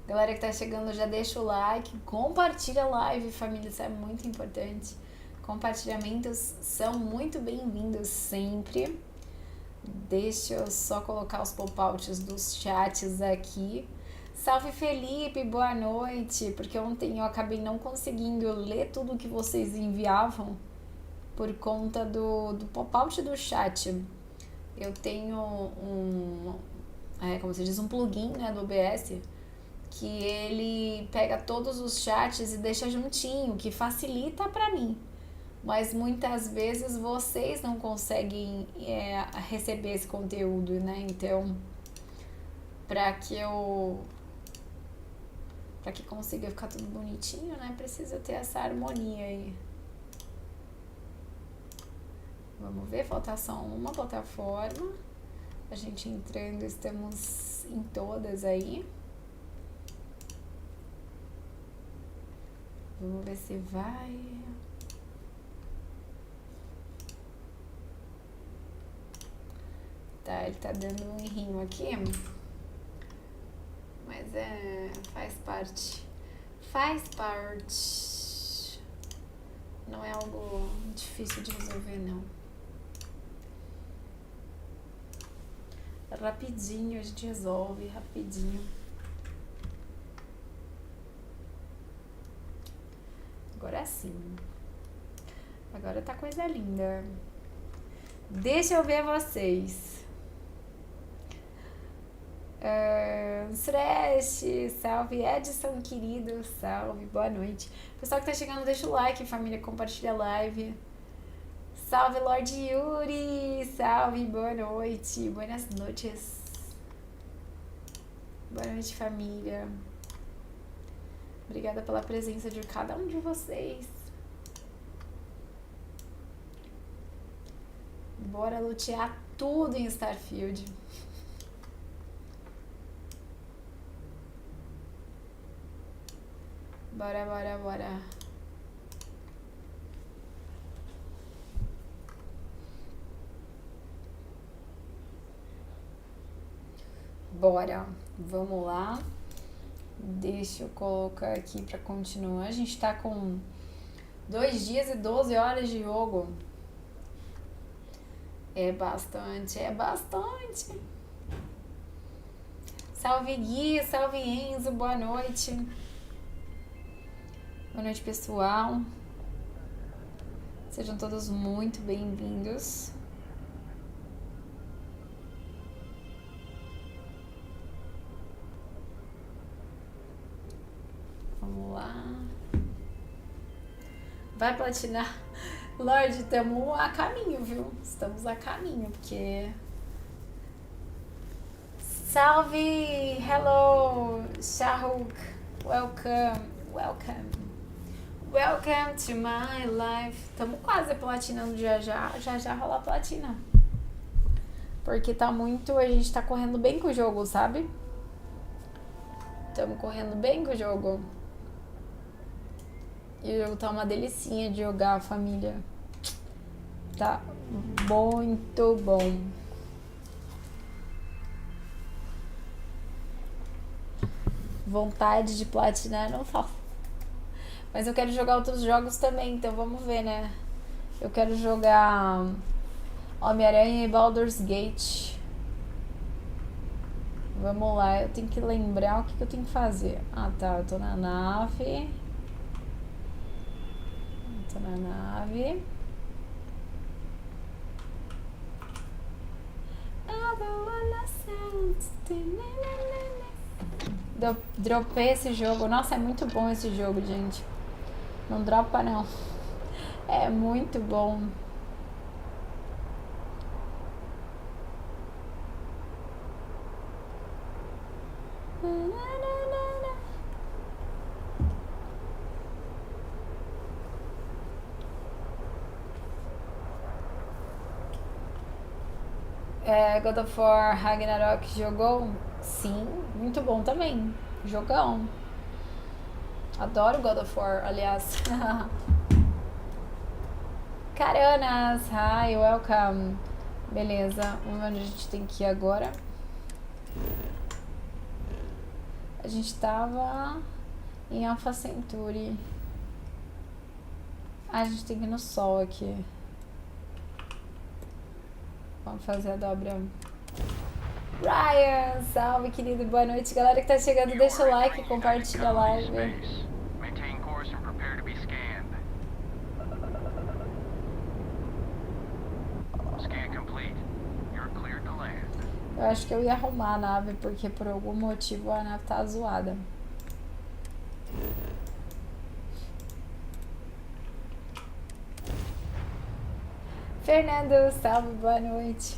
Galera que tá chegando, já deixa o like, compartilha a live, família, isso é muito importante. Compartilhamentos são muito bem-vindos sempre. Deixa eu só colocar os pop-outs dos chats aqui. Salve Felipe, boa noite, porque ontem eu acabei não conseguindo ler tudo que vocês enviavam por conta do pop-out do chat. Eu tenho como se diz, um plugin, né, do OBS, que ele pega todos os chats e deixa juntinho, que facilita pra mim. Mas muitas vezes vocês não conseguem receber esse conteúdo, né? Então, para que consiga ficar tudo bonitinho, né? Precisa ter essa harmonia aí. Vamos ver, falta só uma plataforma. A gente entrando, estamos em todas aí. Vamos ver se vai. Tá, ele tá dando um errinho aqui. Mas faz parte. Faz parte. Não é algo difícil de resolver, não. Rapidinho, a gente resolve, rapidinho. Agora sim. Agora tá coisa linda. Deixa eu ver vocês. Suresh, salve. Edson, querido, salve, boa noite. Pessoal que tá chegando, deixa o like, família, compartilha a live. Salve, Lorde Yuri, salve, boa noite, buenas noites. Boa noite, família. Obrigada pela presença de cada um de vocês. Bora lutear tudo em STARFIELD. Bora, bora, bora. Bora, vamos lá. Deixa eu colocar aqui pra continuar. A gente tá com 2 dias e 12 horas de jogo. É bastante, é bastante. Salve Gui, salve Enzo, boa noite. Boa noite, pessoal. Sejam todos muito bem-vindos. Vamos lá. Vai platinar. Lorde, estamos a caminho, viu? Estamos a caminho, porque... Salve! Hello! Shahrukh! Welcome! Welcome! Welcome to my life! Estamos quase platinando já já rola a platina. Porque tá muito... A gente tá correndo bem com o jogo, sabe? Estamos correndo bem com o jogo. E o jogo tá uma delicinha de jogar, família. Tá muito bom. Vontade de platinar não falta. Mas eu quero jogar outros jogos também, então vamos ver, né? Eu quero jogar Homem-Aranha e Baldur's Gate. Vamos lá, eu tenho que lembrar o que eu tenho que fazer. Ah, tá, eu tô na nave. Tô na nave. Dropei esse jogo. Nossa, é muito bom esse jogo, gente. Não dropa, não. É muito bom. God of War Ragnarok jogou? Sim, muito bom também. Jogão. Adoro God of War, aliás. Caranas, hi, welcome. Beleza, vamos ver onde a gente tem que ir agora. A gente tava em Alpha Centauri. Ah, a gente tem que ir no sol aqui. Vamos fazer a dobra. Ryan, salve querido, boa noite. Galera que tá chegando, deixa o like, compartilha a live. Eu acho que eu ia arrumar a nave, porque por algum motivo a nave tá zoada. Fernando, salve, boa noite.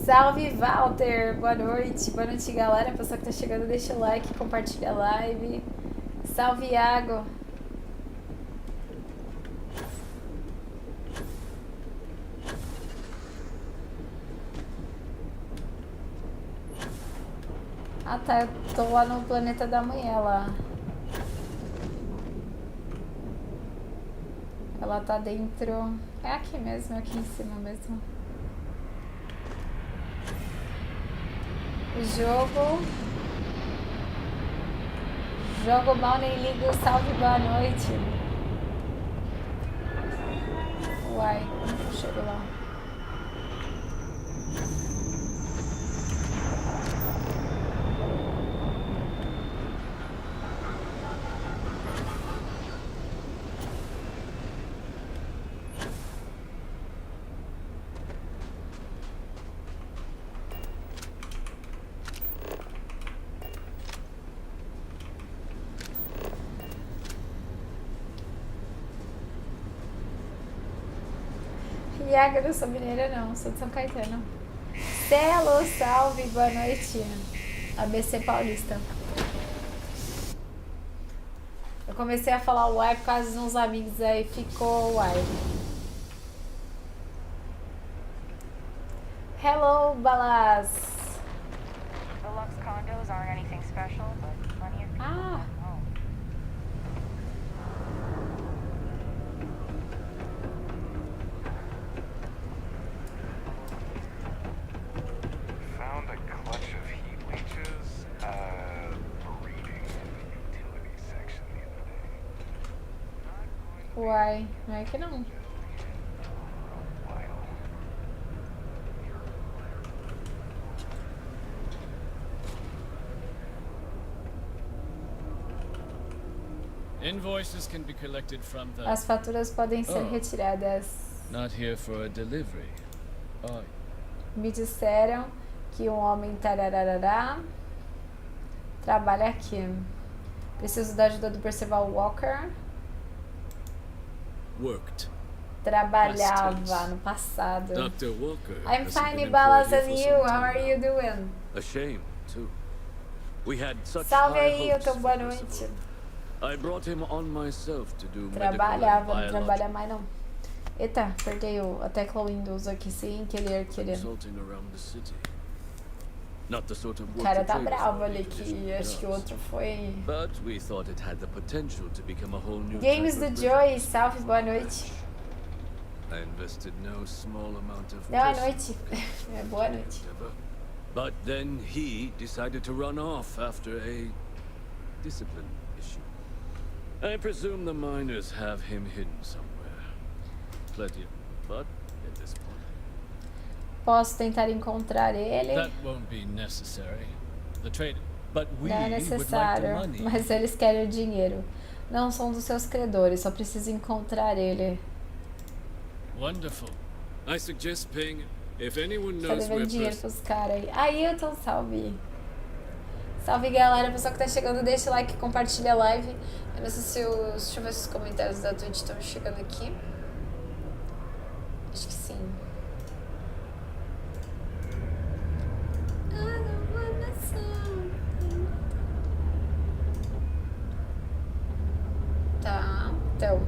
Salve, Walter! Boa noite galera. A pessoa que tá chegando, deixa o like, compartilha a live. Salve, Iago! Ah tá, eu tô lá no planeta da manhã lá. Ela tá dentro... É aqui mesmo, aqui em cima mesmo. Jogo mal nem ligo, salve, boa noite. Uai, como que eu chego lá? Iago, eu não sou mineira não, sou de São Caetano. Celo, salve, boa noite. ABC Paulista. Eu comecei a falar uai por causa de uns amigos aí, ficou uai. Hello, Balas. Deluxe condos aren't anything special, but plenty of people Ah. Found a clutch of heat leeches, breeding in the utility section the other day. Uai, não é que não. Invoices can be collected from the... As faturas podem ser retiradas. Not here for a delivery. Oh. Me disseram que um homem tarararará trabalha aqui. Preciso da ajuda do Percival Walker. Worked. Trabalhava no passado. Dr. Walker. I'm fine, Balas, and you? How are you doing? A shame, too. We had such Salve high aí, hopes Hilton, boa for noite. Percival. I brought him on myself to do Trabalhava, não medical trabalha mais não. Eita, apertei a tecla Windows aqui sem querer. Consulting around the city. Not the sort of O work cara to tá trade bravo for ali, traditional que acho que o jobs. outro foi... But we thought it had the potential to become a whole new Games type do of Joy, business. salve, boa noite. I invested no small amount of Boa personal noite. É, boa noite. endeavor. But then he decided to run off after a discipline issue. I presume the miners have him hidden somewhere. Plenty of but at this point. Posso tentar encontrar ele? That won't be necessary. The trade, but we Não é would like the necessário, money. mas eles querem o dinheiro. Não são dos seus credores, só preciso encontrar ele. Wonderful. I suggest paying if anyone Tá knows where devendo dinheiro person. pros caras aí. Ailton, salve. Salve, galera. Pessoal que tá chegando, deixa o like, compartilha a live. Eu não sei se os... Deixa eu ver se os comentários da Twitch estão chegando aqui. Acho que sim. Tá, então.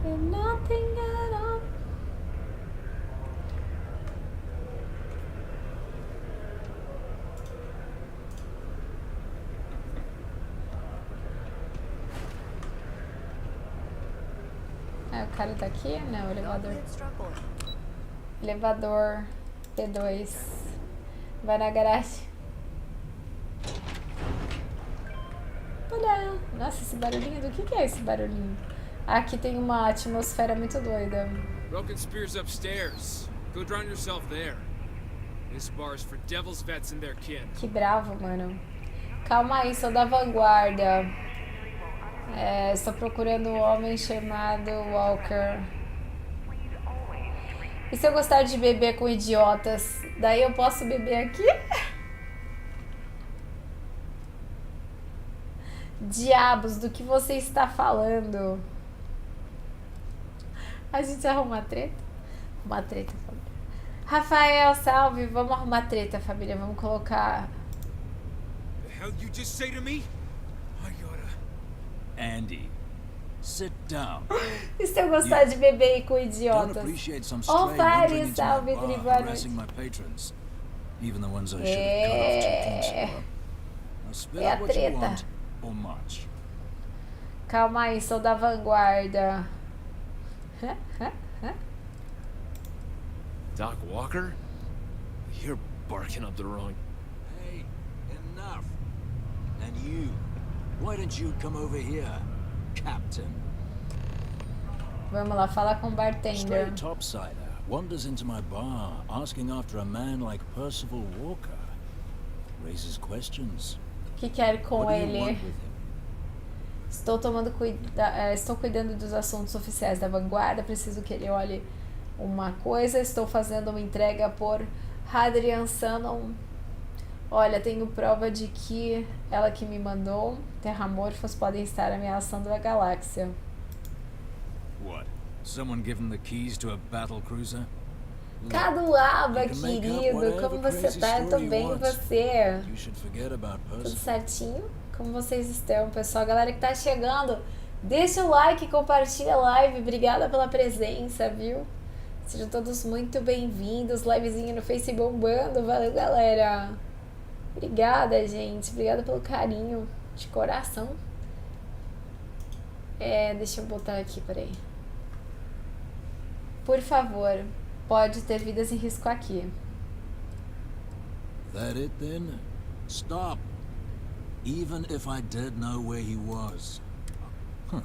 Nothing at all. cara tá aqui? Não, elevador. Elevador P2. Vai na garagem. Olha! Nossa, esse barulhinho, do que é esse barulhinho? Aqui tem uma atmosfera muito doida. Broken spears upstairs. Go drown yourself there. This bar's for devil's vets and their kin. Que bravo, mano. Calma aí, sou da vanguarda. Estou procurando um homem chamado Walker. E se eu gostar de beber com idiotas? Daí eu posso beber aqui? Diabos, do que você está falando? A gente arruma treta? Uma treta, família. Rafael, salve. Vamos arrumar treta, família. Vamos colocar... The hell you just say to me? I gotta... Andy, sit down. E se eu gostar de beber com idiotas? Oh, Fari, salve, boa noite. Even the ones I should have cut off 2 drinks for. Now spit out what you want or march. Calma aí, sou da vanguarda. Doc Walker? You're barking up the wrong... Hey, enough. And you, why don't you come over here, Captain? Vamos lá, fala com o bartender. Straight topsider wanders into my bar asking after a man like Percival Walker. Raises questions. O que quer com What do you ele? want with him? Estou cuidando dos assuntos oficiais da vanguarda. Preciso que ele olhe uma coisa. Estou fazendo uma entrega por Hadrian Sannon. Olha, tenho prova de que ela que me mandou. Terramorfos podem estar ameaçando a galáxia. What? Someone give him the keys to a battle cruiser? Caduaba, You can make up querido. whatever Como você crazy tá? Eu tô story you bem, e want. você? You should forget about Tudo Percival. certinho? Como vocês estão, pessoal? Galera que tá chegando, deixa o like, compartilha a live. Obrigada pela presença, viu? Sejam todos muito bem-vindos. Livezinho no Face bombando. Valeu, galera. Obrigada, gente. Obrigada pelo carinho de coração. Deixa eu botar aqui, peraí. Por favor, pode ter vidas em risco aqui. That it then? Stop. Even if I did know where he was. Huh.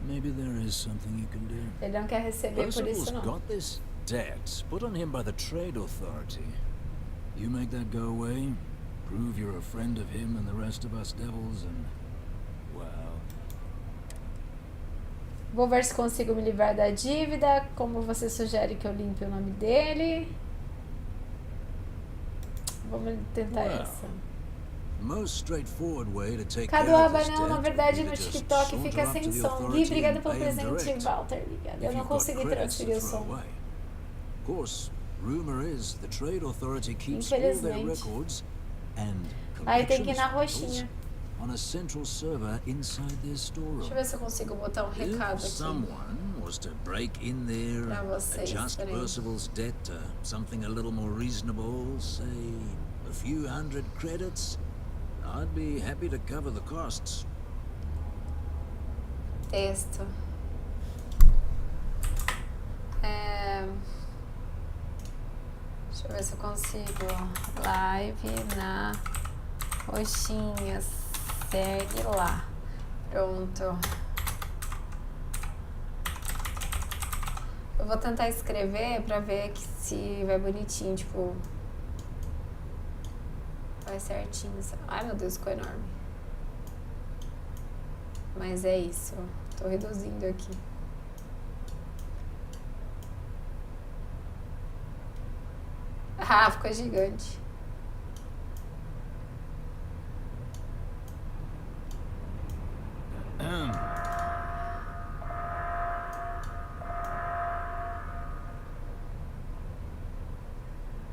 Maybe there is something you can do. Ele não quer receber por Percival's isso, não. got this debt put on him by the Trade Authority. You make that go away, prove you're a friend of him and the rest of us devils, and... well... Vou ver se consigo me livrar da dívida. Como você sugere que eu limpe o nome dele? Vamos tentar Well, essa. Most straightforward way to take care of Caduaba this não, na debt verdade would no be to just TikTok saunter fica up sem to the som. Gui, authority obrigada and pelo pay him presente, direct. Walter. Obrigada. If Eu não you've got consegui credits to transferir o throw som. away. Of course, rumor is the Trade Authority keeps all their Infelizmente. records and Aí tem que ir na collections roxinha. files on a central server inside their storeroom. Deixa eu ver se eu consigo botar um recado If aqui. someone was to break in there Pra and vocês, adjust peraí. Percival's debt to something a little more reasonable, say a few hundred credits, I'd be happy to cover the costs. Texto. Deixa eu ver se eu consigo. Live na roxinha. Segue lá. Pronto. Eu vou tentar escrever pra ver se vai bonitinho, tipo... Vai certinho. Ai, meu Deus, ficou enorme. Mas é isso. Tô reduzindo aqui. Ah, ficou gigante.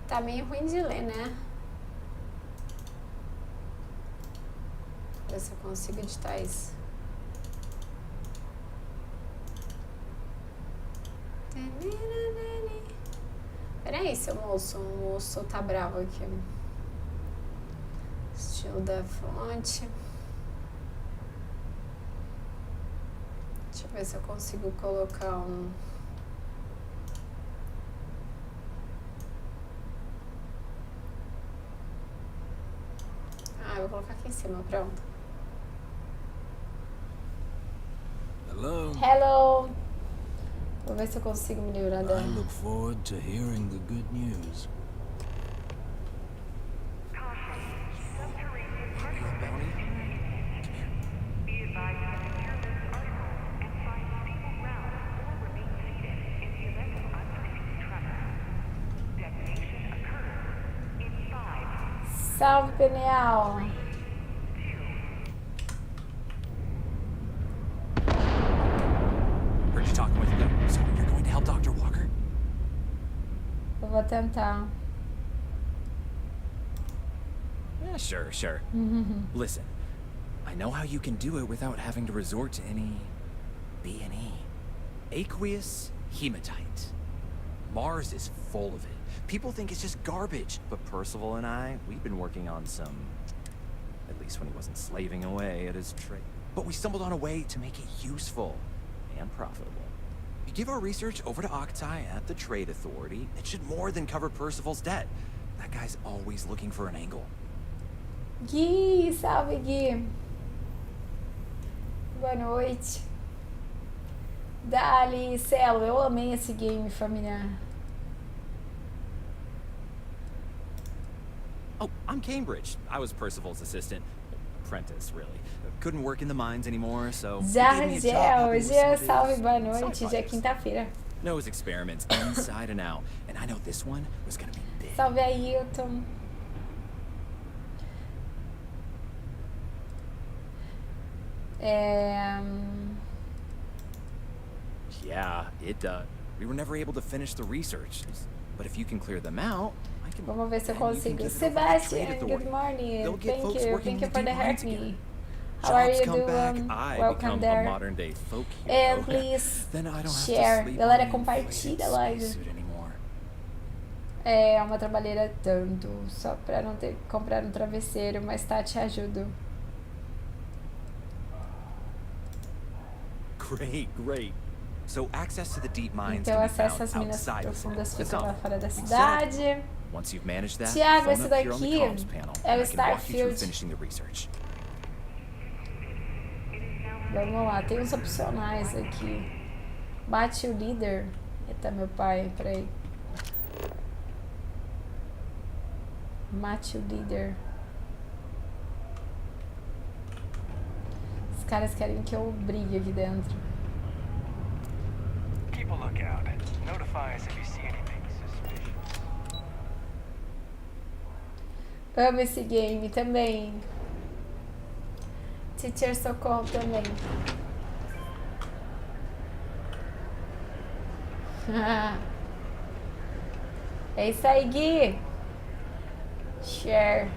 Tá meio ruim de ler, né? Ver se eu consigo editar isso. Peraí, seu moço. O moço tá bravo aqui. Estilo da fonte. Deixa eu Ver se eu consigo colocar um... Ah, eu vou colocar aqui em cima, pronto. Hello. Hello! Vou ver se eu consigo me livrar dela. I look forward to hearing the good news. Salve, Peniel! Heard you talking with him. So you're going to help Dr. Walker? Eu vou tentar. Yeah, sure. Listen, I know how you can do it without having to resort to any B&E. Aqueous hematite. Mars is full of it. People think it's just garbage, but Percival and I, we've been working on some, at least when he wasn't slaving away at his trade. But we stumbled on a way to make it useful and profitable. You give our research over to Octai at the Trade Authority, it should more than cover Percival's debt. That guy's always looking for an angle. Gui, salve Gui. Boa noite. Dali, Celo, eu amei esse game, família. Oh, I'm Cambridge. I was Percival's assistant. Apprentice, really. Couldn't work in the mines anymore, so... Jargel, Jean, salve, boa noite. Já é quinta-feira. Knows experiments inside and out, and I know this one was gonna be big. Salve, Ailton. Yeah, we were never able to finish the research. But if you can clear them out, I can... Vamos ver se eu then you can consigo. get it over to the Trade Sebastian, Authority. good morning. They'll get folks Thank working you in for the deep mines help again. me. How are Jobs you come back, doing? I Welcome become there. a modern-day folk And hero. please Then I don't have share. to sleep Galera, on an compartilha inflated a live. spacesuit anymore. É uma trabalheira tanto, só pra não ter que comprar um travesseiro, mas tá, te ajudo. Great. So access to the deep mines Então, can be acesso found às minas outside the city. profundas That's ficam all. lá fora da We set it. cidade. Once you've managed that, Tiago, phone esse up here on the daqui comms panel, é and o I can walk you through STARFIELD. finishing the research. Vamos lá, tem uns opcionais aqui. Bate o líder. Eita, meu pai, peraí. Mate o líder. Os caras querem que eu brigue aqui dentro. Keep a lookout. Notify us if you see anything suspicious. Amo esse game também. Teacher Socorro também. É isso aí, Gui. Share.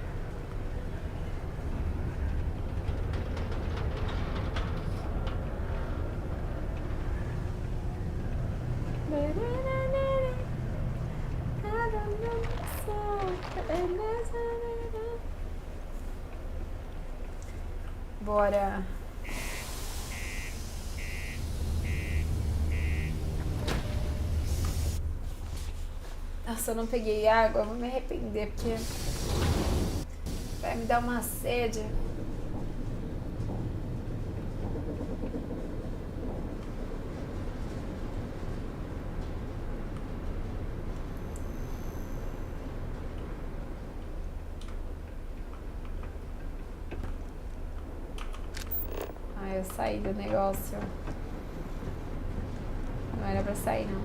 Bora. Nossa, eu não peguei água, vou me arrepender porque vai me dar uma sede. Ah, eu saí do negócio. Não era pra sair, não.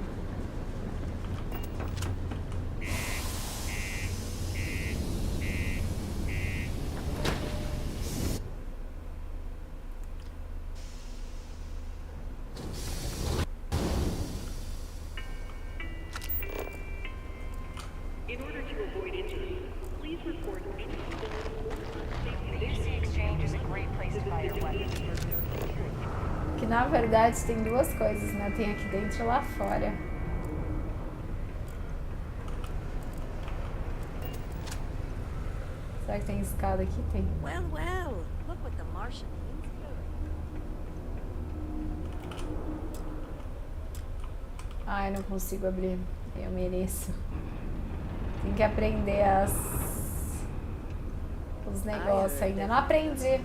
Que na verdade tem duas coisas, né? Tem aqui dentro e lá fora. Será que tem escada aqui? Tem. Well, look what the Martian means. Ai, não consigo abrir. Eu mereço. Tem que aprender os negócios ainda. Não aprendi.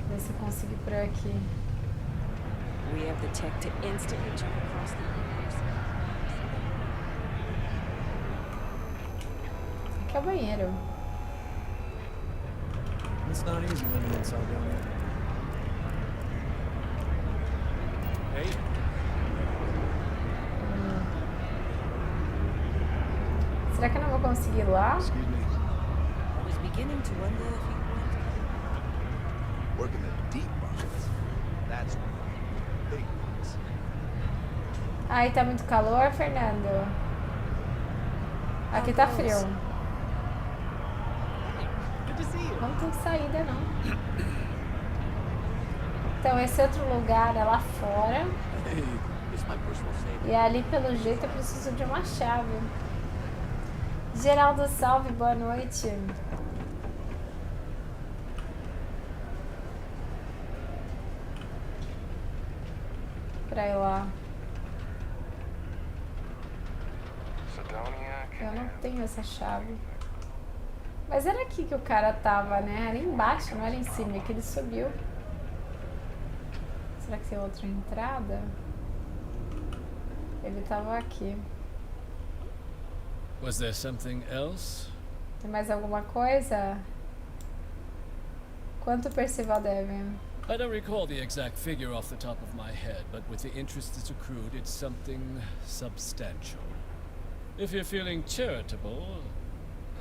Ver se eu consigo ir por aqui. We have the tech to instantly jump across the universe. Aqui é o banheiro. It's not easy living inside down here. Hey, Será que eu não vou conseguir ir lá? Excuse me. I was beginning to wonder if you wanted. Working the deep mines. That's big ones. Ai, tá muito calor, Fernando. Aqui tá frio. Não tem saída, não. Então, esse outro lugar é lá fora. E ali, pelo jeito, eu preciso de uma chave. Geraldo, salve, boa noite. Pra ir lá. Sidonia Eu can não have tenho essa chave. Mas era aqui que o cara tava, né? Era embaixo, não era em cima, é que ele subiu. Será que tem outra entrada? Ele tava aqui. was there something else? Tem mais alguma coisa? Quanto o Percival deve? I don't recall the exact figure off the top of my head, but with the interest that's accrued, it's something substantial. If you're feeling charitable,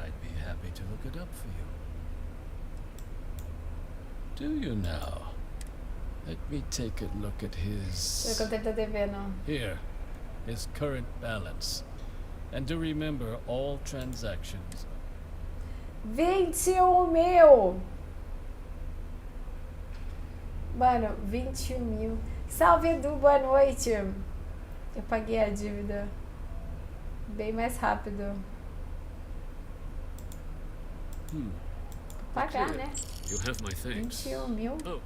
I'd be happy to look it up for you. Do you now? Let me take a look at Deixa eu ver his... quanto ele tá devendo. Here, his current balance. And do remember all transactions. 21 mil! Mano, 21 mil. Salve, Edu, boa noite. Eu paguei a dívida bem mais rápido. Vou pagar, né? You have my thanks. 21 mil. Oh,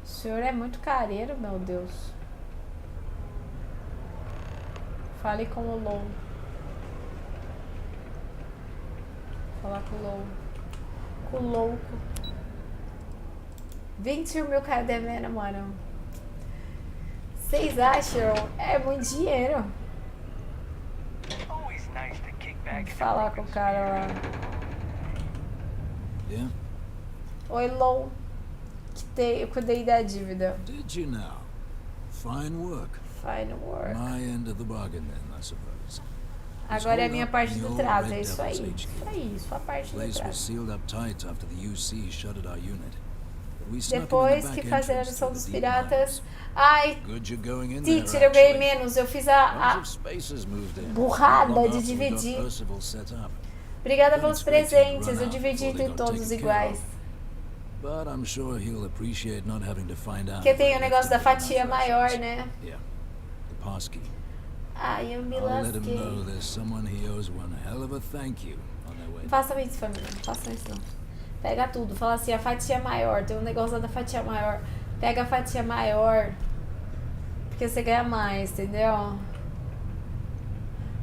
O senhor é muito careiro, meu Deus. Fale com o Low. Falar com o Low. Com o louco. 21 mil cara devendo, mano. Vocês acham? É muito dinheiro. always nice to kick back Vou and falar com o cara lá. Yeah? Oi, Low. Eu cuidei da dívida. Did you now? Fine work. Fine work. My end of the bargain then, I suppose. Agora é a minha parte do trato, é Red isso aí. Devil's HQ. Isso aí, sua parte The do place was trato. sealed up tight after the UC shuttered our unit. But we snuck in Depois the que back fazer a entrance missão through dos the deep piratas. mines. Ai, Good you're going in there, Teacher, eu ganhei actually. menos. Eu fiz Bunch a of spacers moved in. burrada Long de after we got dividir. Percival set up. Obrigada Then pelos it's great to presentes. run Eu out dividi before they entre got todos taken care iguais. of. But I'm sure he'll appreciate not having to find out. Porque tem o about negócio da leftover fatia maior, rations. né? Yeah. The passkey. Ai, eu me I'll let him lasquei. know there's someone he owes one hell of a thank you on their way. Não façam isso, família. Não façam isso, não. Pega tudo. Fala assim, a fatia maior. Tem um negócio lá da fatia maior. Pega a fatia maior. Porque você ganha mais, entendeu?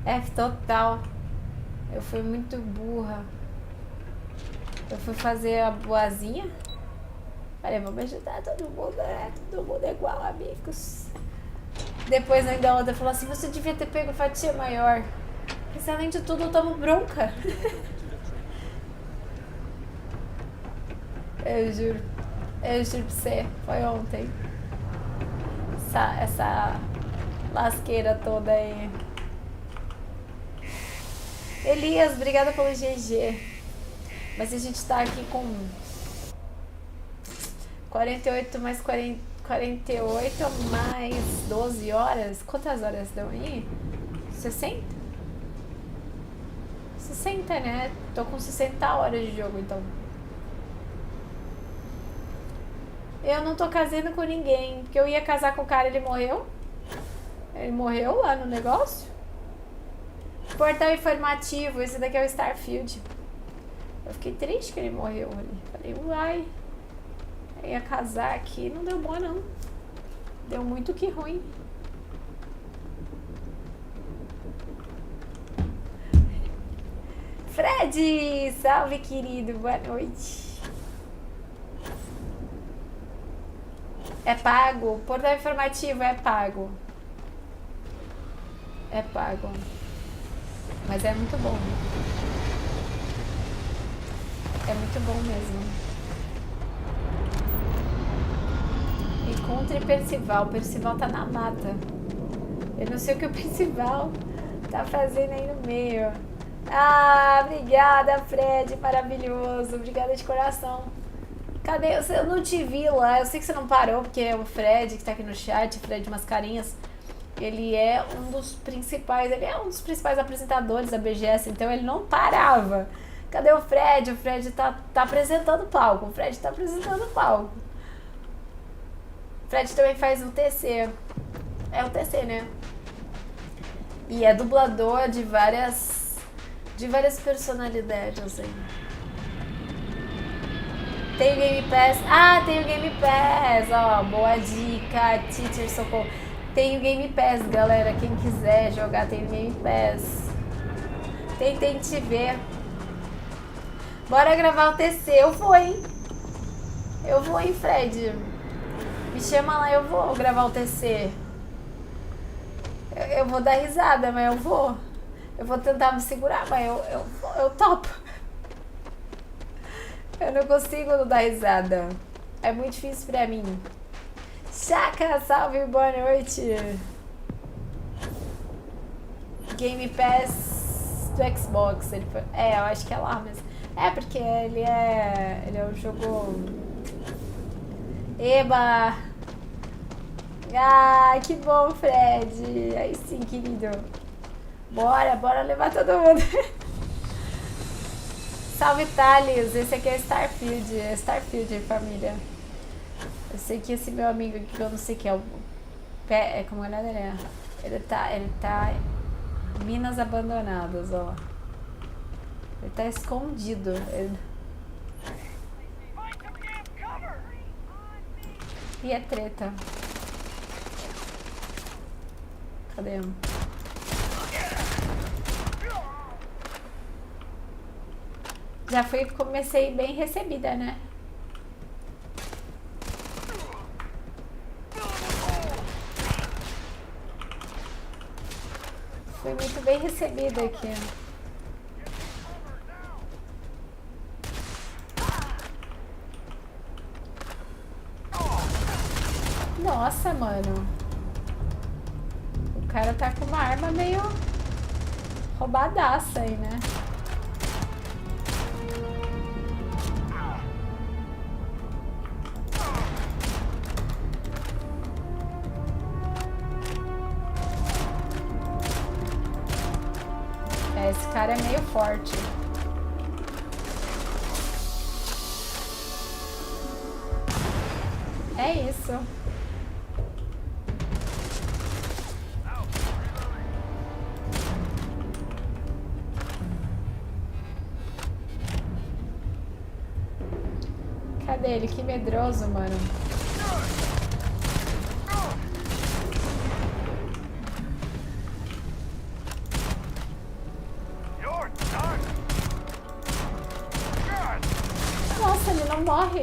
F total. Eu fui muito burra. Eu fui fazer a boazinha. Falei, vamos ajudar todo mundo, né? Todo mundo é igual, amigos. Depois ainda a outra falou assim, você devia ter pego fatia maior. Mas além de tudo, eu tomo bronca. Eu juro pra você, foi ontem. Essa lasqueira toda aí. Elias, obrigada pelo GG. Mas a gente tá aqui com 48 mais 48 mais 12 horas. Quantas horas dão aí? 60? 60, né? Tô com 60 horas de jogo, então. Eu não tô casando com ninguém. Porque eu ia casar com o cara, ele morreu. Ele morreu lá no negócio. Portal informativo, esse daqui é o Starfield. Eu fiquei triste que ele morreu ali. Falei, uai. Eu ia casar aqui, não deu bom não. Deu muito que ruim. Fred! Salve, querido. Boa noite. É pago. Portal informativo é pago. É pago. Mas é muito bom. É muito bom mesmo. Encontre Percival. Percival tá na mata. Eu não sei o que o Percival tá fazendo aí no meio. Ah, obrigada, Fred. Maravilhoso. Obrigada de coração. Cadê? Eu não te vi lá. Eu sei que você não parou, porque é o Fred que tá aqui no chat, Fred Mascarinhas. Ele é um dos principais, apresentadores da BGS, então ele não parava. Cadê o Fred? O Fred tá apresentando o palco. O Fred tá apresentando o palco. O Fred também faz o TC. É o TC, né? E é dublador de várias personalidades, assim. Tem o Game Pass. Ah, tem o Game Pass. Ó, boa dica, Teacher Socorro. Tem o Game Pass, galera. Quem quiser jogar, tem o Game Pass. Tente ver. Bora gravar o TC. Eu vou, hein? Eu vou, hein, Fred? Me chama lá, eu vou gravar o TC. Eu vou dar risada, mas eu vou. Eu vou tentar me segurar, mas eu topo. Eu não consigo não dar risada. É muito difícil pra mim. Chaka, salve, boa noite. Game Pass do Xbox. Ele foi, eu acho que é lá mesmo. É, porque ele é um jogo... Eba! Ah, que bom, Fred. Aí sim, querido. Bora levar todo mundo. Salve, Thales. Esse aqui é Starfield. É Starfield, família. Eu sei que esse meu amigo aqui, que eu não sei que é o... como é dele é? Ele tá em Minas Abandonadas, ó. Ele tá escondido. E é treta. Cadê? Já comecei bem recebida, né? Fui muito bem recebida aqui. Nossa, mano. O cara tá com uma arma meio roubadaça aí, né? Esse cara é meio forte. É isso. Cadê ele? Que medroso, mano. Nossa, ele não morre.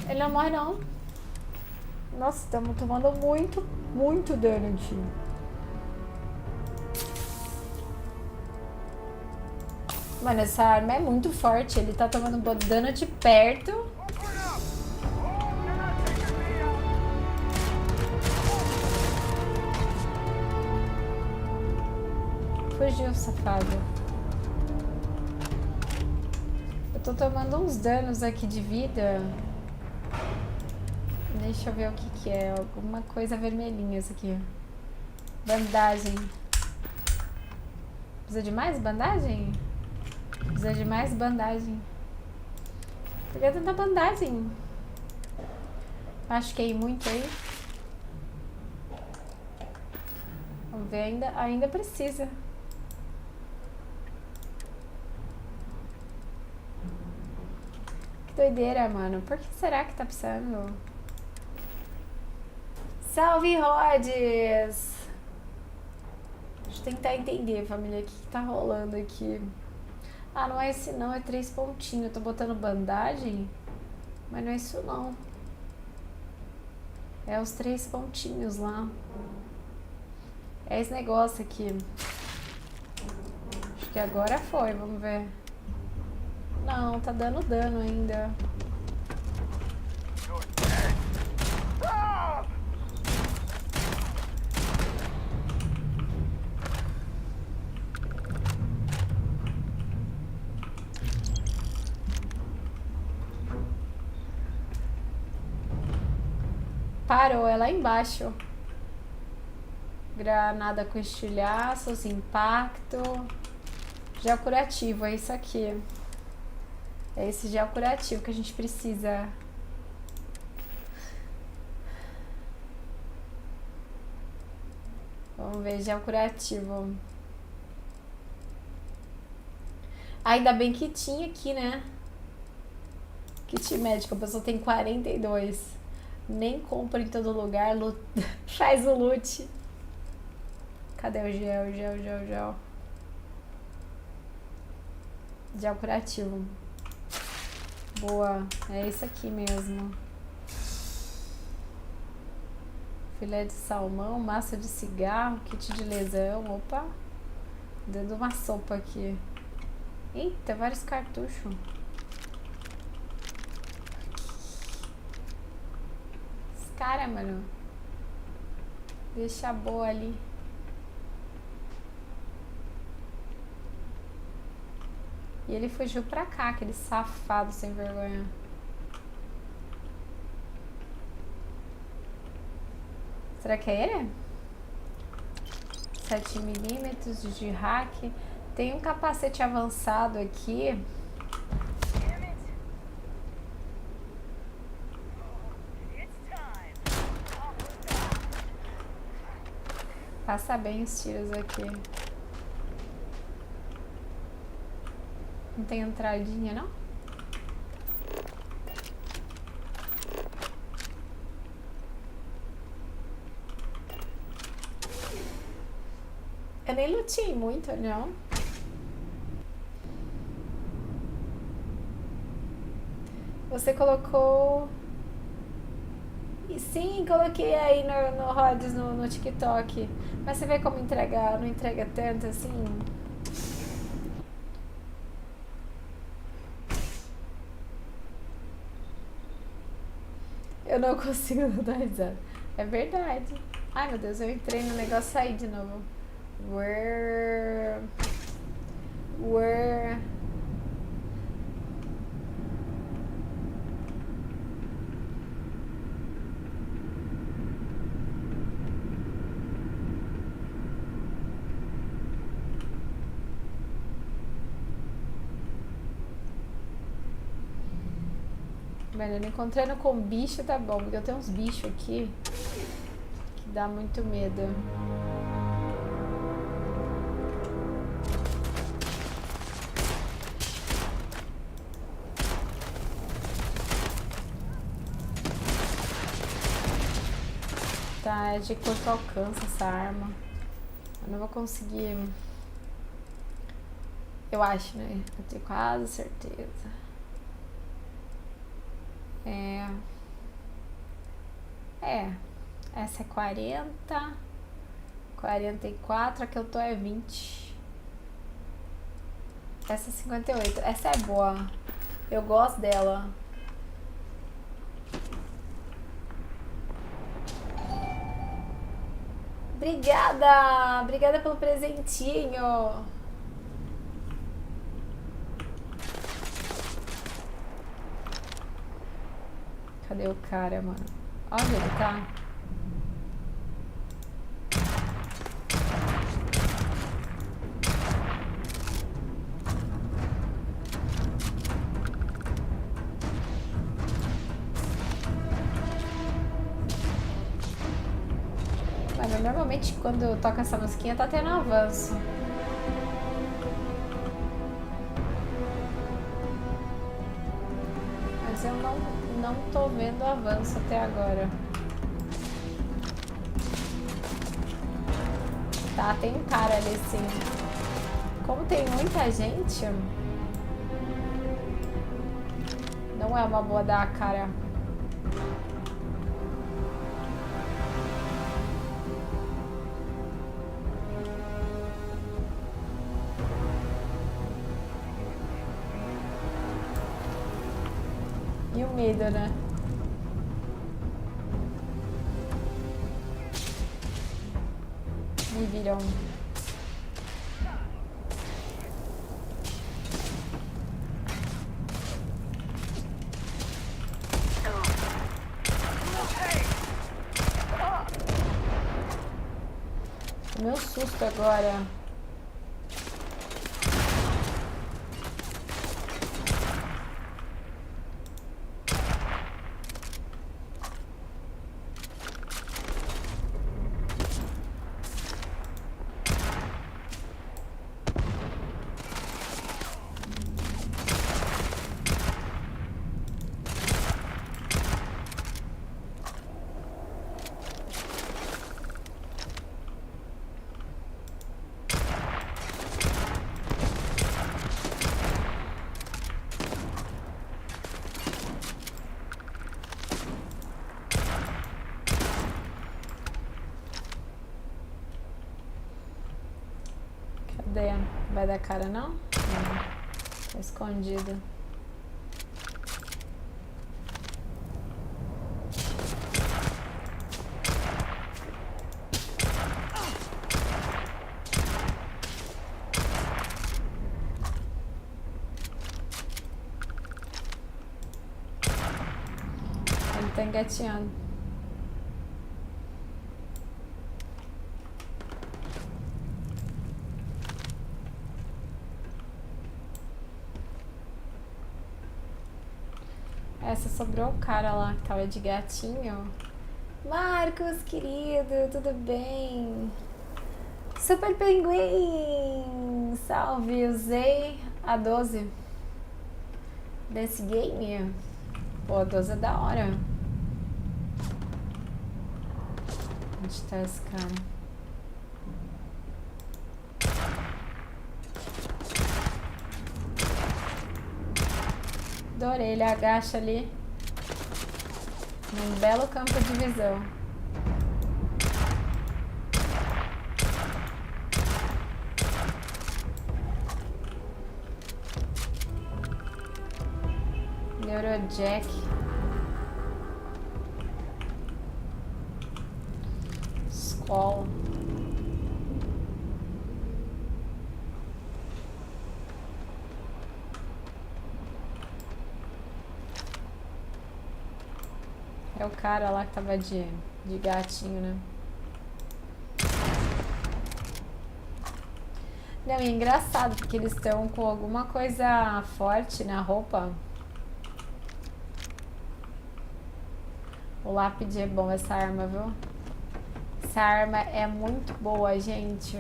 Ele não morre, não. Nossa, estamos tomando muito dano aqui. Mano, essa arma é muito forte. Ele tá tomando dano de perto. Fugiu, safado. Eu tô tomando uns danos aqui de vida. Deixa eu ver o que é. Alguma coisa vermelhinha isso aqui. Bandagem. Precisa de mais bandagem? Precisa de mais bandagem. Por que tanta bandagem? Machuquei muito aí. Vamos ver, ainda precisa. Que doideira, mano. Por que será que tá precisando? Salve, Rhodes! Deixa eu tentar entender, família, o que tá rolando aqui. Ah, não é esse não, é 3 pontinhos. Eu tô botando bandagem, mas não é isso não. É os 3 pontinhos lá. É esse negócio aqui. Acho que agora foi, vamos ver. Não, tá dando dano ainda. Parou, é lá embaixo. Granada com estilhaços, impacto. Gel curativo, é isso aqui. É esse gel curativo que a gente precisa. Vamos ver, gel curativo. Ainda bem que tinha aqui, né? Kit médico, a pessoa tem 42. Nem compra em todo lugar, faz o loot. Cadê o gel? Gel curativo. Boa, é isso aqui mesmo. Filé de salmão, massa de cigarro, kit de lesão. Opa, dando uma sopa aqui. Eita, vários cartuchos. Cara, mano. Deixa a boa ali. E ele fugiu pra cá, aquele safado sem vergonha. Será que é ele? 7mm de hack. Tem um capacete avançado aqui. Passa bem os tiros aqui. Não tem entradinha, não? Eu nem lutei muito, não. Você colocou... Sim, coloquei aí no Rhodes, no TikTok. Mas você vê como entregar, não entrega tanto assim? Eu não consigo dar risada. É verdade. Ai, meu Deus, eu entrei no negócio e saí de novo. Where... Mano, eu não encontrando com bicho, tá bom, porque eu tenho uns bichos aqui que dá muito medo. Tá, é de curto alcance essa arma. Eu não vou conseguir. Eu acho, né? Eu tenho quase certeza. Essa é 40, 44, a que eu tô é 20. Essa é 58. Essa é boa. Eu gosto dela. Obrigada! Obrigada pelo presentinho. Cadê o cara, mano? Onde ele tá? Normalmente quando toca essa musiquinha tá tendo avanço. Mas eu não tô vendo avanço até agora. Tá, tem um cara ali sim. Como tem muita gente, não é uma boa dar a cara. E o medo, né? Me viram. Meu susto agora. Cadê? Vai dar cara não? Não. Tá escondido. Ele tá engatinhando. Essa sobrou o cara lá que tava de gatinho. Marcos, querido, tudo bem? Super Pinguim! Salve, usei a 12 desse game. Pô, a 12 é da hora. Onde tá esse cara? Adorei, ele agacha ali num belo campo de visão. Neurojack. Skull. É o cara lá que tava de gatinho, né? Não, e é engraçado, porque eles estão com alguma coisa forte na roupa. O lápide é bom, essa arma, viu? Essa arma é muito boa, gente.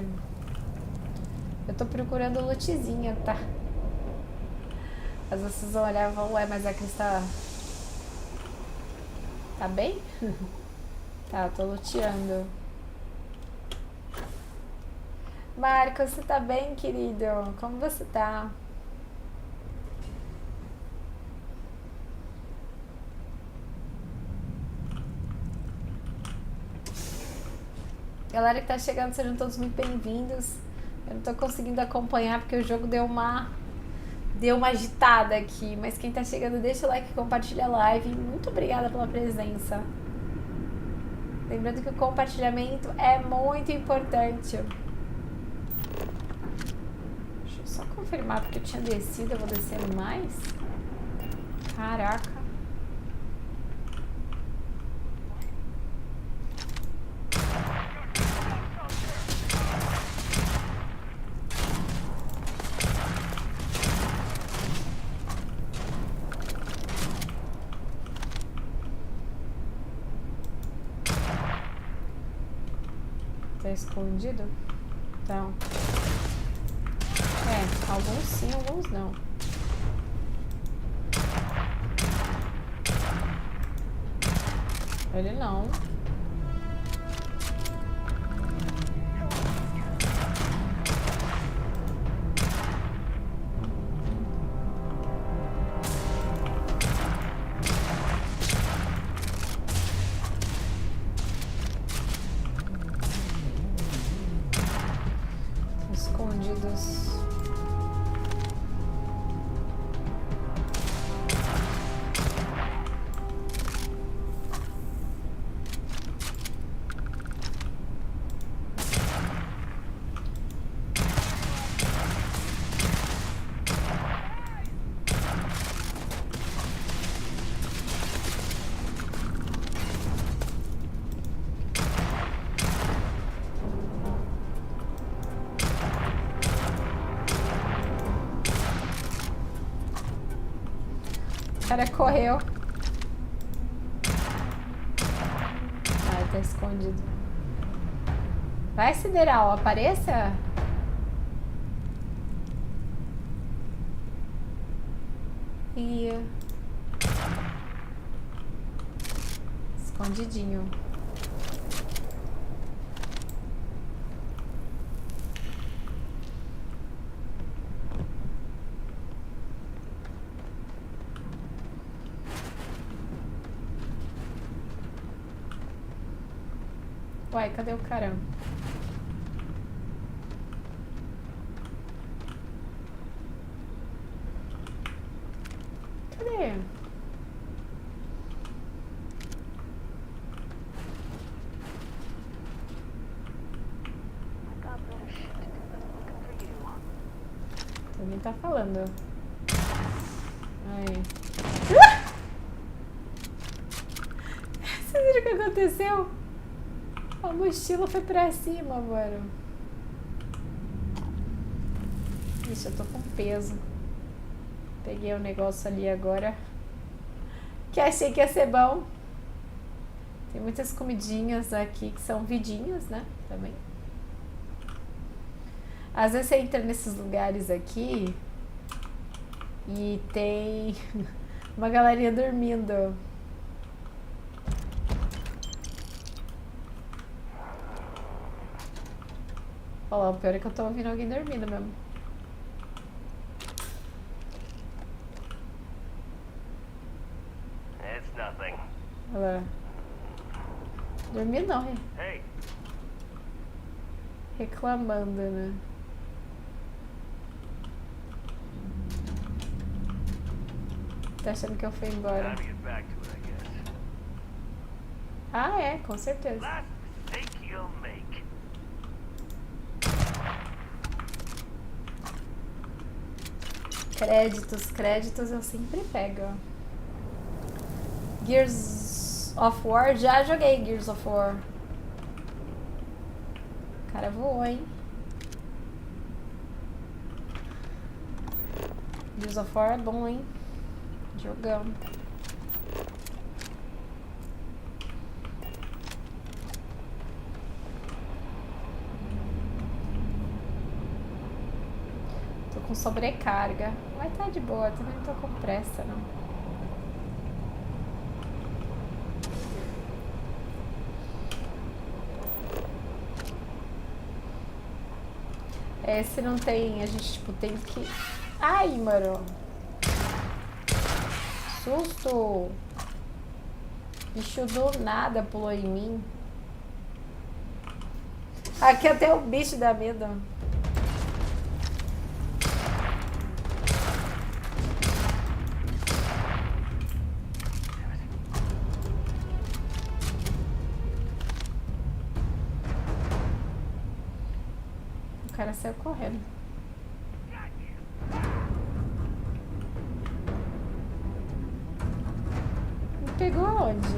Eu tô procurando lootzinho, tá? Às vezes vocês vão olhar e vão, ué, mas a Cris tá bem? Tá, tô luteando. Marcos, você tá bem, querido? Como você tá? Galera que tá chegando, sejam todos muito bem-vindos. Eu não tô conseguindo acompanhar porque o jogo deu uma agitada aqui. Mas quem tá chegando, deixa o like, compartilha a live. Muito obrigada pela presença. Lembrando que o compartilhamento é muito importante. Deixa eu só confirmar, porque eu tinha descido, eu vou descer mais. Caraca. Tá escondido? Então. É, alguns sim, alguns não. Ele não. Escondidos. O cara correu. Ah, tá escondido. Vai, Sideral, apareça. E... escondidinho. Uai, cadê o caramba? Cadê? Também tá falando. Aí. Vocês viram o que aconteceu? A mochila foi pra cima agora. Ixi, eu tô com peso. Peguei o negócio ali agora. Que achei que ia ser bom. Tem muitas comidinhas aqui que são vidinhas, né? Também. Às vezes você entra nesses lugares aqui e tem uma galerinha dormindo. Olha lá, o pior é que eu tô ouvindo alguém dormindo mesmo. It's nothing. Olha lá. Dormindo não, Hey, reclamando, né? Tá achando que eu fui embora? time to get back to it, I guess. Ah, é, com certeza. Last mistake you'll make. Créditos eu sempre pego. Gears of War, já joguei Gears of War. O cara voou, hein? Gears of War é bom, hein? Jogando. Tô com sobrecarga. Mas tá de boa, também não tô com pressa, não. Esse não tem, a gente tipo tem que... Ai, mano! Susto! Bicho do nada pulou em mim. Aqui até o bicho dá medo. O cara saiu correndo. Me pegou aonde?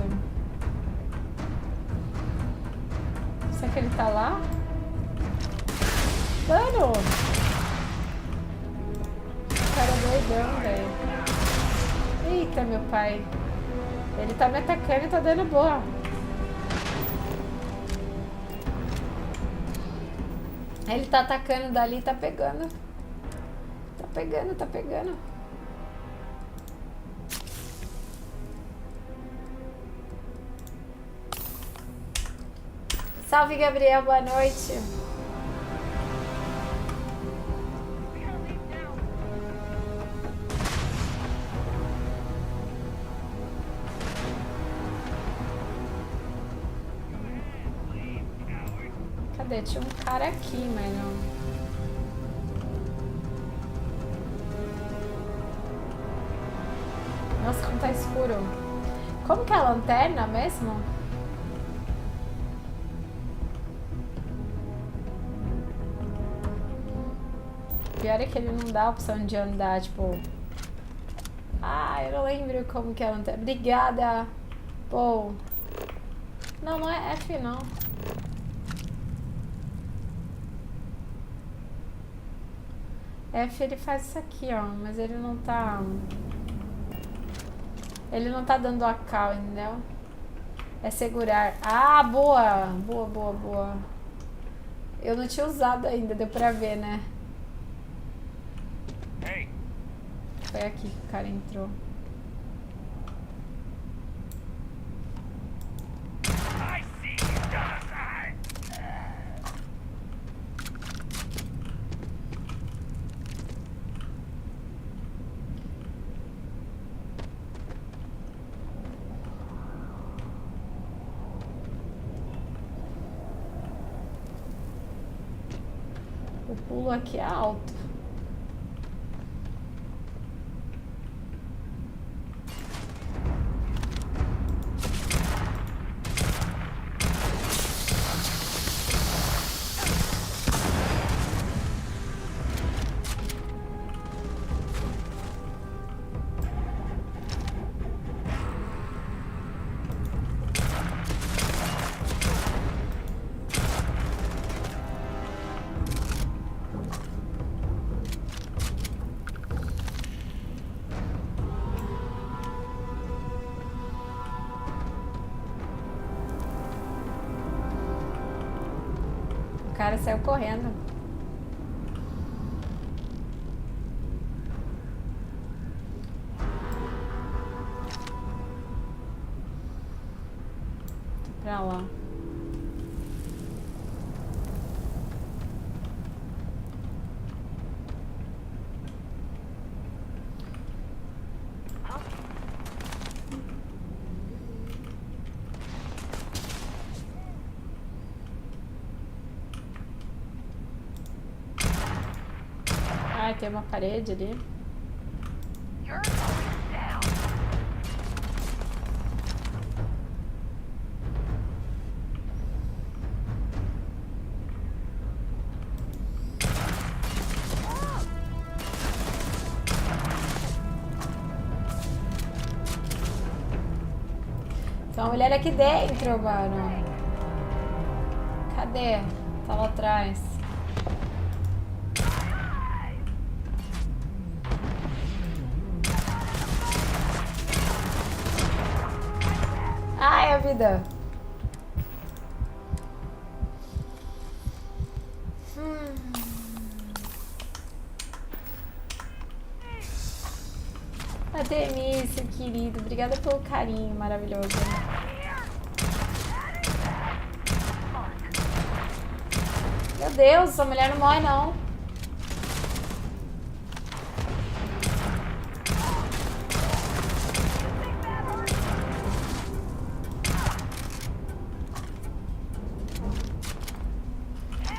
Será que ele tá lá? Mano! O cara é doidão, velho. Eita, meu pai. Ele tá me atacando e tá dando boa. Ele tá atacando dali, tá pegando. Tá pegando, tá pegando. Salve, Gabriel, boa noite. Cadê? Tinha um cara aqui, mas não. Nossa, como tá escuro. Como que é a lanterna mesmo? Pior é que ele não dá a opção de andar, tipo... Ah, eu não lembro como que é a lanterna. Obrigada! Pô. Não, não é F, não. F ele faz isso aqui, ó. Mas ele não tá... Ele não tá dando a cal, entendeu? É segurar. Ah, boa! Boa, boa, boa. Eu não tinha usado ainda, deu pra ver, né? Hey, Foi aqui que o cara entrou. I see you, Dinosaur. O pulo aqui é alto. O cara saiu correndo. Pra lá. Ah, tem uma parede ali. You're going down. Tem uma mulher aqui dentro, mano. Cadê? Tá lá atrás. Ai, a vida. Artemício, querido. Obrigada pelo carinho maravilhoso. Meu Deus, essa mulher não morre, não.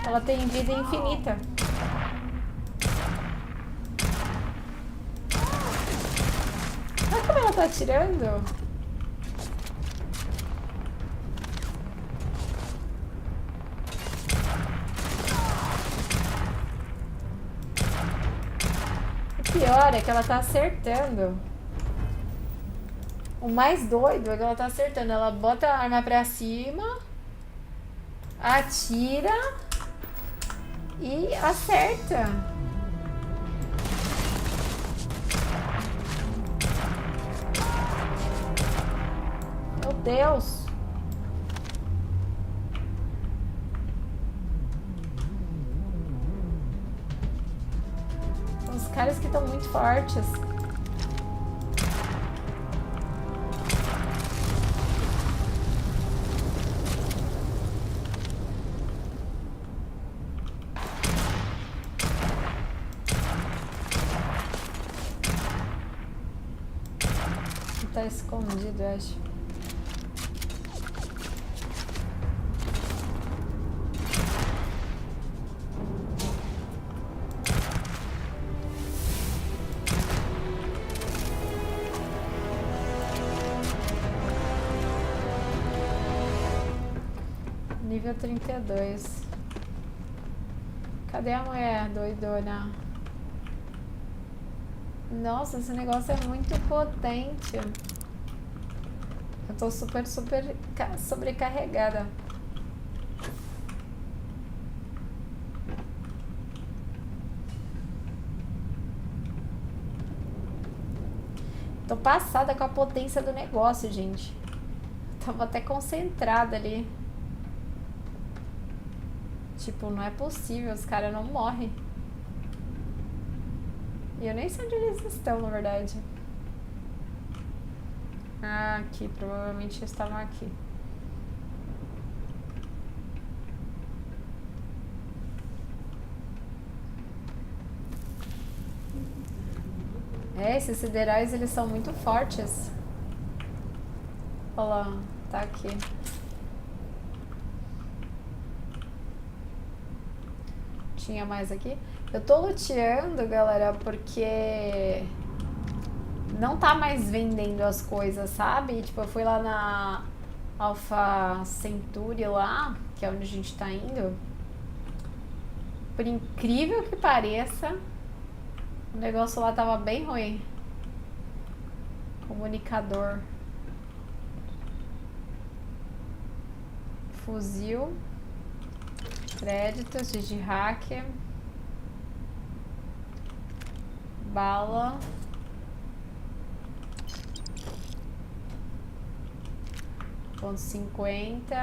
Ela tem vida infinita. Olha como ela tá atirando. O pior é que ela tá acertando. O mais doido é que ela tá acertando. Ela bota a arma pra cima, atira e acerta. Meu Deus. caras que estão muito fortes. Tá escondido, eu acho. Nível 32. Cadê a mulher doidona? Nossa, esse negócio é muito potente. Eu tô super sobrecarregada. Tô passada com a potência do negócio, gente. Tava até concentrada ali. Tipo, não é possível, os caras não morrem. E eu nem sei onde eles estão, na verdade. Ah, aqui, provavelmente eles estavam aqui. É, esses siderais, eles são muito fortes. Olha lá, tá aqui. Tinha mais aqui. Eu tô luteando, galera, porque não tá mais vendendo as coisas, sabe? Tipo, eu fui lá na Alpha Centauri lá, que é onde a gente tá indo. Por incrível que pareça, o negócio lá tava bem ruim. Comunicador. Fuzil. Créditos de hacker. Bala. Ponto 50.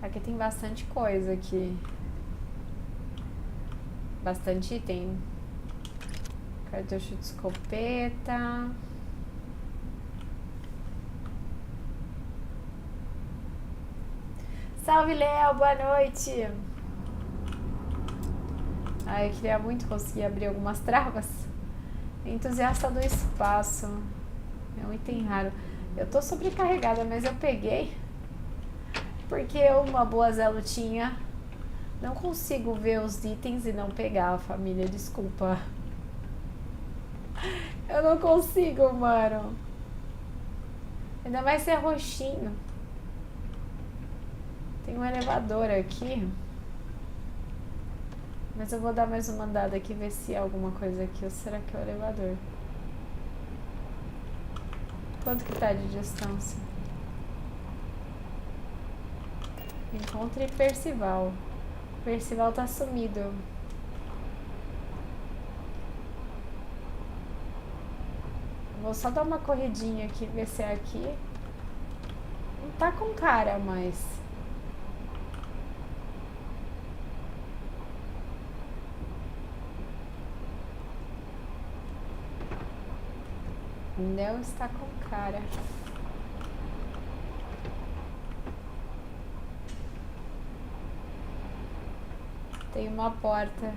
Aqui tem bastante coisa aqui. Bastante item. Cartucho de escopeta. Salve, Léo! Boa noite! Ai, eu queria muito conseguir abrir algumas travas. Entusiasta do espaço. É um item raro. Eu tô sobrecarregada, mas eu peguei. Porque uma boa Zé Lutinha. Não consigo ver os itens e não pegar, família. Desculpa. Eu não consigo, mano. Ainda mais se é roxinho. Tem um elevador aqui. Mas eu vou dar mais uma andada aqui, ver se há alguma coisa aqui. Ou será que é o elevador? Quanto que tá de distância? Encontre Percival. Percival tá sumido. Vou só dar uma corridinha aqui, ver se é aqui. Não tá com cara, mas... não está com cara. Tem uma porta.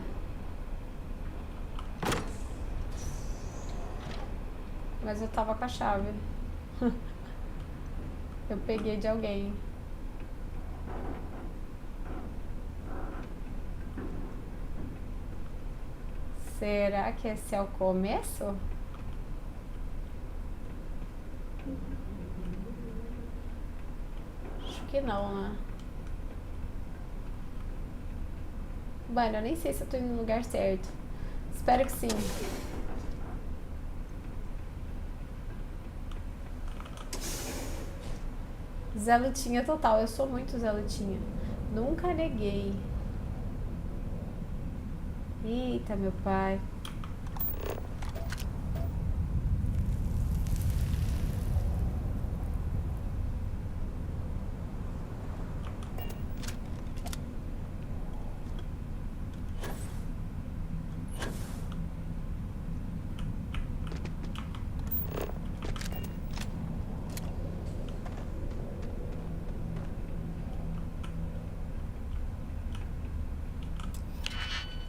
Mas eu tava com a chave. Eu peguei de alguém. Será que esse é o começo? Acho que não, né? Mano, eu nem sei se eu tô indo no lugar certo. Espero que sim. Zé Lutinha total. Eu sou muito Zé Lutinha. Nunca neguei. Eita, meu pai.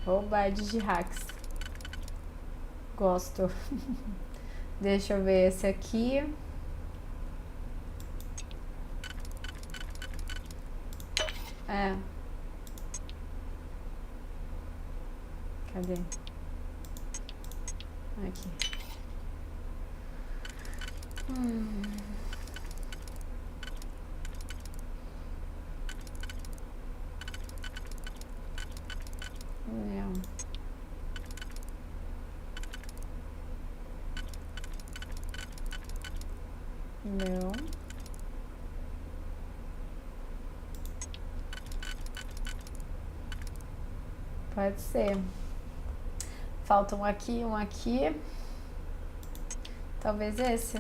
Roubade de hacks. Gosto. Deixa eu ver esse aqui. É. Cadê? Aqui. Não. Não. Pode ser. Falta um aqui, um aqui. Talvez esse.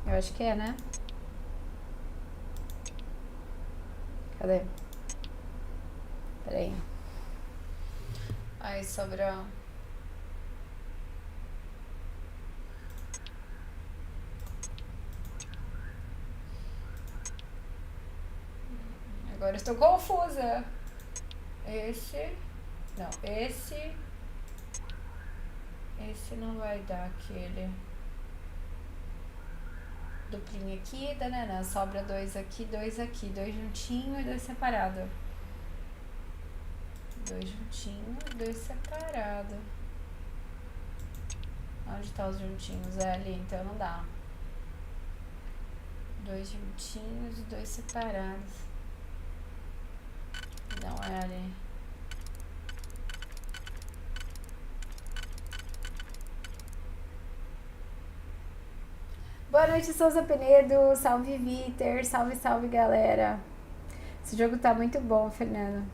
Eu acho que é, né? Cadê? Peraí. Aí sobrou. Agora eu estou confusa. Esse. Não, esse. Esse não vai dar aquele. Duplinho aqui, danana. Sobra dois aqui, dois juntinho e dois separado. Dois juntinho e dois separado. Onde tá os juntinhos? É ali, então não dá. Dois juntinhos e dois separados. Não é ali. Boa noite, Souza Penedo. Salve, Viter. Salve, salve, galera. Esse jogo tá muito bom, Fernando.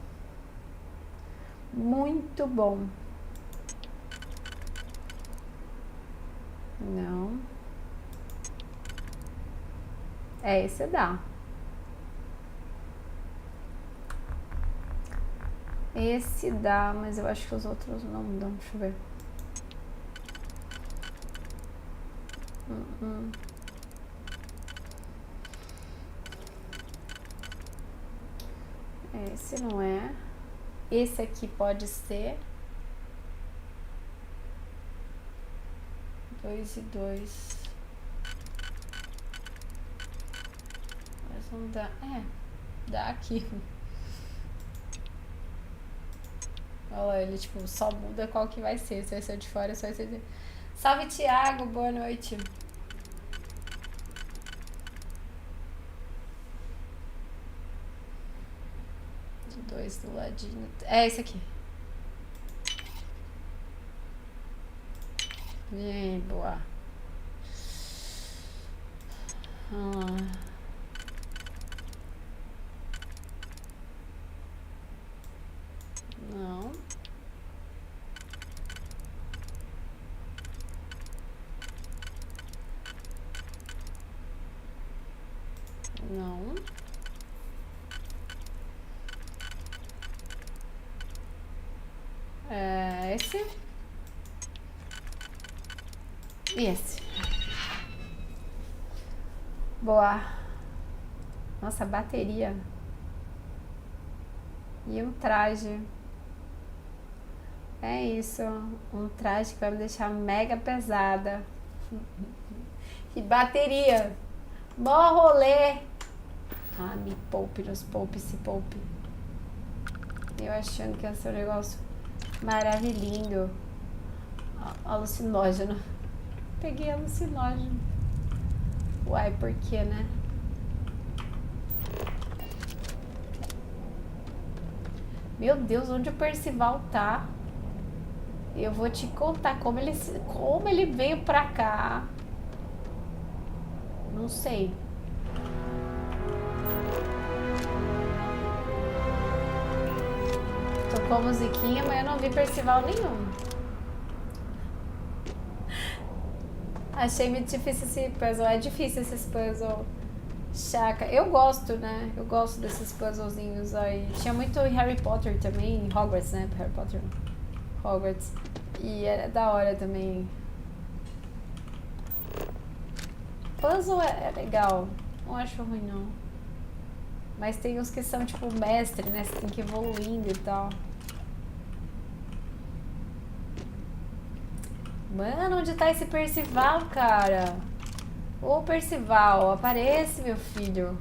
Muito bom. Não. É, esse dá. Esse dá, mas eu acho que os outros não dão. Deixa eu ver. Esse não é. Esse aqui pode ser. 2 e 2. Mas não dá. É, dá aqui. Olha lá, ele tipo só muda qual que vai ser. Se vai ser de fora, só vai ser de... Salve, Thiago, boa noite. Dois do ladinho. É esse aqui. Boa. Não. Não. É esse. E esse. Boa. Nossa, bateria. E um traje. É isso. Um traje que vai me deixar mega pesada. E bateria. Mó rolê. Ah, me poupe, nos poupe, se poupe. Eu achando que ia ser um negócio maravilhoso. Alucinógeno. Peguei alucinógeno. Uai, por que, né? Meu Deus, onde o Percival tá? Eu vou te contar como ele veio pra cá. Não sei. Tocou musiquinha, mas eu não vi Percival nenhum. Achei muito difícil esse puzzle. É difícil esses puzzles. Chaca. Eu gosto, né? Eu gosto desses puzzlezinhos aí. Tinha muito em Harry Potter também. Hogwarts, né? Harry Potter. Hogwarts. E era da hora também. Puzzle é legal. Não acho ruim, não. Mas tem uns que são tipo mestre, né? Você tem que ir evoluindo e tal. Mano, onde tá esse Percival, cara? Ô, Percival, aparece, meu filho.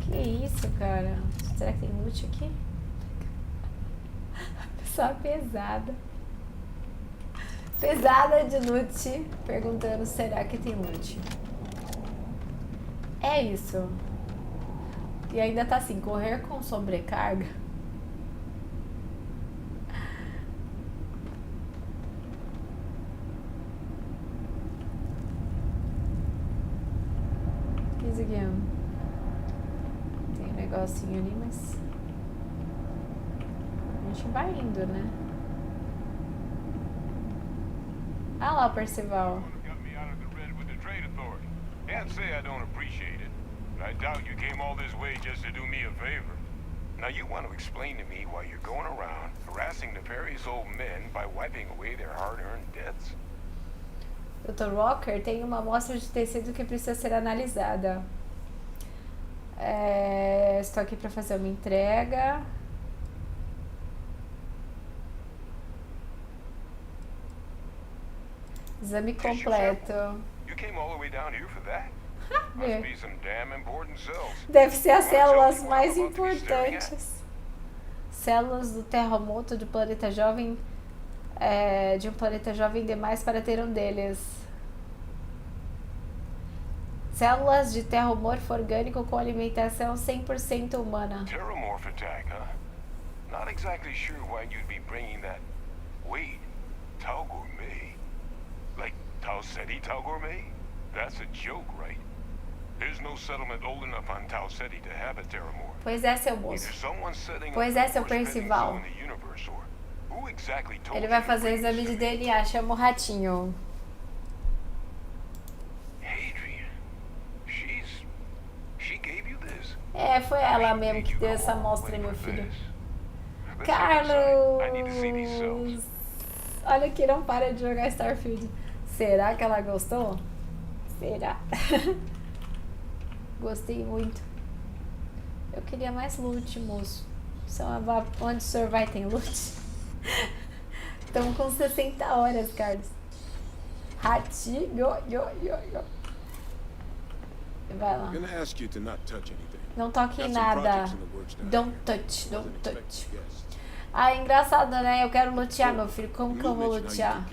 Que isso, cara? Será que tem loot aqui? Pessoa pesada. Pesada de loot. Perguntando, será que tem loot? É isso. E ainda tá assim, correr com sobrecarga. Isso aqui, ó. Tem um negocinho ali, mas a gente vai indo, né? Ah lá o Percival. Got me out of the red with the trade authority. Can't say I don't appreciate it, but I doubt you came all this way just to do me a favor. Now you want to explain to me why you're going around harassing nefarious old men by wiping away their hard-earned debts? Dr. Walker tem uma amostra de tecido que precisa ser analisada. Estou aqui para fazer uma entrega. Exame completo. You came all the way down here for that? Must be some damn important cells. Deve ser as células mais importantes. Células do terremoto de planeta jovem. De um planeta jovem demais para ter um deles. Células de terromorfo orgânico com alimentação 100% humana. Terramorph attack, huh? Not exactly sure why you'd be bringing that. Wait, Tau Gourmet? Like Tau Ceti Tau Gourmet? That's a joke, right? There's no settlement old enough on Tau Ceti to have a Terramorph. Pois é, seu moço. Either someone's setting Pois up é, the seu worst petting Percival. zoo in the universe, or who exactly told Ele you vai to fazer o bring exame this de to me? DNA, chama o ratinho. Adrian, she gave you this. Foi ela mesmo que deu essa amostra, meu filho. Carlos! Olha que não para de jogar Starfield. Será que ela gostou? Será? Gostei muito. Eu queria mais loot, moço. Onde o senhor vai tem loot? Estamos com 60 horas, Carlos. Ratinho, Vai lá. Não toque em nada. Don't touch. Ah, é engraçado, né? Eu quero lutear, meu filho. Como que eu vou lutear?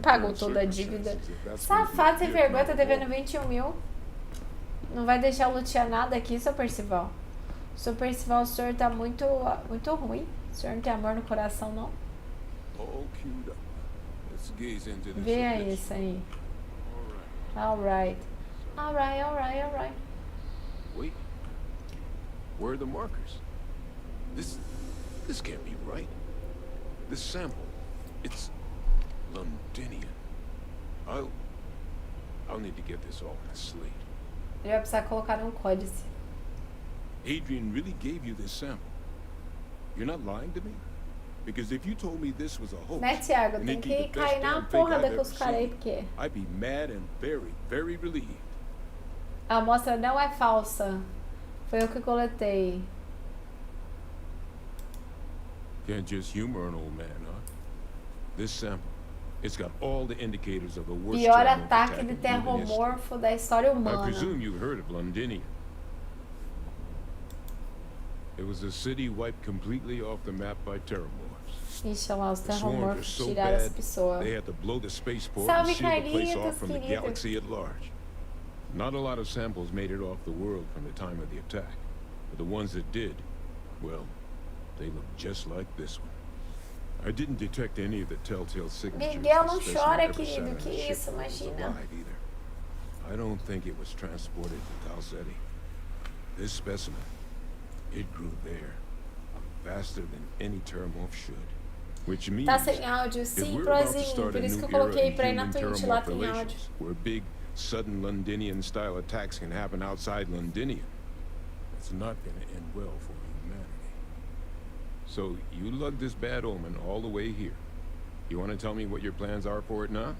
Pagou toda a dívida. Safado, sem vergonha, tá devendo 21 mil. Não vai deixar eu lutear nada aqui, seu Percival. Seu Percival, o senhor tá muito ruim. O senhor não tem amor no coração, não? Vê isso aí. Alright. Wait. Where are the markers? This can't be right. This sample, it's Londinian. I'll need to get this all in a slate. Ele vai precisar colocar num códice. Adrian really gave you this sample. You're not lying to me? Because if you told me this was a hoax, Né, Thiago? and Tem it'd que be the best cair na damn fake porrada I've com os ever caras aí, seen, porque I'd be mad and very, very relieved. a amostra não é falsa. Foi eu que coletei. Can't just humor an old man, huh? This sample, it's got all the indicators of the worst Pior terrorist ataque attack de in human history. terromorfo da história I humana. presume you've heard of Londinium. It was a city wiped completely off the map by terrormorphs. Ixi, olha lá, os The swarms are terromorfos so tiraram as bad, pessoas. they had to blow the spaceport Salve, and seal the place Carlitos, off from the querido. galaxy at large. Not a lot of samples made it off the world from the time of the attack. But the ones that did, well, they look just like this one. I didn't detect any of the telltale signatures. Miguel, não the specimen chora, ever sat querido. on Que a ship isso, that was imagina. alive either. I don't think it was transported to Tau Ceti. This specimen, it grew there, faster than any terramorph should. Which means, Tá sem áudio, if sim, we're about to Prozinho. start Por a isso que new eu coloquei era pra ir in na human Twitch, lá terramorph tem áudio. relations, where big, sudden Londinian-style attacks can happen outside Londinium, it's not gonna end well for humanity. So, you lugged this bad omen all the way here. You want to tell me what your plans are for it now?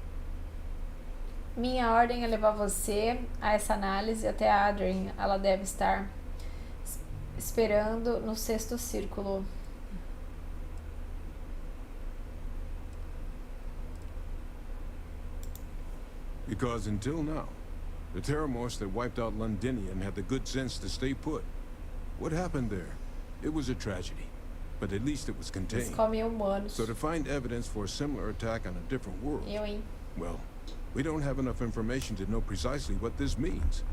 Minha ordem é levar você a essa análise até a Adrien. Ela deve estar esperando no 6º círculo. Because until now, the Terramorphs that wiped out Londinium had the good sense to stay put. What happened there? It was a tragedy, but at least it was Eles contained. comem humanos. So to find evidence for a similar attack on a different world, Eu, hein? well, we don't have enough information to know precisely what this means.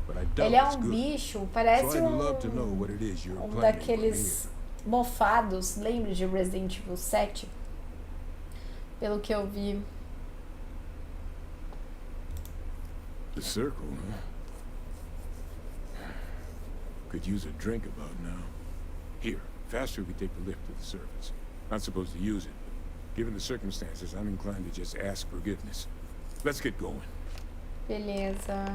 But I doubt Ele é it's um good. bicho, parece So I'd love to know what it is you're planning from daqueles here. mofados, lembra de Resident Evil 7? Pelo que eu vi. The circle, huh? Could use a drink about now. Here, faster we take the lift to the surface. Not supposed to use it, but given the circumstances, I'm inclined to just ask forgiveness. Let's get going. Beleza.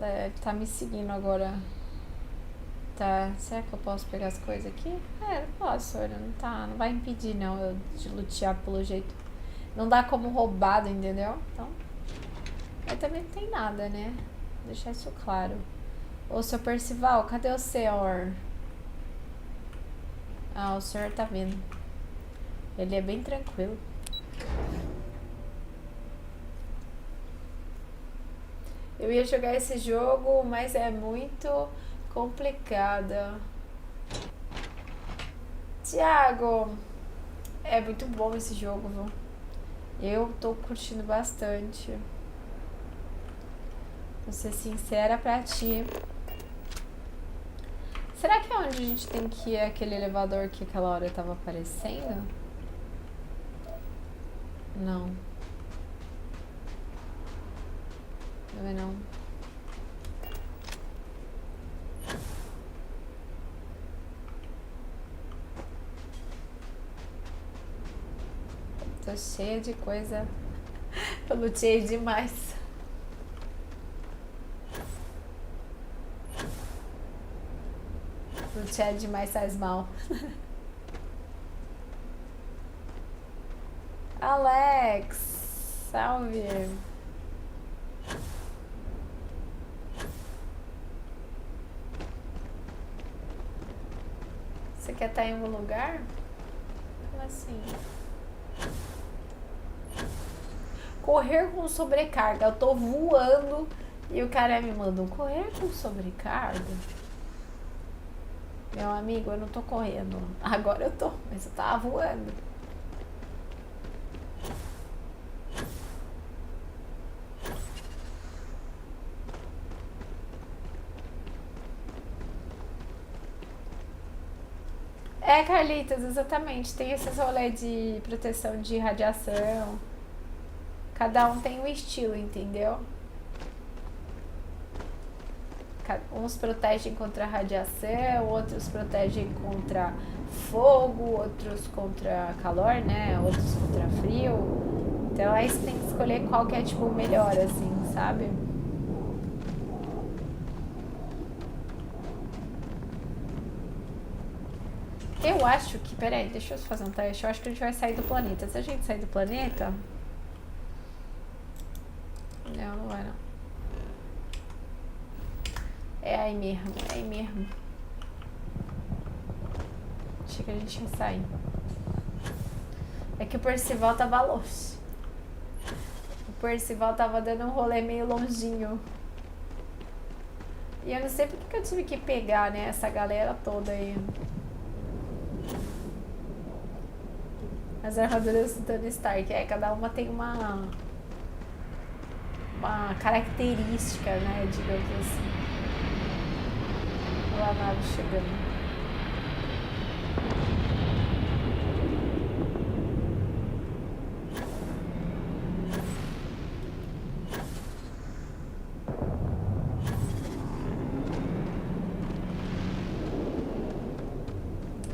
Ele tá me seguindo agora. Tá. Será que eu posso pegar as coisas aqui? É, eu posso. Ele não tá. Não vai impedir, não, eu de lutear pelo jeito. Não dá como roubado, entendeu? Então. Aí também não tem nada, né? Vou deixar isso claro. Ô, seu Percival, cadê o senhor? Ah, o senhor tá vindo. Ele é bem tranquilo. Eu ia jogar esse jogo, mas é muito complicado. Thiago, é muito bom esse jogo, viu? Eu tô curtindo bastante. Vou ser sincera pra ti. Será que é onde a gente tem que ir aquele elevador que aquela hora tava aparecendo? Não. Não é não. Tô cheia de coisa. Eu lutei demais. Lutear demais faz mal. Alex, salve. Você quer estar em algum lugar? Como assim? Correr com sobrecarga. Eu tô voando e o cara me manda um correr com sobrecarga. Meu amigo, eu não tô correndo. Agora eu tô, mas eu tava voando. É, Carlitos, exatamente. Tem esses rolês de proteção de radiação. Cada um tem um estilo, entendeu? Uns protegem contra radiação, outros protegem contra fogo, outros contra calor, né? Outros contra frio. Então aí você tem que escolher qual que é tipo o melhor, assim, sabe? Eu acho que... Peraí, deixa eu fazer um teste. Eu acho que a gente vai sair do planeta. Se a gente sair do planeta... Não, não vai não. É aí mesmo, é aí mesmo. Achei que a gente ia sair. É que o Percival tava longe. O Percival tava dando um rolê meio longinho. E eu não sei porque que eu tive que pegar, né, essa galera toda aí. As armaduras do Tony Stark, cada uma tem uma característica, né, digamos assim. Olha a nave chegando.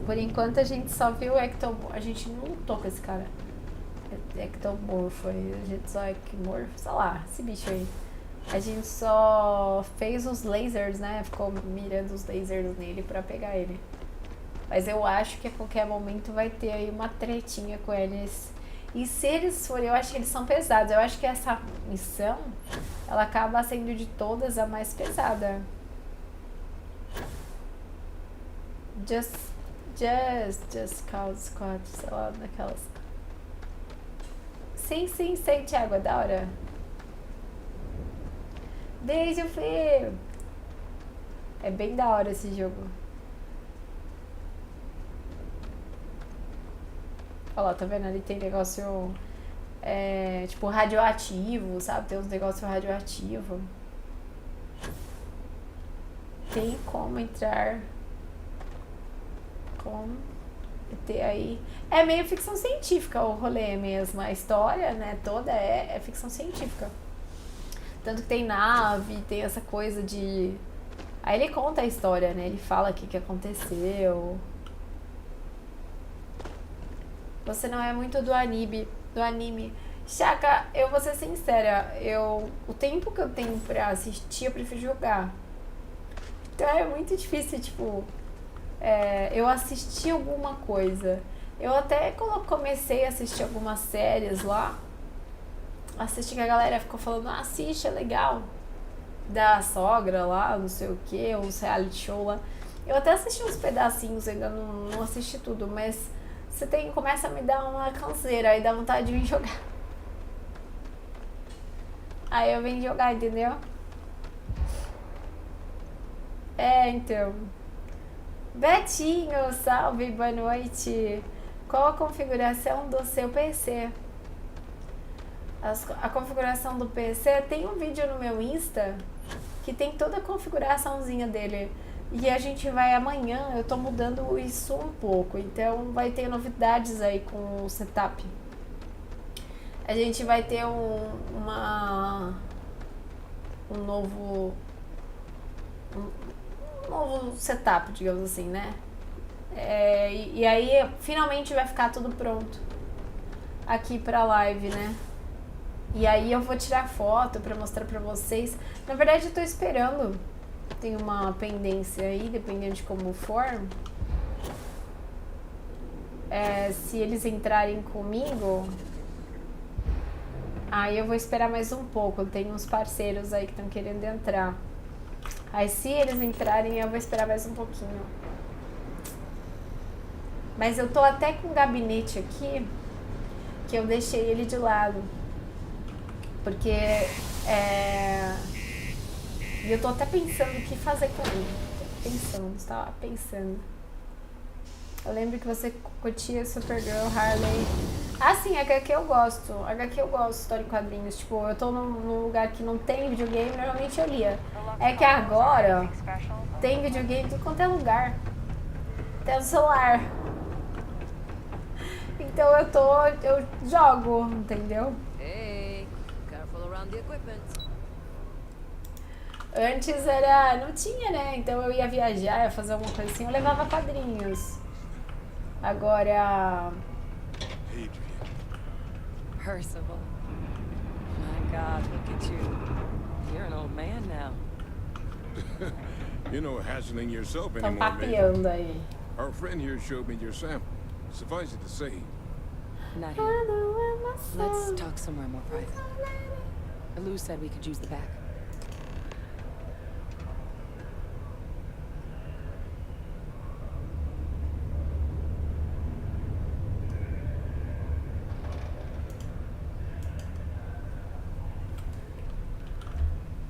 Por enquanto a gente só viu o ectomorfo. A gente não lutou com esse cara. Ectomorfo aí. A gente só ectomorfo, sei lá, esse bicho aí. A gente só fez os lasers, né? Ficou mirando os lasers nele pra pegar ele. Mas eu acho que a qualquer momento vai ter aí uma tretinha com eles. E se eles forem, eu acho que eles são pesados. Eu acho que essa missão, ela acaba sendo de todas a mais pesada. Just cause squad, sei lá, daquelas. Sim, sei, Thiago, é da hora. Beijo, Fê! É bem da hora esse jogo. Olha lá, tá vendo? Ali tem negócio tipo radioativo, sabe? Tem uns negócios radioativos. Tem como entrar com ter aí. É meio ficção científica o rolê mesmo. A história, né, toda é ficção científica. Tanto que tem nave, tem essa coisa de... Aí ele conta a história, né? Ele fala o que aconteceu. Você não é muito do anime. Chaka, eu vou ser sincera. O tempo que eu tenho pra assistir, eu prefiro jogar. Então é muito difícil, tipo... eu assisti alguma coisa. Eu até comecei a assistir algumas séries lá. Assisti que a galera ficou falando, assiste, é legal. Da sogra lá, não sei o que, uns reality show lá. Eu até assisti uns pedacinhos, ainda não assisti tudo, mas começa a me dar uma canseira, aí dá vontade de vir jogar. Aí eu venho jogar, entendeu? Então. Betinho, salve, boa noite. Qual a configuração do seu PC? A configuração do PC, tem um vídeo no meu Insta que tem toda a configuraçãozinha dele. E a gente vai amanhã, eu tô mudando isso um pouco, então vai ter novidades aí com o setup. A gente vai ter um novo setup, digamos assim, né? E aí finalmente vai ficar tudo pronto aqui pra live, né? E aí eu vou tirar foto pra mostrar pra vocês. Na verdade eu tô esperando. Tem uma pendência aí, dependendo de como for. Se eles entrarem comigo, aí eu vou esperar mais um pouco. Tem uns parceiros aí que estão querendo entrar. Aí se eles entrarem, eu vou esperar mais um pouquinho. Mas eu tô até com um gabinete aqui, que eu deixei ele de lado. Porque e eu tô até pensando o que fazer com ele. Estava pensando. Eu lembro que você curtia Supergirl, Harley. Ah, sim, HQ eu gosto. História em quadrinhos. Tipo, eu tô num lugar que não tem videogame, normalmente eu lia. É que agora tem videogame em tudo quanto é lugar. Até no celular. Então eu jogo, entendeu? Hey, careful around the equipment. Antes não tinha, né? Então eu ia viajar, ia fazer alguma coisa assim, eu levava quadrinhos. Agora... Percival. My God, look at you. You're an old man now. You're no hassling yourself Estão anymore, man. papeando aí. Our friend here showed me your sample. Suffice it to say. Not here. Let's talk somewhere more private. Lou said we could use the back.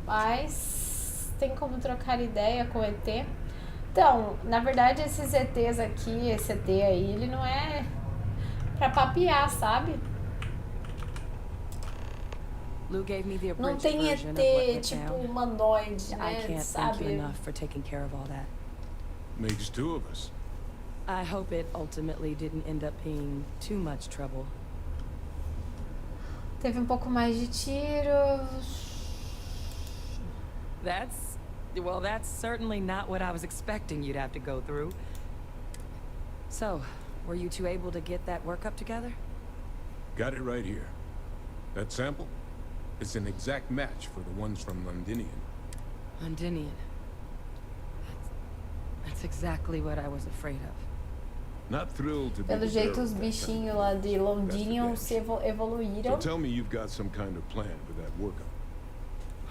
Mas tem como trocar ideia com o ET. Então, na verdade, esses ETs aqui, esse ET aí, ele não é pra papear, sabe? Lou gave me the Não abridged tem version of what ET went tipo down. humanoide, I né? can't thank you Sabe? enough for taking care of all that. Makes two of us. I hope it ultimately didn't end up being too much trouble. Teve um pouco mais de tiros. That's certainly not what I was expecting you'd have to go through. So, were you two able to get that workup together? Got it right here. That sample? It's an exact match for the ones from Londinian. Londinian. That's exactly what I was afraid of. Not thrilled to be Pelo the jeito, bearer os of that bichinhos kind lá of de news. Londinian That's se the damage. evoluíram. So tell me you've got some kind of plan with that workup.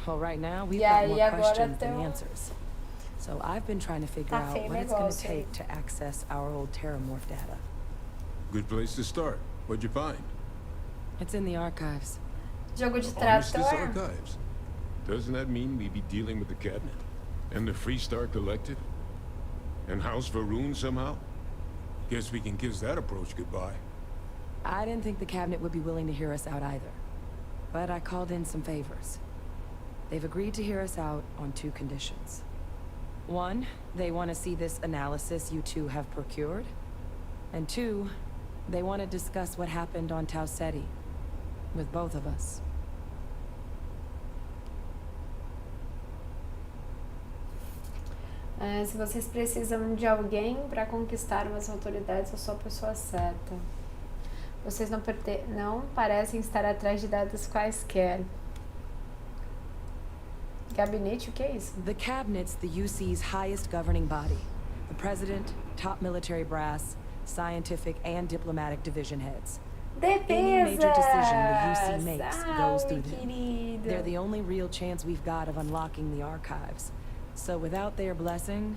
Well, right now we've E got aí more agora questions tem than answers. So I've been trying to figure Tá out feio o what it's going to negócio aí. take to access our old Terramorph data. Good place to start. What'd you find? It's in the archives. Jogo de Armistice trator. archives. Doesn't that mean we'd be dealing with the cabinet? And the Freestar Collective? And House Varun somehow? Guess we can kiss that approach goodbye. I didn't think the cabinet would be willing to hear us out either. But I called in some favors. They've agreed to hear us out on 2 conditions. 1, they want to see this analysis you two have procured. And 2, they want to discuss what happened on Tau Ceti. With both of us. Se vocês precisam de alguém para conquistar umas autoridades, eu sou a pessoa certa. Vocês não parecem estar atrás de dados quaisquer. Gabinete, o que é isso? The cabinet's the UC's highest governing body. The president, top military brass, scientific and diplomatic division heads. Any major decision the UC makes goes through them. Querido. They're the only real chance we've got of unlocking the archives. So without their blessing...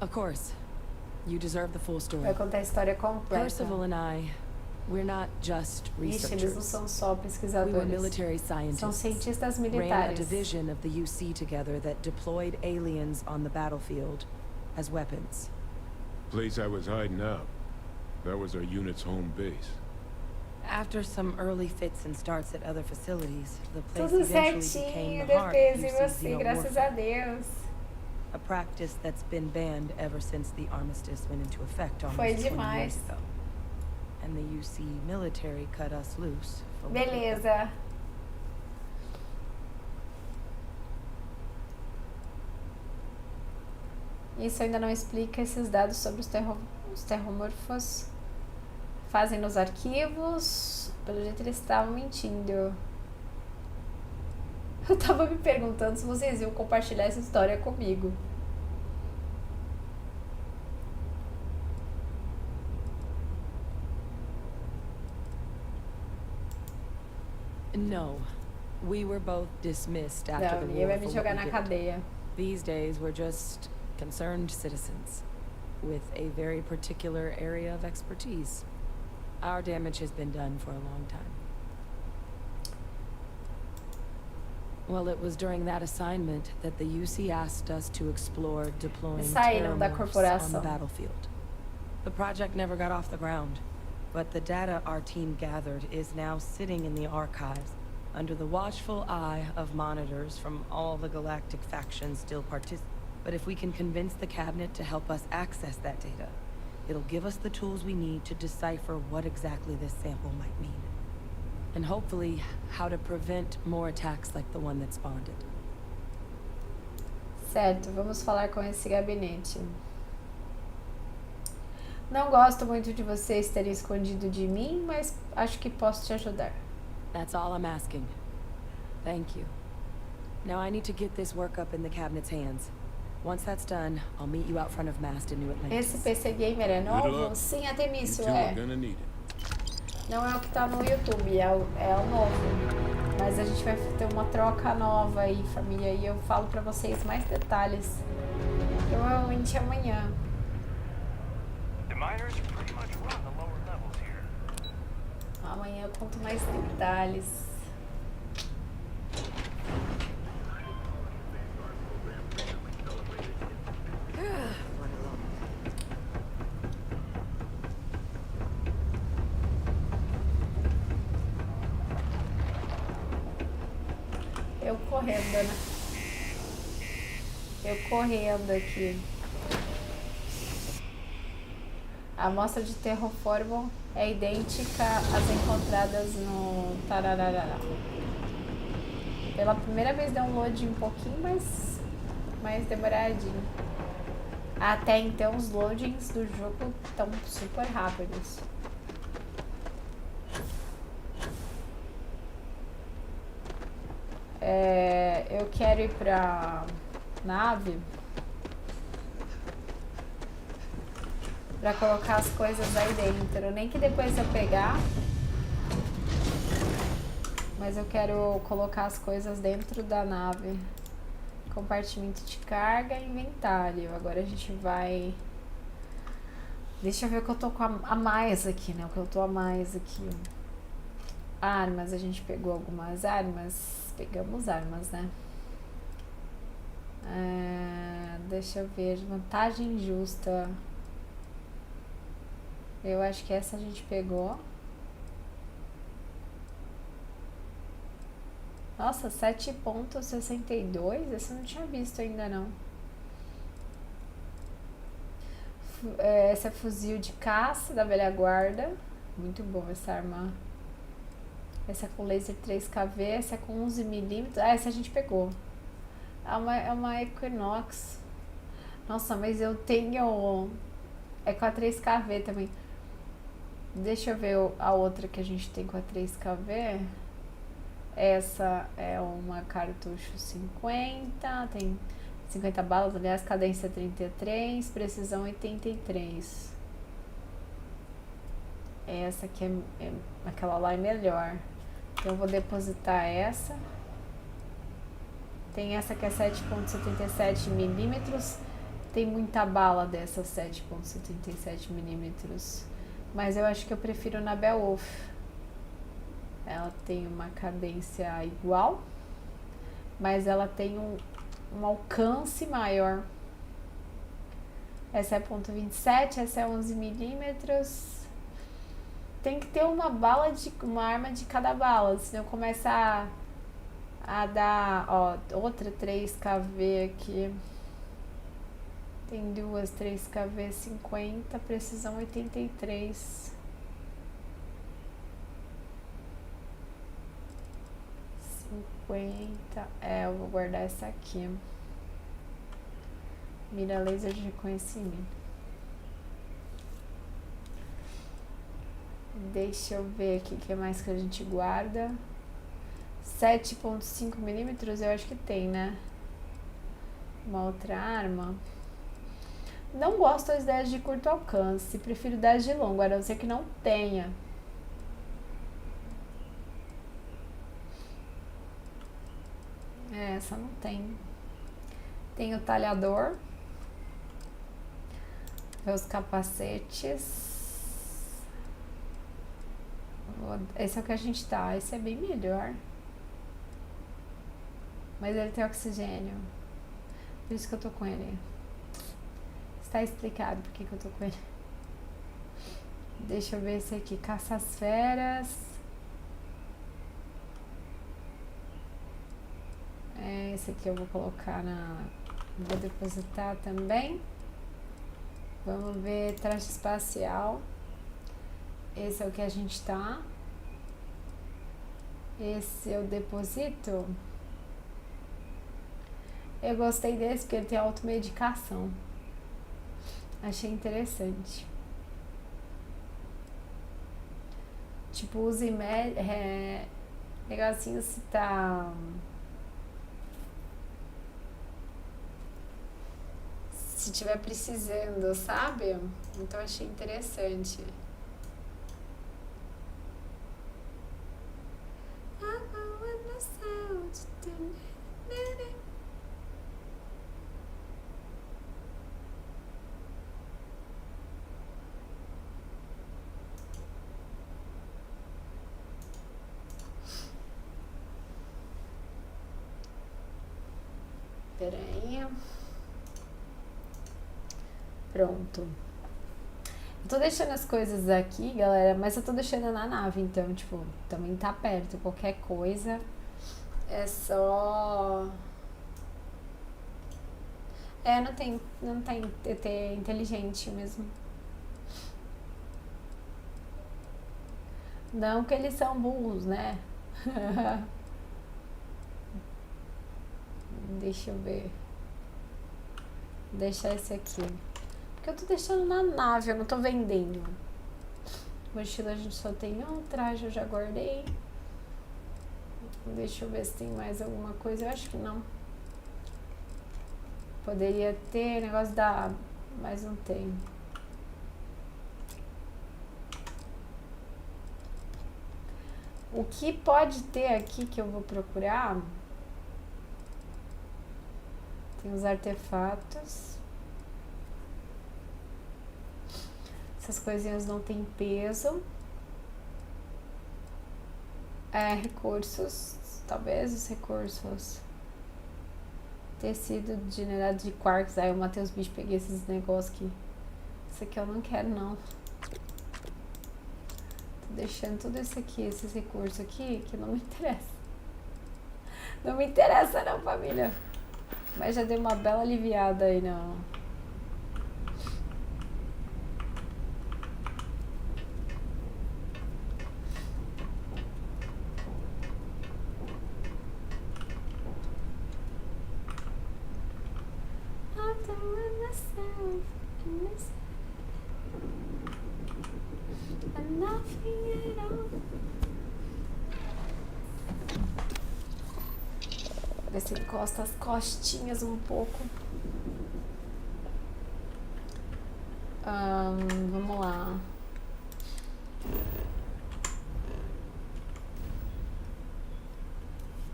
Of course, you deserve the full story. Vai contar a história completa. Percival and I, we're not just Ixi, eles não researchers. são só We were pesquisadores. military São scientists. cientistas Ran a militares. division of the UC together that deployed aliens on the battlefield as weapons. Place I was hiding out. That was our unit's home base. After some early fits and starts at other facilities, the place Tudo eventually certinho, became the heart of defesa e UC's você, graças a xenowarfare, Deus. a practice that's been banned ever since the armistice went into effect Foi almost 20 demais. years ago. And the UC military cut us loose. For what we could. Beleza. Isso ainda não explica esses dados sobre os terromorfos. Fazem nos arquivos. Pelo jeito eles estavam mentindo. Eu tava me perguntando se vocês iam compartilhar essa história comigo. No. We were both dismissed after Não, the ninguém war vai me for jogar what na we did. cadeia. These days, we're just concerned citizens with a very particular area of expertise. Our damage has been done for a long time. Well, it was during that assignment that the UC asked us to explore deploying Saíram da terramorphs on the corporação. battlefield. The project never got off the ground, but the data our team gathered is now sitting in the archives under the watchful eye of monitors from all the galactic factions still participating. But if we can convince the cabinet to help us access that data, it'll give us the tools we need to decipher what exactly this sample might mean. And hopefully, how to prevent more attacks like the one that spawned it. Certo, vamos falar com esse gabinete. Não gosto muito de vocês terem escondido de mim, mas acho que posso te ajudar. That's all I'm asking. Thank you. Now I need to get this work up in the cabinet's hands. Once that's done, I'll meet you out front of Mast in New Esse Atlantis. PC Gamer é Good novo? luck. Sim, You Artemício, two are é. gonna need it. Não é o que tá no YouTube, é o novo. Mas a gente vai ter uma troca nova aí, família, e eu falo pra vocês mais detalhes. Provavelmente amanhã. The miners pretty much run the lower levels here. Amanhã eu conto mais detalhes. Eu correndo, né? Eu correndo aqui. A amostra de terraforming é idêntica às encontradas no Tararará. Pela primeira vez deu um load um pouquinho mais demoradinho. Até então os loadings do jogo estão super rápidos. Eu quero ir pra nave. pra colocar as coisas aí dentro. Nem que depois eu pegar, mas eu quero colocar as coisas dentro da nave. Compartimento de carga e inventário. Agora a gente vai... Deixa eu ver o que eu tô com a mais aqui, né? O que eu tô a mais aqui. Armas, a gente pegou algumas armas. Pegamos armas, né? Deixa eu ver. Vantagem justa. Eu acho que essa a gente pegou. Nossa, 7.62? Essa eu não tinha visto ainda, não. Essa é fuzil de caça da velha guarda. Muito bom essa arma. Essa é com laser 3kV. Essa é com 11mm. Essa a gente pegou. É uma Equinox. Nossa, mas eu tenho... É com a 3kV também. Deixa eu ver a outra que a gente tem com a 3kV. Essa é uma cartucho 50. Tem 50 balas, aliás, cadência 33, precisão 83. Essa aqui aquela lá é melhor. Então eu vou depositar essa. Tem essa que é 7.77 milímetros. Tem muita bala dessa 7.77 milímetros. Mas eu acho que eu prefiro na Beowulf. Ela tem uma cadência igual, mas ela tem um alcance maior. Essa é .27, essa é 11 milímetros. Tem que ter uma arma de cada bala, senão começa a dar, ó, outra 3kV aqui. Tem duas 3kV 50, precisão 83. 50. Eu vou guardar essa aqui. Mira laser de reconhecimento. Deixa eu ver aqui o que mais que a gente guarda. 7.5 milímetros eu acho que tem, né? Uma outra arma. Não gosto das ideias de curto alcance. Prefiro ideias de longo, a não ser que não tenha. Essa não tem. Tem o talhador. Os capacetes. Esse é o que a gente tá. Esse é bem melhor. Mas ele tem oxigênio. Por isso que eu tô com ele. Está explicado por que eu tô com ele. Deixa eu ver esse aqui. Caça as feras. Esse aqui eu vou colocar vou depositar também. Vamos ver traje espacial. Esse é o que a gente tá. Esse eu deposito. Eu gostei desse porque ele tem automedicação. Achei interessante. Tipo, use negocinho se tá... Se tiver precisando, sabe? Então achei interessante. Peraí. Pronto. Eu tô deixando as coisas aqui, galera, mas eu tô deixando na nave, então, tipo, também tá perto. Qualquer coisa é só... não tem ET inteligente mesmo. Não que eles são burros, né? Deixa eu ver. Vou deixar esse aqui. Porque eu tô deixando na nave, eu não tô vendendo. Mochila a gente só tem um, traje eu já guardei. Deixa eu ver se tem mais alguma coisa. Eu acho que não. Poderia ter negócio da... mas não tem. O que pode ter aqui que eu vou procurar? Tem os artefatos. Essas coisinhas não tem peso. Recursos. Talvez os recursos. Tecido generado de quarks. Aí eu matei os bichos, peguei esses negócios aqui. Isso aqui eu não quero, não. Deixando tudo isso aqui, esses recursos aqui, que não me interessa. Não me interessa não, família. Mas já deu uma bela aliviada aí, não. Ver se encosta as costinhas um pouco. Vamos lá.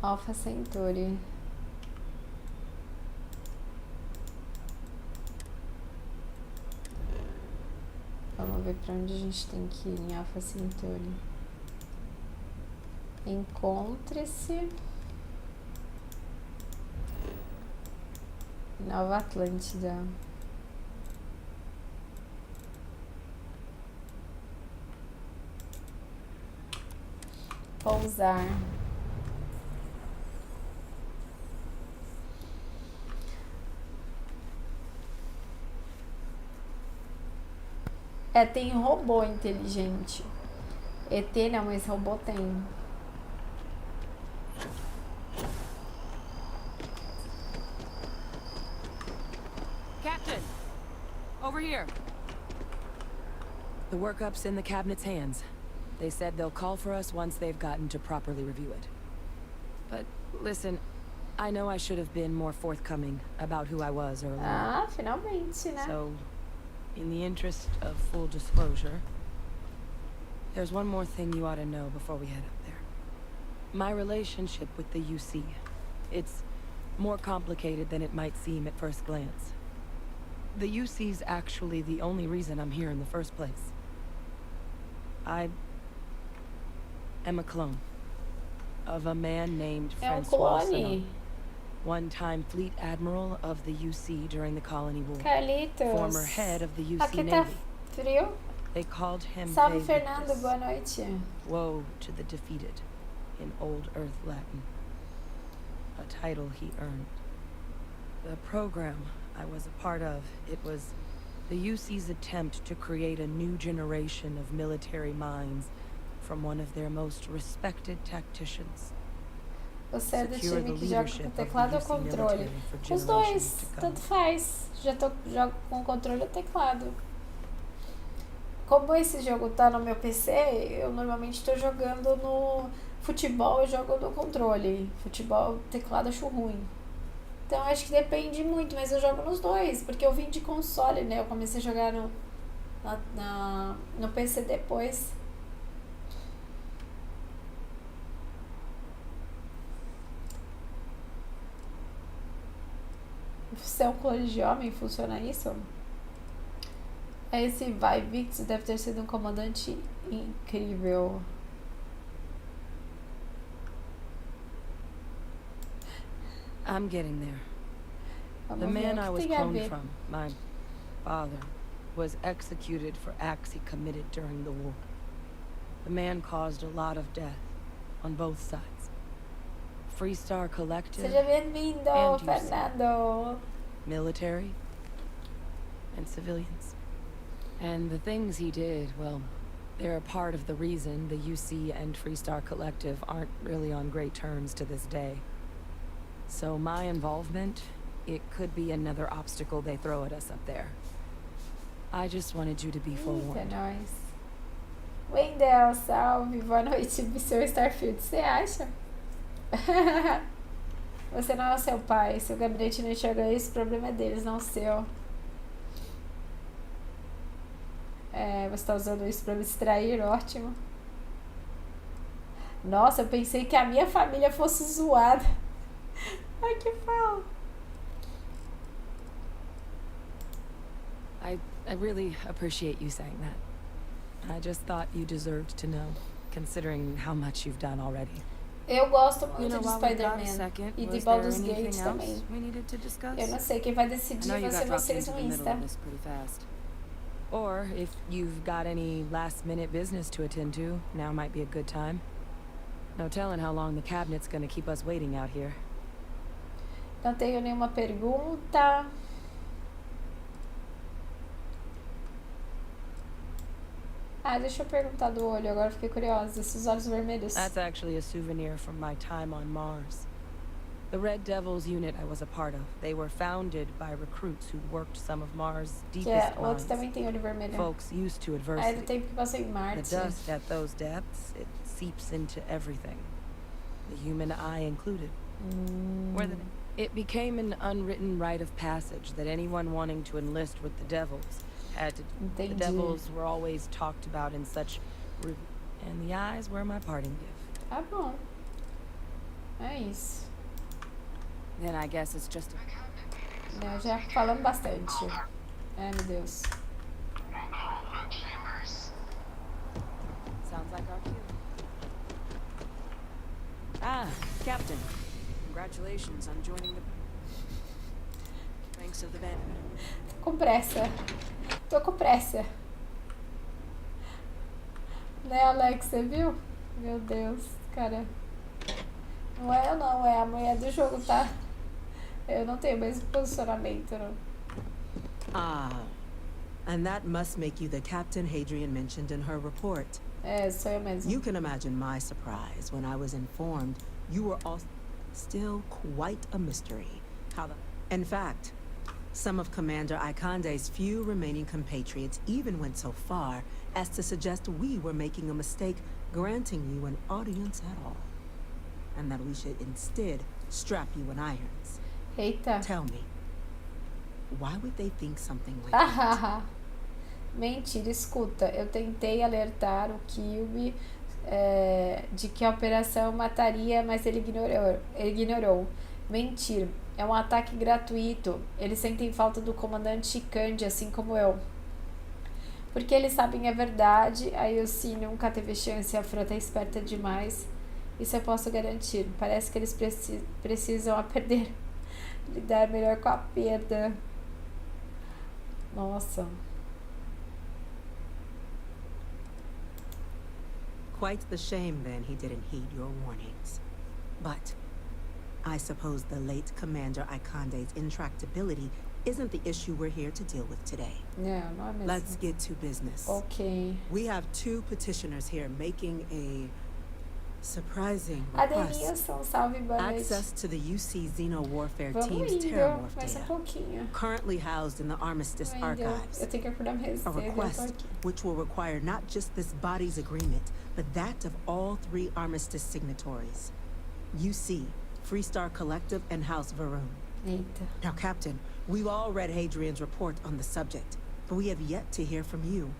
Alpha Centauri. Vamos ver pra onde a gente tem que ir em Alpha Centauri. Encontre-se Nova Atlântida. Pousar. Tem robô inteligente. ET não, mas robô tem. Captain! Over here. The workup's in the cabinet's hands. They said they'll call for us once they've gotten to properly review it. But listen, I know I should have been more forthcoming about who I was earlier. Finalmente, né? So, in the interest of full disclosure, there's one more thing you ought to know before we head up there. My relationship with the UC. It's more complicated than it might seem at first glance. The UC's actually the only reason I'm here in the first place. I am a clone of a man named Francois Sanon, one-time fleet admiral of the UC during the colony war. Carlitos. Former head of the UC Aqui Navy. tá frio. They called him Salve, Vae Fernando. Victus. Boa noite. Woe to the defeated, in Old Earth Latin. A title he earned. The program I was a part of, it was the UC's attempt to create a new generation of military minds from one of their most respected tacticians. Você é do time que joga com teclado ou controle? Os dois, tanto faz. Jogo com controle ou teclado. Como esse jogo tá no meu PC, eu normalmente tô jogando no futebol, eu jogo no controle. Futebol, teclado, acho ruim. Então acho que depende muito, mas eu jogo nos dois, porque eu vim de console, né? Eu comecei a jogar no PC depois. Se é um clone de homem, funciona isso? Esse Vae Victus deve ter sido um comandante incrível. I'm getting there. Vamos The ver man o I que was tem a cloned ver. from, my father, was executed for acts he committed during the war. The man caused a lot of death on both sides. Freestar Collective, Seja bem-vindo, And you, Fernando. military, and civilians. And the things he did, well, they're a part of the reason the UC and Freestar Collective aren't really on great terms to this day. So my involvement, it could be another obstacle they throw at us up there. I just wanted you to be Eita, forewarned. nós. Wendel, salve. Boa noite, seu Starfield. Você acha? Você não é o seu pai. Se o gabinete não enxerga isso, o problema é deles, não o seu. Você tá usando isso pra me distrair? Ótimo. Nossa, eu pensei que a minha família fosse zoada. Ai, que fala. I really appreciate you saying that. I just thought you deserved to know, considering how much you've done already. Eu gosto You muito know, de while we've got a Spider-Man second, e de was there Baldur's anything Gate else também. we needed to discuss? Eu não sei, quem vai I decidir know you vai ser got dropped vocês into no the middle Insta. of this pretty fast. Or if you've got any last-minute business to attend to, now might be a good time. No telling how long the cabinet's gonna keep us waiting out here. Não tenho nenhuma pergunta. Ah, deixa eu perguntar do olho, agora fiquei curiosa. Esses olhos vermelhos. That's actually a souvenir from my time on Mars. The Red Devils unit I was a part of. They were founded by recruits who worked some of Mars' Que deepest o outro mines. também tem olho vermelho. Folks used to É do adversity. tempo que passei em The Marte. dust at those depths, it seeps into everything. The human eye included. It became an unwritten rite of passage that anyone wanting to enlist with the Devils had to. The Entendi. Devils were always talked about in such, and the eyes were my parting gift. Tá bom. É isso. Then I guess it's just. Eu já falando bastante. Ai, meu Deus. Sounds like our cue. Ah, Captain. Congratulations on joining the ranks of the band. Com pressa. Tô com pressa. Né, Alex? Você viu? Meu Deus, cara. Não é eu não, é a mulher do jogo, tá? Eu não tenho o mesmo posicionamento, não. Ah, and that must make you the Captain Hadrian mentioned in her report. É, sou eu mesmo. You can imagine my surprise when I was informed you were all still quite a mystery. In fact, some of Commander Ikande's few remaining compatriots even went so far as to suggest we were making a mistake granting you an audience at all. And that we should instead strap you in irons. Eita. Tell me, why would they think something like that? Mentira, escuta. Eu tentei alertar o Kilby de que a operação mataria, mas ele ignorou. Mentir. É um ataque gratuito. Eles sentem falta do comandante Kandi, assim como eu. Porque eles sabem a verdade, a Yossi nunca teve chance, a frota é esperta demais. Isso eu posso garantir. Parece que eles precisam a perder. Lidar melhor com a perda. Nossa. Quite the shame, then, he didn't heed your warnings. But I suppose the late Commander Ikande's intractability isn't the issue we're here to deal with today. Não, não é mesmo. Let's get to business. Ok. We have two petitioners here making a surprising request. Adenilson, salve, boa noite. Access to the UC Xeno Warfare Vamos Team's indo, Terramorph mais data, pouquinho. currently housed in the Armistice Ainda. Archives. Eu tenho que acordar mais A cedo, eu tô request aqui. which will require not just this body's agreement, but that of all three Armistice signatories. UC, Freestar Collective, and House Varun. Eita. Now, Captain, we've all read Hadrian's report on the subject, but we have yet to hear from you.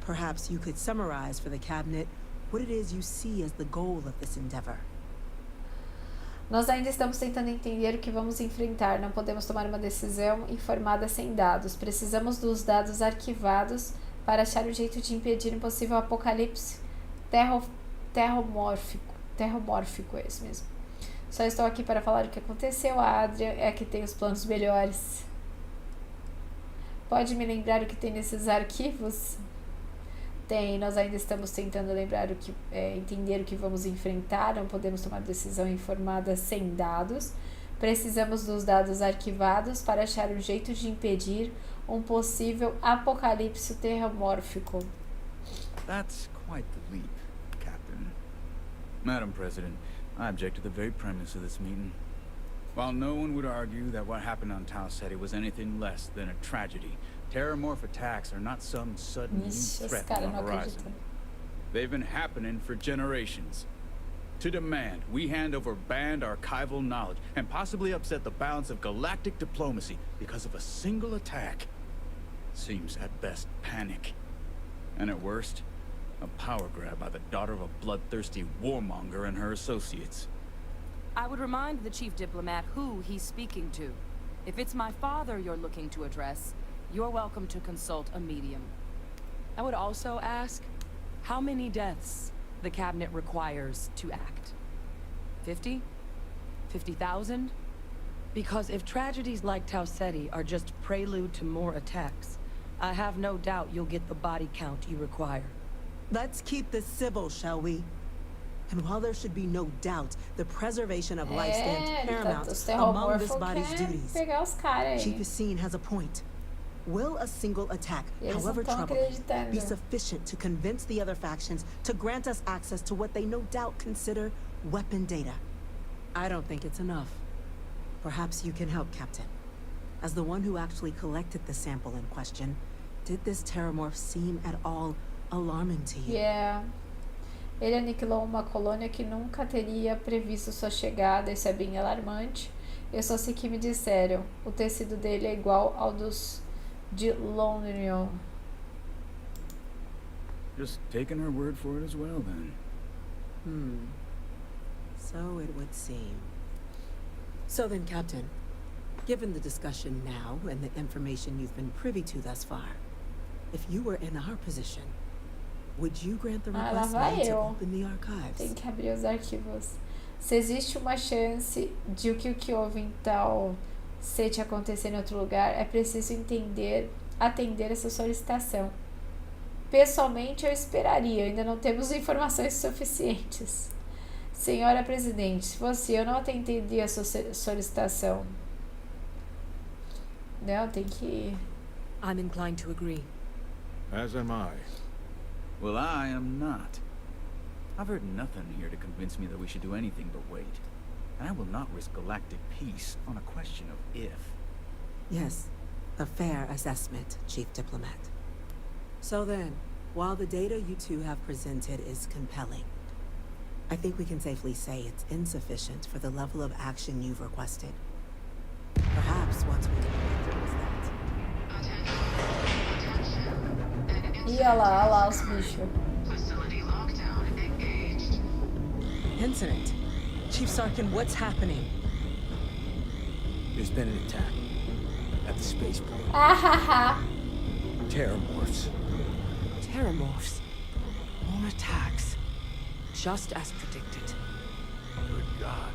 Perhaps you could summarize for the Cabinet what it is you see as the goal of this endeavor. Nós ainda estamos tentando entender o que vamos enfrentar. Não podemos tomar uma decisão informada sem dados. Precisamos dos dados arquivados para achar um jeito de impedir um possível apocalipse terromórfico, é isso mesmo. Só estou aqui para falar o que aconteceu. A Adria é a que tem os planos melhores. Pode me lembrar o que tem nesses arquivos? Tem, nós ainda estamos tentando lembrar entender o que vamos enfrentar, não podemos tomar decisão informada sem dados. Precisamos dos dados arquivados para achar um jeito de impedir um possível apocalipse terromórfico. That's quite the leap, Captain. Madam President, I object to the very premise of this meeting. While no one would argue that what happened on Tau Ceti was anything less than a tragedy, terramorph attacks are not some sudden new threat on the horizon. They've been happening for generations. To demand we hand over banned archival knowledge and possibly upset the balance of galactic diplomacy because of a single attack seems at best panic. And at worst, A power grab by the daughter of a bloodthirsty warmonger and her associates. I would remind the chief diplomat who he's speaking to. If it's my father you're looking to address, you're welcome to consult a medium. I would also ask how many deaths the cabinet requires to act. 50? 50,000? Because if tragedies like Tau Ceti are just prelude to more attacks, I have no doubt you'll get the body count you require. Let's keep this civil, shall we? And while there should be no doubt, the preservation of life stands paramount among this body's duties. Chief Yassine has a point. Will a single attack, however troubling, be sufficient to convince the other factions to grant us access to what they no doubt consider weapon data? I don't think it's enough. Perhaps you can help, Captain. As the one who actually collected the sample in question, did this terramorph seem at all alarming to you? Yeah. Ele aniquilou uma colônia que nunca teria previsto sua chegada, isso é bem alarmante. Eu só sei que me disseram, o tecido dele é igual ao dos de Londrion. Just taking her word for it as well, then. So it would seem. So then, Captain, given the discussion now and the information you've been privy to thus far, if you were in our position, would you grant the request made to open the archives? Tem que abrir os arquivos. Se existe uma chance de o que houve em Tau Ceti acontecer em outro lugar, é preciso atender essa solicitação. Pessoalmente, eu esperaria. Ainda não temos informações suficientes. Senhora Presidente, se fosse eu, não atenderia a sua solicitação. Não, tem que ir. I'm inclined to agree. As am I. Well, I am not. I've heard nothing here to convince me that we should do anything but wait. And I will not risk galactic peace on a question of if. Yes, a fair assessment, Chief Diplomat. So then, while the data you two have presented is compelling, I think we can safely say it's insufficient for the level of action you've requested. Perhaps once we can get that. Ih, olha lá os bichos. Incident. Chief Sarkin, what's happening? There's been an attack at the spaceport. Terramorphs. Terramorphs. More attacks. Just as predicted. Good God.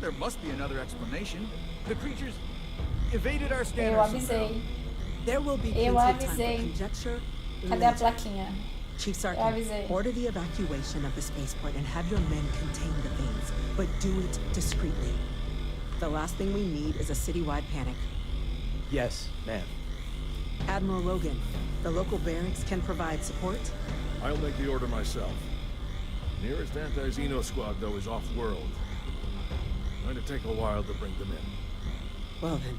There must be another explanation. The creatures evaded our Eu scanners. avisei. There will be Eu plenty of time for avisei. conjecture. Cadê a plaquinha? Chief Eu Sarkin, avisei. order the evacuation of the spaceport and have your men contain the things, but do it discreetly. The last thing we need is a citywide panic. Yes, ma'am. Admiral Logan, the local barracks can provide support? I'll make the order myself. Nearest anti-Xeno squad, though, is off-world. Going to take a while to bring them in. Well then,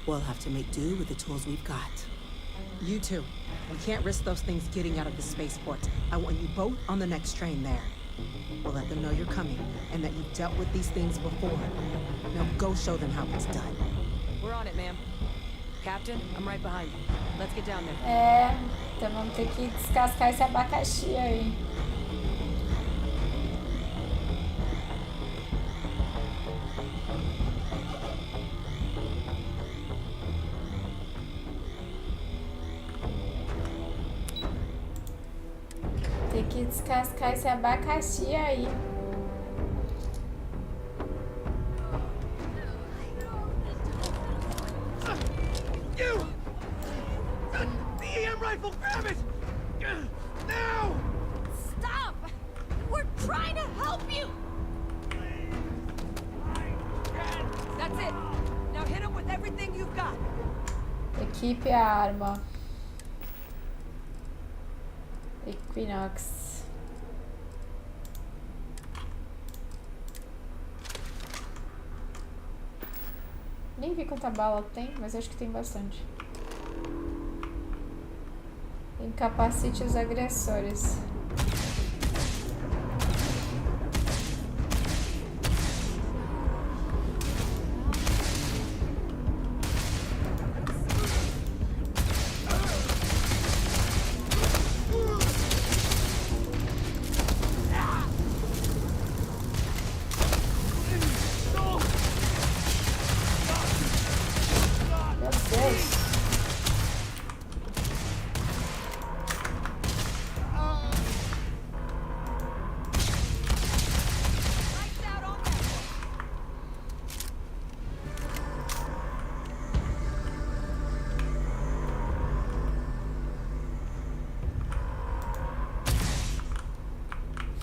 we'll have to make do with the tools we've got. You two, we can't risk those things getting out of the spaceport. I want you both on the next train there. We'll let them know you're coming, and that you've dealt with these things before. Now go show them how it's done. We're on it, ma'am. Captain, I'm right behind you. Let's get down there. Então vamos ter que descascar esse abacaxi aí. Tem que descascar esse abacaxi aí. Grab it! Now! Stop! We're trying to help you! That's it! Now hit him with everything you've got! Equipe a arma. Equinox. Nem vi quanta bala tem, mas acho que tem bastante. Incapacite os agressores.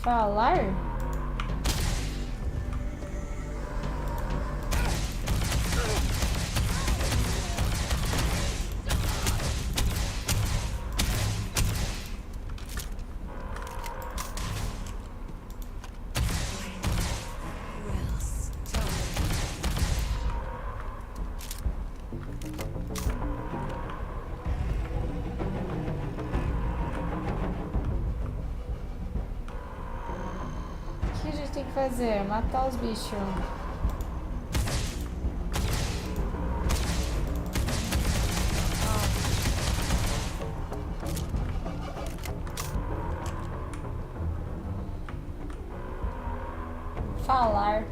Falar? O que a gente tem que fazer? Matar os bichos. Falar.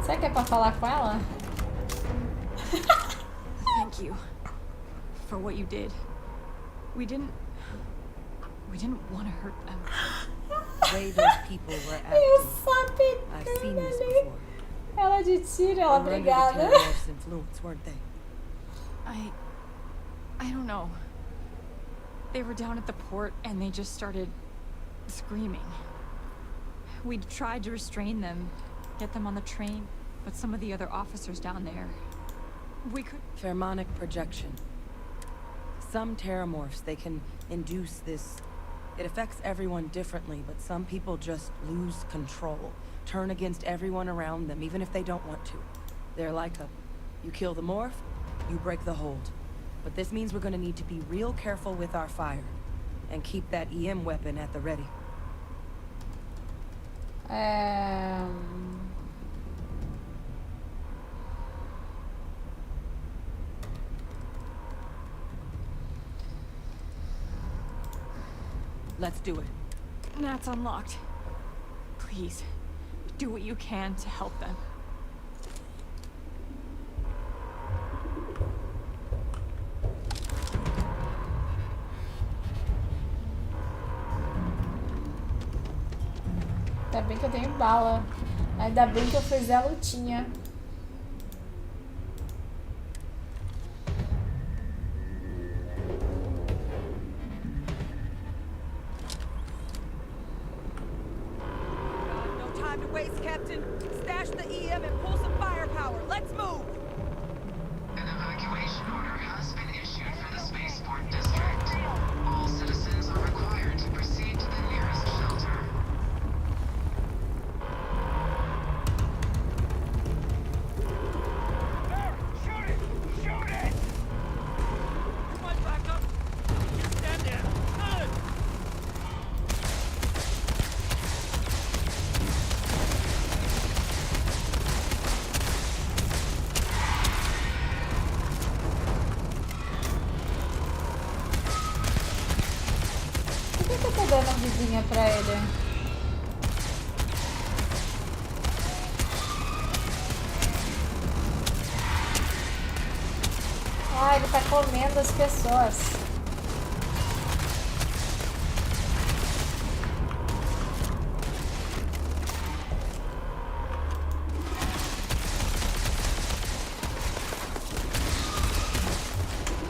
Será que é pra falar com ela? Thank you for what you did. We didn't want to hurt them. The way those people were Eu acting. sabia. I've seen this before. Ela de tiro, ela They were under the obrigada. terrorist's influence, weren't they? I don't know. They were down at the port and they just started screaming. We tried to restrain them, get them on the train, but some of the other officers down there, we could... Pheromonic projection. Some terramorphs, they can induce this. It affects everyone differently, but some people just lose control. Turn against everyone around them, even if they don't want to. They're like you kill the morph, you break the hold. But this means we're gonna need to be real careful with our fire. And keep that EM weapon at the ready. Let's do it. That's unlocked. Please, do what you can to help them. Ainda bem que eu tenho bala. Ainda bem que eu fiz a lutinha. No time to waste, Captain. Stash the EM and pull some firepower. Let's move! An evacuation order has been issued for the spaceport district. All citizens are required to proceed to the nearest shelter. Por que eu tô dando a vizinha pra ele? Ah, ele tá comendo as pessoas.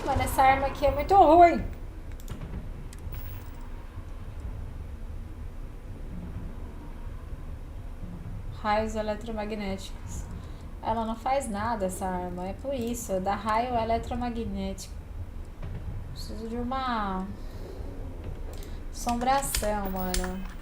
Mano, essa arma aqui é muito ruim. Raios eletromagnéticos. Ela não faz nada, essa arma. É por isso, dá raio eletromagnético. Preciso de uma assombração, mano.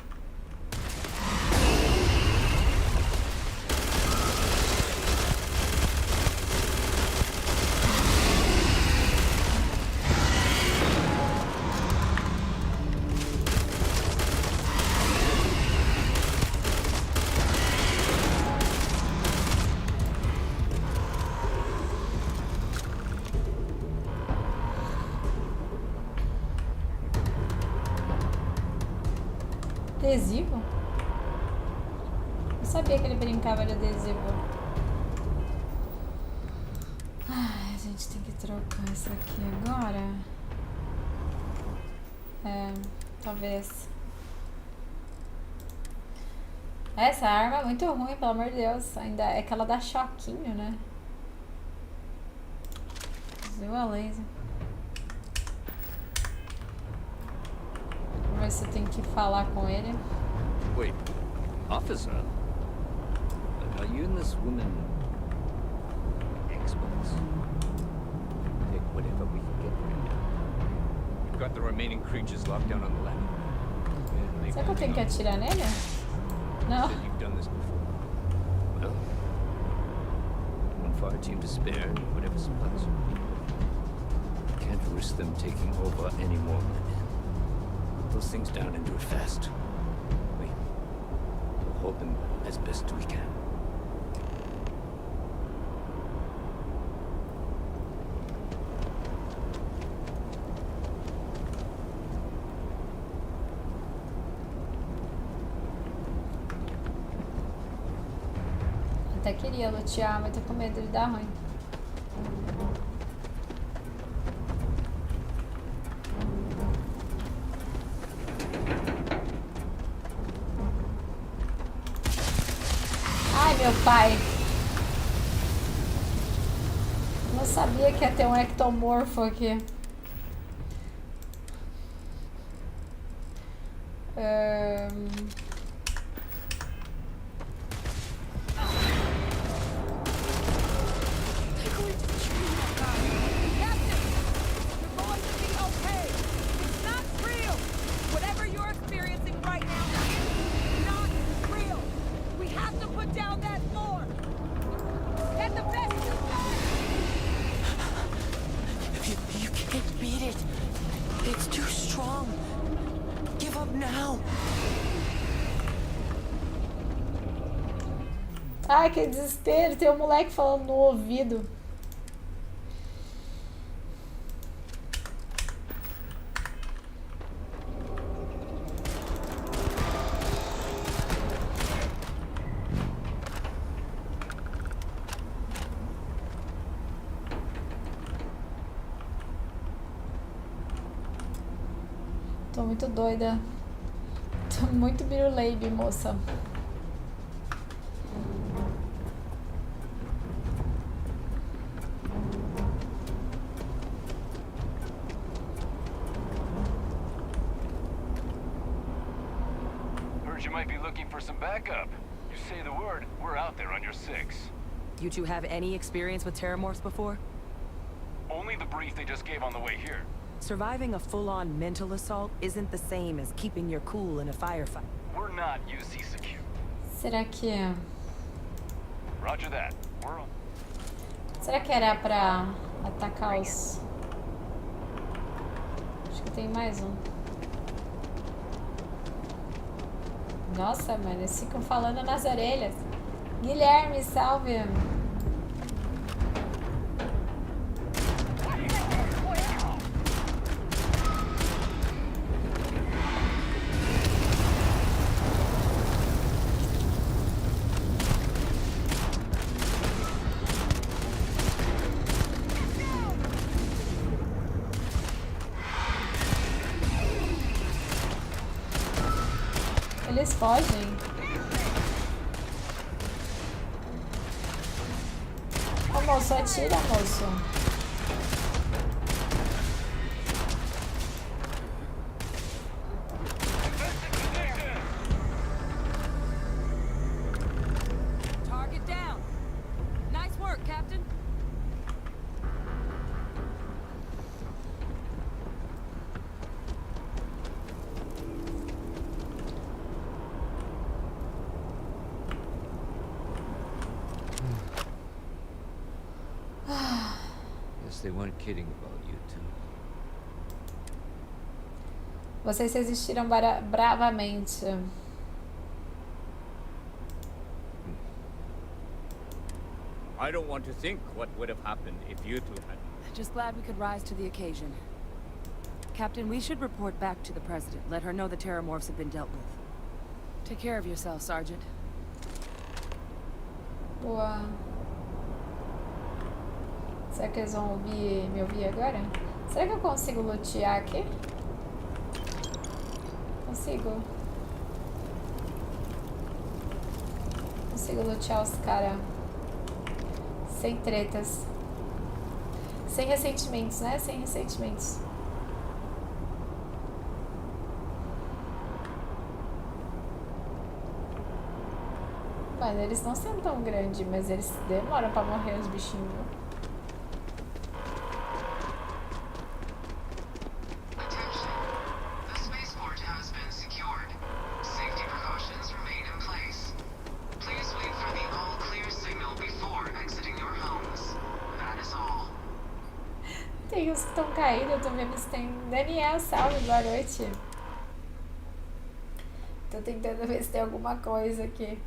Adesivo? Eu sabia que ele brincava de adesivo. Ai, a gente tem que trocar isso aqui agora. Talvez. Essa arma é muito ruim, pelo amor de Deus. Ainda é que ela dá choquinho, né? Viu a laser. Vamos ver se eu tenho que falar com ele. Wait, officer? Are you and this woman experts? Take whatever we can get from you. We've got the remaining creatures locked down on the landing. Será que eu tenho que atirar nele? Não. You've done this before. Well, one fire team to spare, whatever supplies. Can't risk them taking over any more men. Put those things down and do it fast. We'll hold them as best we can. Até queria lutear, mas tô com medo de dar ruim. Ai, meu pai. Não sabia que ia ter um ectomorfo aqui. Ai, que desespero. Tem um moleque falando no ouvido. Tô muito doida. Tô muito biruleibe, moça. You two have any experience with Terramorphs before? Only the brief they just gave on the way here. Surviving a full-on mental assault isn't the same as keeping your cool in a firefight. We're not UC secure. Será que é? Roger that. We're on. Será que era pra atacar os... Acho que tem mais um. Nossa, mano, eles ficam falando nas orelhas. Guilherme, salve! Eles fogem. Ô, moço, atira, moço. Target down. Nice work, Captain. They weren't kidding about you two. Vocês resistiram bravamente. I don't want to think what would have happened if you two had... Just glad we could rise to the occasion. Captain, we should report back to the President. Let her know the Terramorphs have been dealt with. Take care of yourself, Sergeant. Boa. Será que eles vão me ouvir agora? Será que eu consigo lutear aqui? Consigo. consigo lutear os caras sem tretas. Sem ressentimentos, né? Sem ressentimentos. Mano, eles não são tão grandes, mas eles demoram pra morrer os bichinhos, viu? Attention. The spaceport has been secured. Safety precautions remain in place. Please wait for the all clear signal before exiting your homes. That is all. Tem uns que estão caídos, eu tô vendo se tem... Daniel, salve, boa noite. Tô tentando ver se tem alguma coisa aqui.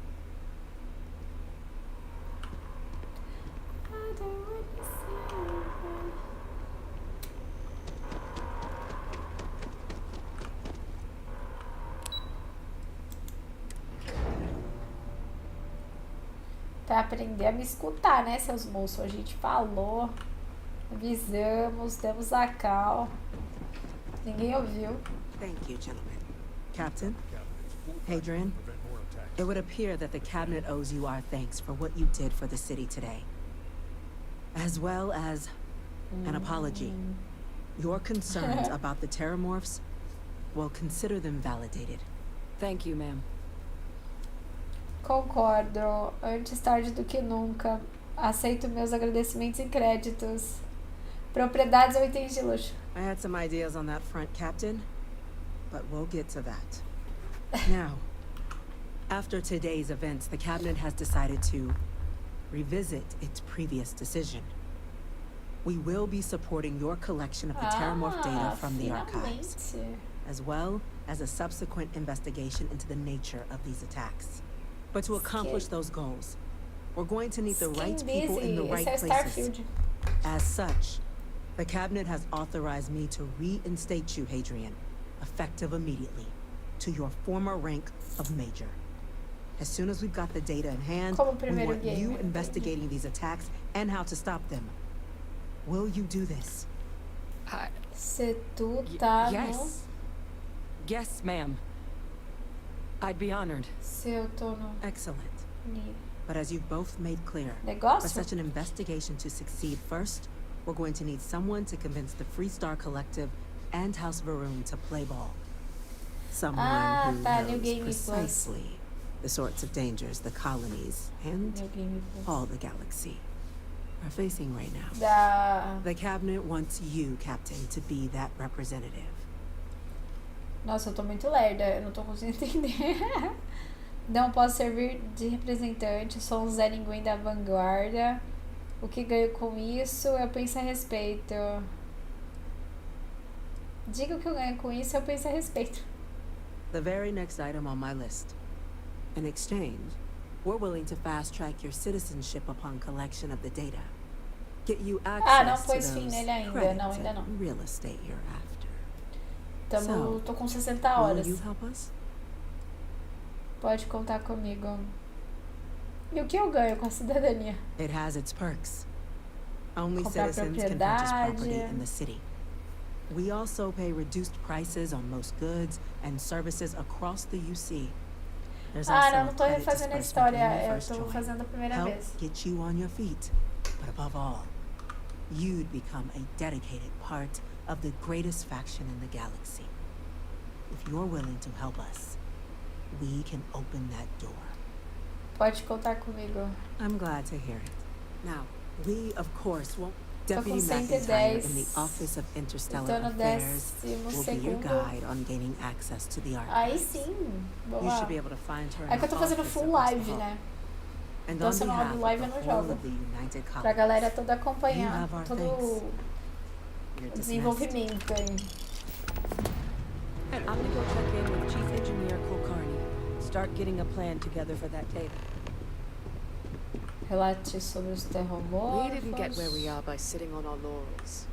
Pra aprender a me escutar, né, seus moços? A gente falou, avisamos, demos a cal. Ninguém ouviu. Thank you, gentlemen. Captain, Hadrian, it would appear that the cabinet owes you our thanks for what you did for the city today. As well as an apology. Your concerns about the terramorphs, well, consider them validated. Thank you, ma'am. Concordo. Antes tarde do que nunca. Aceito meus agradecimentos em créditos. Propriedades ou itens de luxo. I had some ideas on that front, Captain, but we'll get to that. Now, after today's events, the cabinet has decided to revisit its previous decision. We will be supporting your collection of the terramorph data from the archives, as well as a subsequent investigation into the nature of these attacks. But to accomplish those goals, we're going to need the right people in the right places. As such, the cabinet has authorized me to reinstate you, Hadrian, effective immediately, to your former rank of Major. As soon as we've got the data in hand, we want you investigating these attacks and how to stop them. Will you do this? Se tu tá Yes. Yes, ma'am. I'd be honored. Se eu tô no... Excellent. But as you've both made clear, Negócio? for such an investigation to succeed first, we're going to need someone to convince the Freestar Collective and House Varun to play ball. Someone who knows precisely the sorts of dangers the colonies and all the galaxy are facing right now. The cabinet wants you, Captain, to be that representative. Nossa, eu tô muito lerda, eu não tô conseguindo entender. Não posso servir de representante, sou um Zé Ninguém da vanguarda. O que ganho com isso, eu penso a respeito. Diga o que eu ganho com isso, eu penso a respeito. The very next item on my list. In exchange, we're willing to fast-track your citizenship upon collection of the data. Get you access não to pôs those fim nele ainda, credits não, ainda não. and real estate you're after. Tô com 60 horas. Will you help us? Pode contar comigo. E o que eu ganho com a cidadania? It has its perks. Only Comprar citizens can purchase property propriedade. in the city. We also pay reduced prices on most goods and services across the UC. There's also Não, não tô a credit refazendo a disbursement história, when you eu first tô join. fazendo a primeira Help vez. get you on your feet. But above all, you'd become a dedicated part of the greatest faction in the galaxy. If you're willing to help us, we can open that door. Pode contar comigo. I'm glad to hear it. Now, we, of course, won't... Tô com Deputy McIntyre 110. in the Office of Interstellar Tô no Affairs will be your 12º. guide on gaining access to the Aí archives. sim, You boa. should be able to find her in É que eu the tô fazendo office full across the live, hall. né? And Então on se eu não behalf abro of live, the eu não whole jogo. of the United Pra Colonies, galera toda you acompanhar have our todo thanks. o You're desenvolvimento aí. I'm gonna go check in with Chief Engineer Kulkarni. Start getting a plan together for that data. Relate sobre os terramorfos. We didn't get where we are by sitting on our laurels.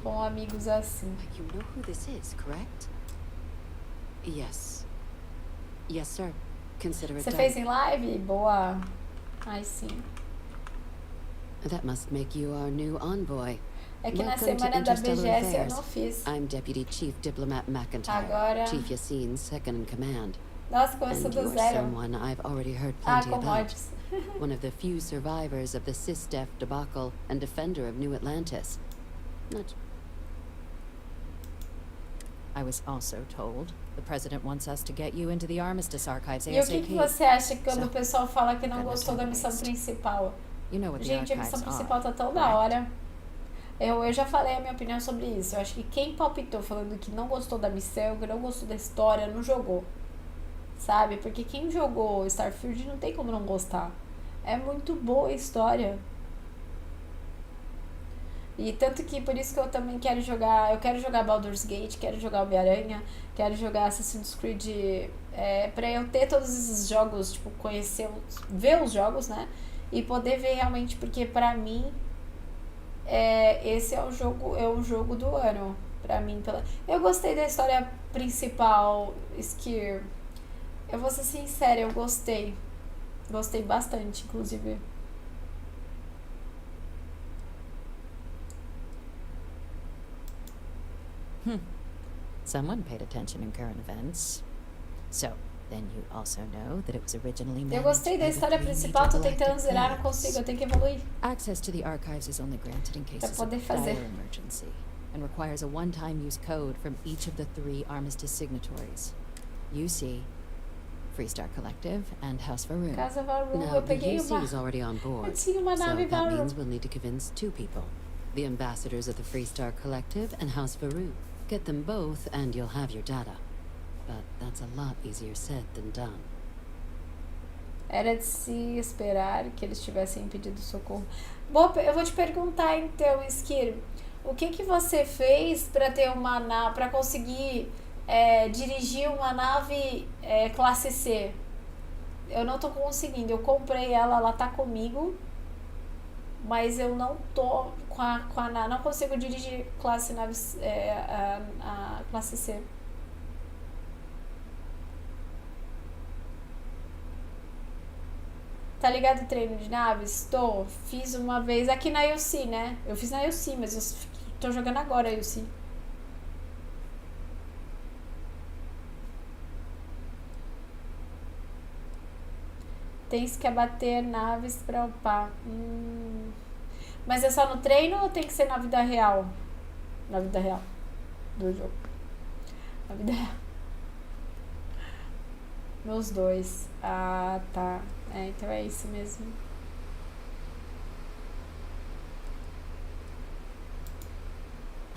Com amigos assim. You know who this is, correct? Yes. Yes, sir. Consider it Você done. fez em live? Boa. Ai, sim. That must make you our new envoy. É que na Welcome to semana da Interstellar BGS eu Affairs. não fiz. I'm Deputy Chief Diplomat McIntyre, Agora- Chief Yassine's second in command. Nossa, começou And do you're zero. someone I've already heard Ah, plenty com about. mods. One of the few survivors of the SysDef debacle and defender of New Atlantis. Not... I was also told the President wants us to get you into the Armistice archives E o que ASAP. você acha quando So, o pessoal fala que não goodness gostou da don't missão waste. principal? You know what the Gente, a missão archives principal are, tá tão da correct? hora. Eu já falei a minha opinião sobre isso. Eu acho que quem palpitou falando que não gostou da missão, que não gostou da história, não jogou. Sabe? Porque quem jogou Starfield não tem como não gostar. É muito boa a história. E tanto que por isso que eu também quero jogar. Eu quero jogar Baldur's Gate, quero jogar Homem-Aranha, quero jogar Assassin's Creed. Pra eu ter todos esses jogos, tipo, conhecer, ver os jogos, né? E poder ver realmente, porque pra mim. Esse é o jogo do ano pra mim. Eu gostei da história principal, Skier. Eu vou ser sincera, eu gostei bastante, inclusive. Someone paid attention in current events. So, then you also know that it was originally Eu gostei da história principal, tô tentando zerar, não consigo, eu tenho que evoluir. Access to the archives is only granted in cases of poder dire fazer. emergency and requires a one-time use code from each of the 3 Armistice signatories. UC, Freestar Collective, and House Varun. Casa Varun, Now, eu the peguei UC uma... is already on board, Eu tinha uma so nave that Varun. means we'll need to convince 2 people. The ambassadors of the Freestar Collective and House Varun. Get them both and you'll have your data. But that's a lot easier said than done. Era de se esperar que eles tivessem pedido socorro. Bom, eu vou te perguntar então, Skir, o que você fez para ter uma nave, para conseguir dirigir uma nave classe C? Eu não tô conseguindo. Eu comprei ela tá comigo, mas eu não tô com a nave, não consigo dirigir classe nave a classe C. Tá ligado o treino de naves? Fiz uma vez aqui na UC, né? Eu fiz na UC, mas eu tô jogando agora a UC. Tens que abater naves pra upar. Mas é só no treino ou tem que ser na vida real? Na vida real do jogo. Na vida real. Nos dois. Ah, tá. Então é isso mesmo.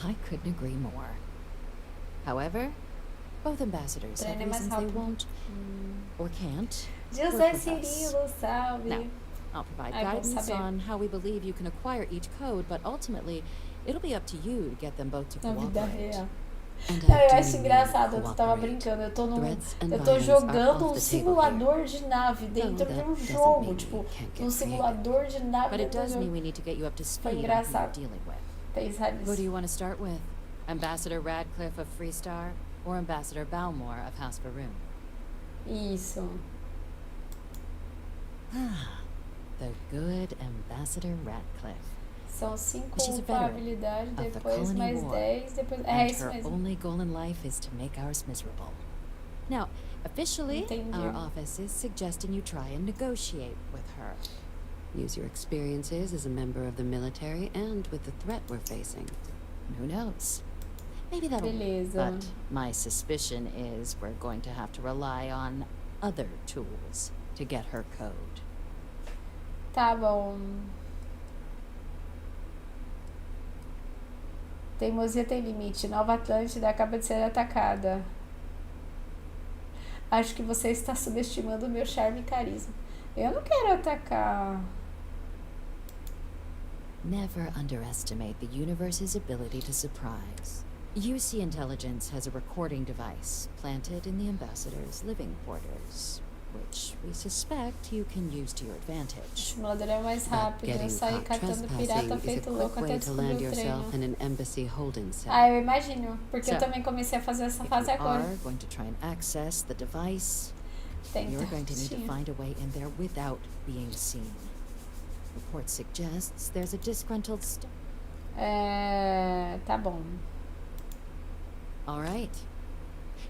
I couldn't agree more. However, both ambassadors have Treino é mais reasons they rápido. won't or can't José work with us. Cirilo, salve. Now, I'll provide Ai, bom guidance saber. on how we believe you can acquire each code, but ultimately, it'll be up to you to get them both to Na vida cooperate. real. And Não, I eu do acho mean engraçado, eu tava cooperate. brincando, eu tô Threats and eu tô violence are jogando off um the table simulador de nave dentro that de um doesn't jogo, mean tipo, we can't get um simulador de nave But it dentro does do mean jogo. we need to get you up to Foi speed on who you're engraçado dealing with. pensar Who nisso. do you want to start with? Ambassador Radcliffe of Freestar or Ambassador Balmore of House Varun? Isso. The good Ambassador Radcliffe. São 5 She's a veteran habilidades, of the depois Colony mais War, 10, depois... and isso her mesmo. only goal in life is to make ours miserable. Now, officially, Entendi. our office is suggesting you try and negotiate with her. Use your experiences as a member of the military and with the threat we're facing. Who knows? Maybe that'll work, Beleza. but my suspicion is we're going to have to rely on other tools to get her code. Tá bom. Teimosia tem limite. Nova Atlântida acaba de ser atacada. Acho que você está subestimando o meu charme e carisma. Eu não quero atacar. Never underestimate the universe's ability to surprise. UC Intelligence has a recording device planted in the ambassador's living quarters, which we suspect you can use to your O advantage. simulador é mais rápido. Eu Getting saí caught catando pirata trespassing is a feito quick louco até way to land descobrir o yourself in treino. an embassy holding cell. Ah, eu imagino. Porque eu So, também comecei a fazer essa If fase you agora. are going to try and access the device, Tem you're going to need to tantinho. find a way in there without being seen. Report suggests there's a disgruntled Tá bom. All right.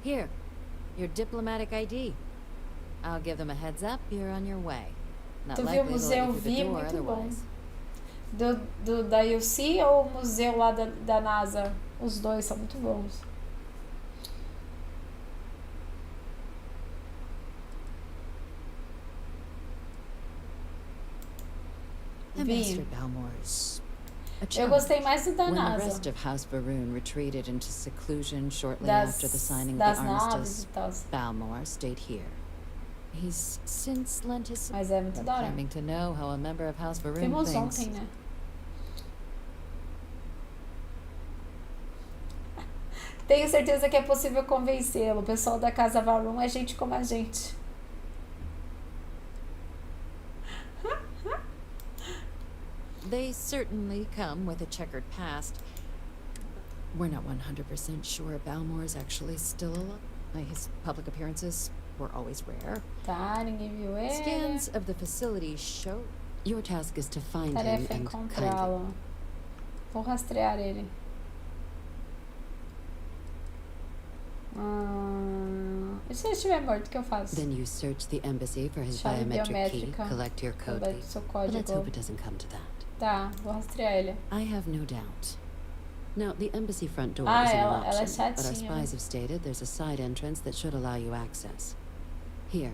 Here, your diplomatic ID. I'll give them a heads up. You're on your way. Not Tu viu o likely to let museu? you through the Vi, door muito bom. otherwise. Da UC ou o museu lá da NASA? Os dois são muito bons. Ambassador Balmore's a Eu gostei mais do da When the NASA. rest of House Varun retreated into seclusion shortly Das- after the signing of das the naves armistice, e tal. Balmore stayed here. He's since lent his Mas é muito da hora. claiming to know how a member of House Varun Vimos thinks. ontem, né? Tenho certeza que é possível convencê-lo. O pessoal da Casa Varun é gente como a gente. They certainly come with a checkered past. We're not 100% sure Balmore is actually still alive. His public appearances were always rare. Tá, ninguém viu ele. Scans of the facility show. Your task is to find him Tarefa é and encontrá-lo. Vou rastrear ele. E se ele estiver morto, o que eu faço? Then you search the embassy for his Chave biometric key, biométrica. collect your code. Collect seu But let's código. hope it doesn't come to that. Tá, vou rastrear ele. I have no doubt. Now, the embassy front door Ah, isn't an ela é option, but our chatinha. spies have stated there's a side entrance that should allow you access. Here,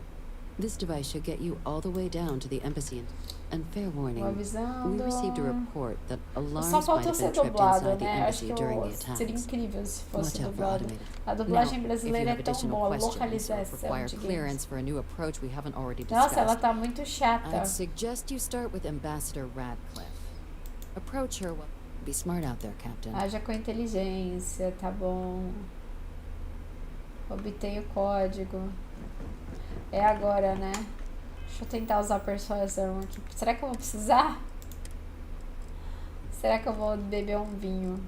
this device should get you all the way down to the embassy. And fair warning, we received a report that Só alarms might faltou have ser been tripped dublado, inside the né? Acho embassy que during the seria attacks. incrível se fosse Watch out for dublado. automated. A dublagem Now, brasileira if you é have tão additional boa, questions or localização require de games. clearance for a new approach we haven't already discussed, Nossa, ela tá muito chata. I'd suggest you start with Ambassador Radcliffe. Approach her. Be smart out there, Captain. Haja com inteligência, tá bom. Obtém o código. É agora, né? Deixa eu tentar usar a persuasão aqui. Será que eu vou precisar? Será que eu vou beber um vinho?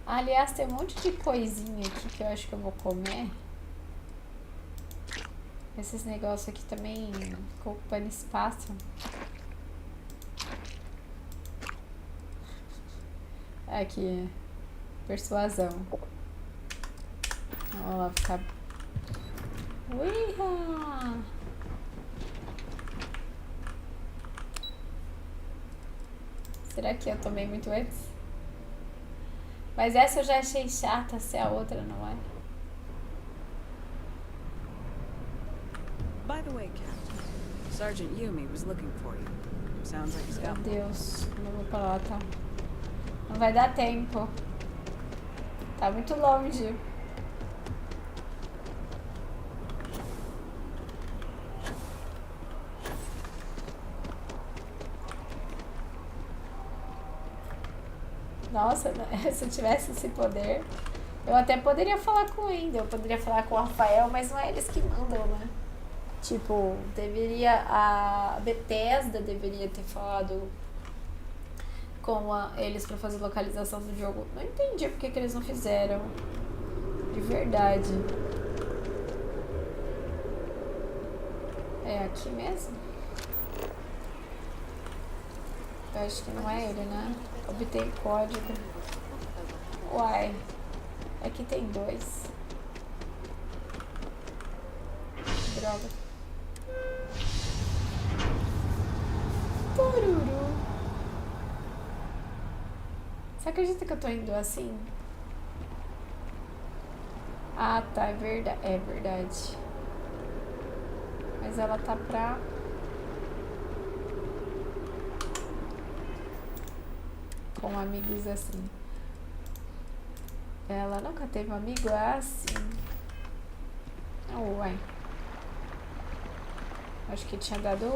Aliás, tem um monte de coisinha aqui que eu acho que eu vou comer. Esses negócios aqui também ficam ocupando espaço. Aqui, persuasão. Vamos lá ficar. Uiha! Será que eu tomei muito antes? Mas essa eu já achei chata, se a outra não é. By the way, Captain, Sergeant Yumi was looking for you. Sounds like he's Meu got Deus, não vou pra lá, tá? Não vai dar tempo. Tá muito longe. Nossa, se eu tivesse esse poder, eu até poderia falar com o Wendel, eu poderia falar com o Rafael, mas não é eles que mandam, né? Tipo, a Bethesda deveria ter falado com eles pra fazer localização do jogo. Não entendi porque que eles não fizeram. De verdade. É aqui mesmo? Eu acho que não é ele, né? Obtém código. Uai. Aqui tem 2. Droga. Tururu. Você acredita que eu tô indo assim? Ah, tá. É verdade. É verdade. Mas ela tá pra... com amigos assim. Ela nunca teve um amigo assim. Oh, uai. Acho que tinha dado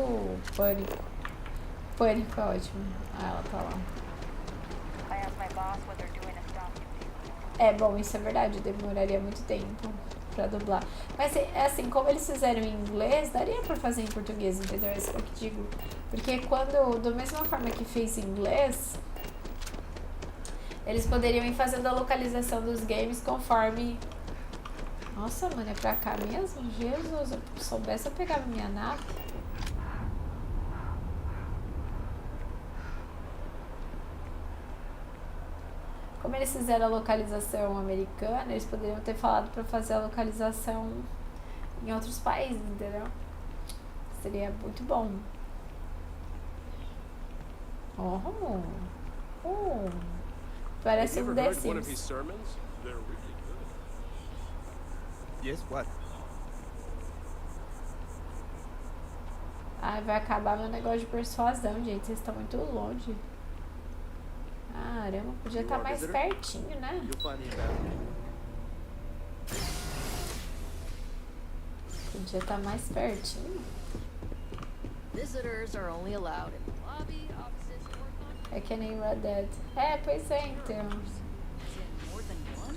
pânico. Pânico é ótimo. Ah, ela tá lá. I asked my boss what they're doing to stop you. É, bom, isso é verdade. Demoraria muito tempo pra dublar. Mas, é assim, como eles fizeram em inglês, daria pra fazer em português, entendeu? É isso que eu digo. Porque quando, da mesma forma que fez em inglês... Eles poderiam ir fazendo a localização dos games conforme... Nossa, mano, é pra cá mesmo? Jesus, se eu soubesse eu pegava minha nave. Como eles fizeram a localização americana, eles poderiam ter falado para fazer a localização em outros países, entendeu? Seria muito bom. Parece um The Sims. Yes, what? Ah, vai acabar meu negócio de persuasão, gente. Vocês estão muito longe. Caramba, podia estar mais pertinho, né? Podia estar mais pertinho. Visitors are only allowed in the lobby, offices, or É que nem Red Dead. É, pois é, então.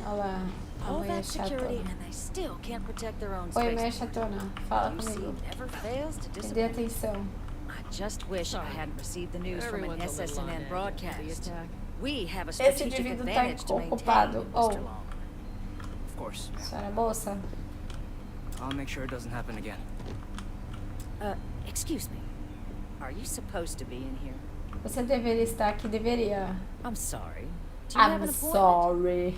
Olha lá, a all mulher that security chatona. and they still can't protect their own Oi, space. mulher chatona. Fala UC comigo. never fails to Me dê disappoint. atenção. I just wish I hadn't received the news from an Everyone's a little on edge SSNN after broadcast. the attack. We have a Esse strategic indivíduo tá advantage to maintain, ocupado. Mr. Oh, Long. Of course. senhora bolsa. I'll make sure it doesn't happen again. Excuse me. Are you supposed to be in here? Você deveria estar aqui, deveria. I'm sorry. Do you have I'm an appointment? sorry.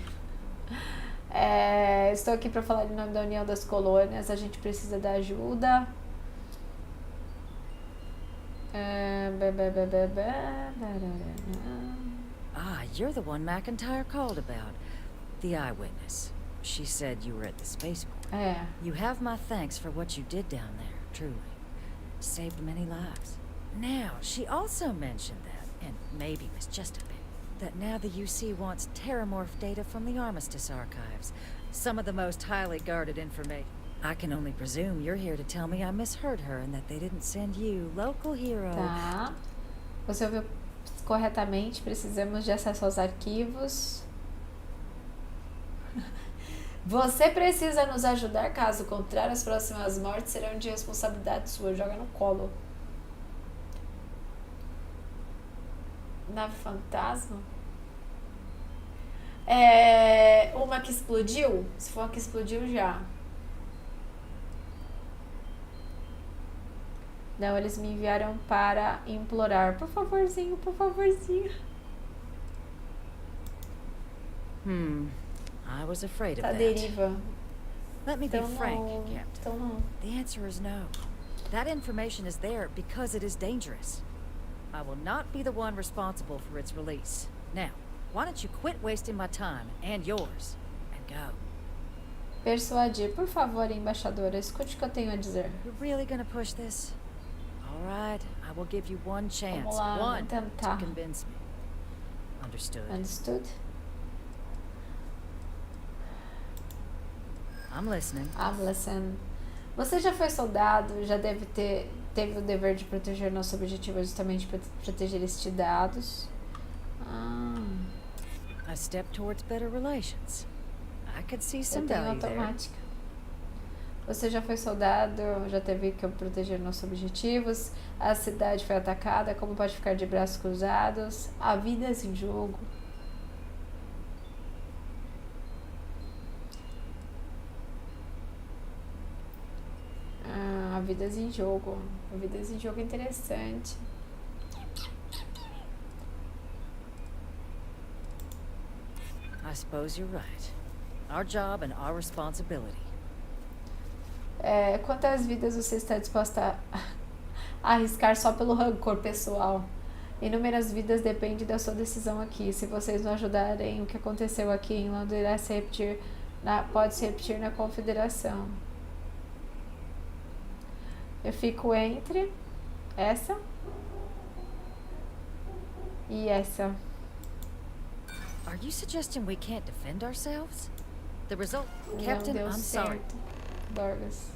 Estou aqui para falar em nome da União das Colônias. A gente precisa da ajuda. Ah, you're the one McIntyre called about. The eyewitness. She said you were at the spaceport. You have my thanks for what you did down there, truly. Saved many lives. Now, she also mentioned that, and maybe it was just a bit, that now the UC wants terramorph data from the Armistice archives. Some of the most highly guarded information. I can only presume you're here to tell me I misheard her and that they didn't send you, local hero. Tá. Você ouviu corretamente. Precisamos de acesso aos arquivos. Você precisa nos ajudar, caso contrário, as próximas mortes serão de responsabilidade sua. Joga no colo. Nave fantasma? Uma que explodiu? Se for uma que explodiu, já. Não, eles me enviaram para implorar. Por favorzinho, por favorzinho. I was afraid of Tá that. deriva. Let me be Então frank, não. Captain. Então não. The answer is no. That information is there because it is dangerous. I will not be the one responsible for its release. Now, why don't you quit wasting my time and yours and go? Persuadir, por favor, embaixadora. Escute o que eu tenho a dizer. You're really gonna push this? All right, I will give you one chance. Vamos lá, One vamos tentar. to convince me. Understood. Understood? I'm listening. I'm listening. Você já foi soldado, já teve o dever de proteger nosso objetivo, justamente proteger estes dados. A step towards better relations. I could see some Eu tenho value there. automática. Você já foi soldado, já teve que proteger nossos objetivos. A cidade foi atacada, como pode ficar de braços cruzados? Há vidas em jogo. Há vidas em jogo. Vidas em jogo é interessante. I suppose you're right. Our job and our responsibility. Quantas vidas você está disposta a arriscar só pelo rancor pessoal? Inúmeras vidas dependem da sua decisão aqui. Se vocês não ajudarem, o que aconteceu aqui em Londres irá se repetir pode se repetir na Confederação. Eu fico entre essa e essa. Are you suggesting we can't defend ourselves? The result, Não Captain, deu I'm sorry. certo, Dorgas.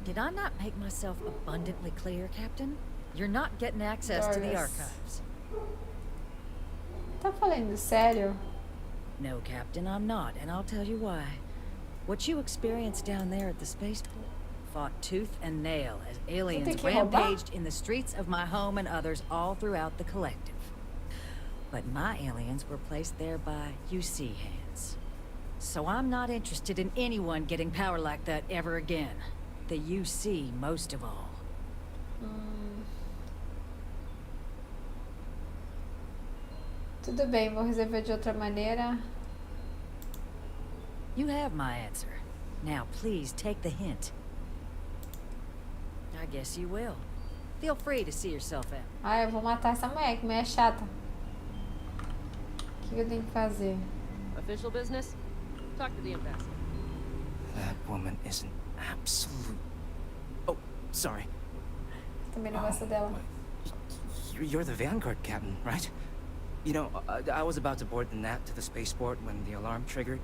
Did I not make myself abundantly clear, Captain? You're not getting access to the Dorgas. archives. Tá falando sério? No, Captain, I'm not, and I'll tell you why. What you experienced down there at the spaceport fought tooth and nail as aliens que roubar? rampaged in the streets of my home and others all throughout the collective. But my aliens were placed there by UC hands. So I'm not interested in anyone getting power like that ever again. The UC most of all. Tudo bem, vou resolver de outra maneira. You have my answer. Now, please take the hint. I guess you will. Feel free to see yourself out. Ah, eu vou matar essa mulher, que mulher é chata. O que eu tenho que fazer? Official business? Talk to the ambassador. That woman is an absolute... Oh, sorry. Também não gosto dela. You're the Vanguard captain, right? You know, I was about to board the Nat to the spaceport when the alarm triggered.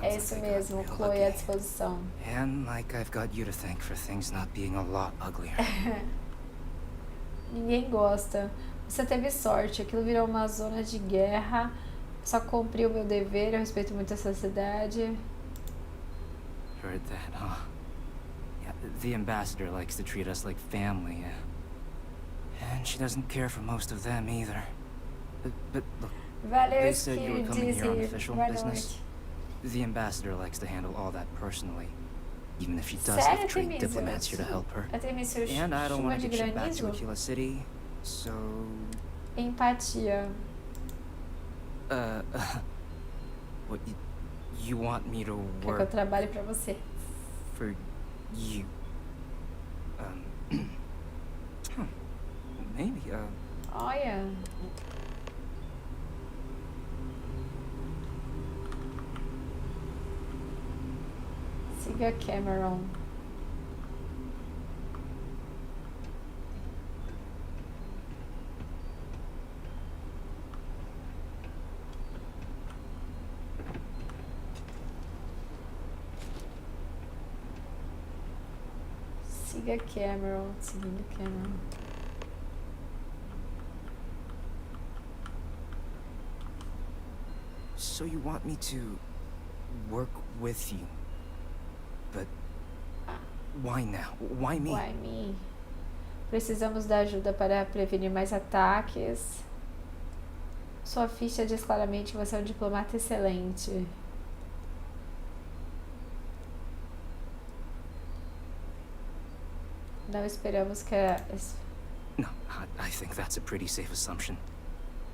É isso mesmo, Chloe à disposição. And like I've got you to thank for things not being a lot uglier. Ninguém gosta. Você teve sorte, aquilo virou uma zona de guerra. Só cumpri o meu dever, eu respeito muito essa cidade. Heard that, huh? Yeah, the ambassador likes to treat us like family, and she doesn't care for most of them either. But look, they said you were coming here on official business. The ambassador likes to handle all that personally, even if she does have trained diplomats here to help her. And I don't want to get shipped back to Aquila City, so... Empatia. What, you want me to work... Quer que eu trabalhe pra você. For you. Maybe, Olha. Siga Cameron. Siga Cameron. Seguindo Cameron. So you want me to work with you? But why now? Why me? Why me? Precisamos da ajuda para prevenir mais ataques. Sua ficha diz claramente que você é um diplomata excelente. Não esperamos que No, I think that's a pretty safe assumption.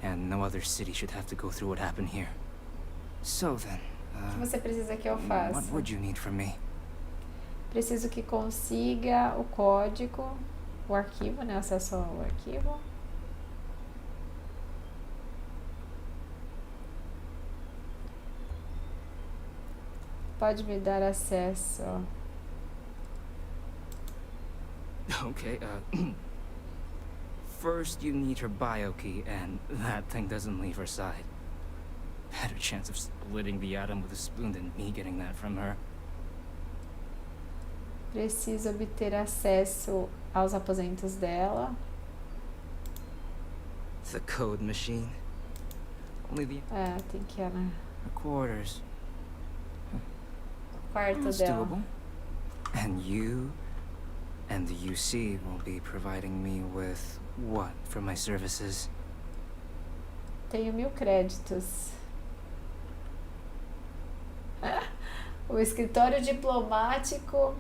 And no other city should have to go through what happened here. So then, o que você precisa que eu faça? What would you need from me? Preciso que consiga o código, o arquivo, né? Acesso ao arquivo. Pode me dar acesso. Okay, first you need her bio key, and that thing doesn't leave her side. Better chance of splitting the atom with a spoon than me getting that from her. Preciso obter acesso aos aposentos dela. The code machine. Only the... tem que ir na... quarters. Quarto That's dela. doable. And you and the UC will be providing me with what for my services? Tenho 1000 créditos. O escritório diplomático.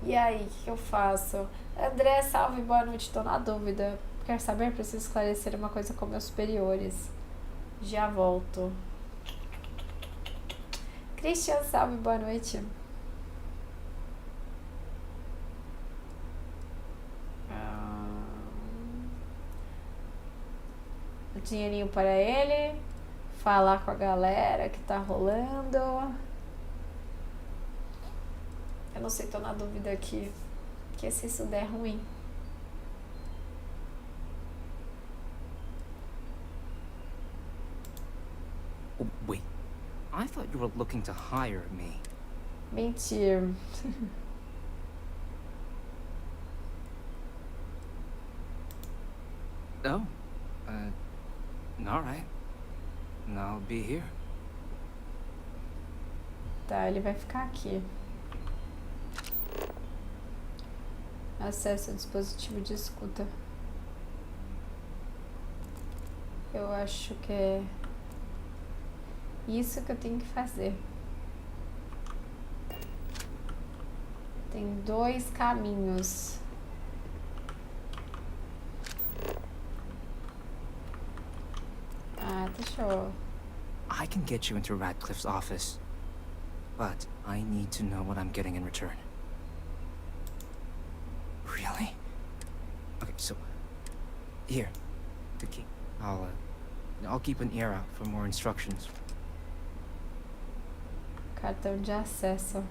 E aí, o que eu faço? André, salve, boa noite, tô na dúvida. Quer saber? Preciso esclarecer uma coisa com meus superiores. Já volto. Christian, salve, boa noite. O dinheirinho para ele. Falar com a galera que tá rolando. Eu não sei, tô na dúvida aqui. Que se isso der ruim. Oh, wait. I thought you were looking to hire me. Mentira. Oh. Alright. I'll be here. Tá, ele vai ficar aqui. Acesso ao dispositivo de escuta. Eu acho que é isso que eu tenho que fazer. Tem 2 caminhos. bicho. I can get you into Radcliffe's office, but I need to know what I'm getting in return. Really? Okay, so here, the key. I'll keep an ear out for more instructions. Cartão de acesso.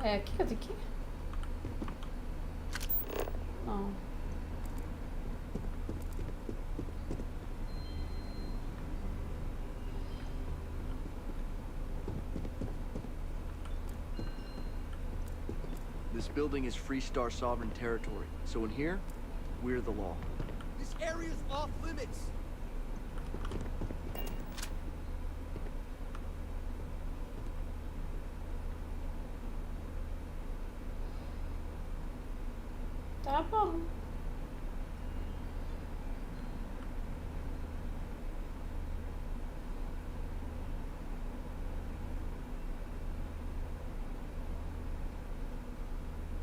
É aqui que eu tenho que ir? Não. This building is Freestar sovereign territory, so in here, we're the law. This area's off limits. Tá bom.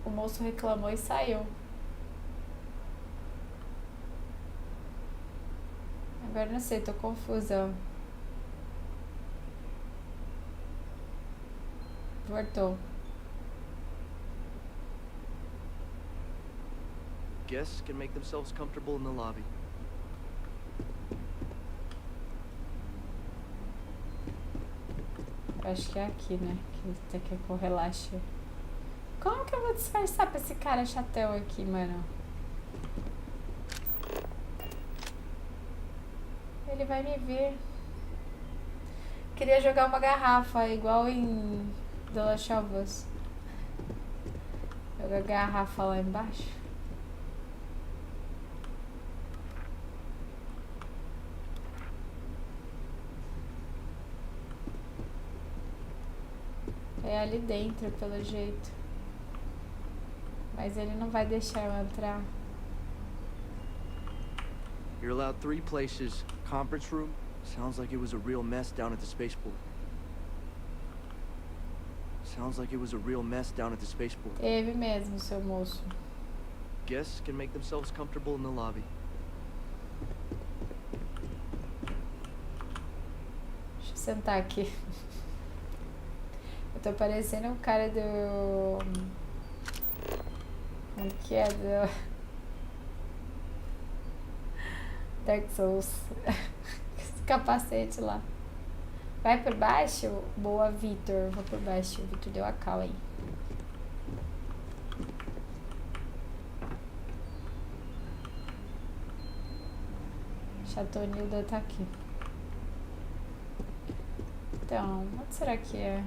O moço reclamou e saiu. Agora não sei, tô confusa. Voltou. Guests can make themselves comfortable in the lobby. Eu acho que é aqui, né? Que tem que com relaxe. Como que eu vou disfarçar pra esse cara chatão aqui, mano? Ele vai me ver. Queria jogar uma garrafa, igual em The Last of Us. Jogar a garrafa lá embaixo. É ali dentro, pelo jeito. Mas ele não vai deixar eu entrar. You're allowed 3 places. Conference room. Sounds like it was a real mess down at the spaceport. Sounds like it was a real mess down at the spaceport. Teve mesmo, seu moço. Guests can make themselves comfortable in the lobby. Deixa eu sentar aqui. Eu tô parecendo um cara do... Como que é? Do... Dark Souls. Esse capacete lá. Vai por baixo? Boa, Vitor. Vou por baixo. O Vitor deu a cal aí. Chatonilda tá aqui. Então, onde será que é?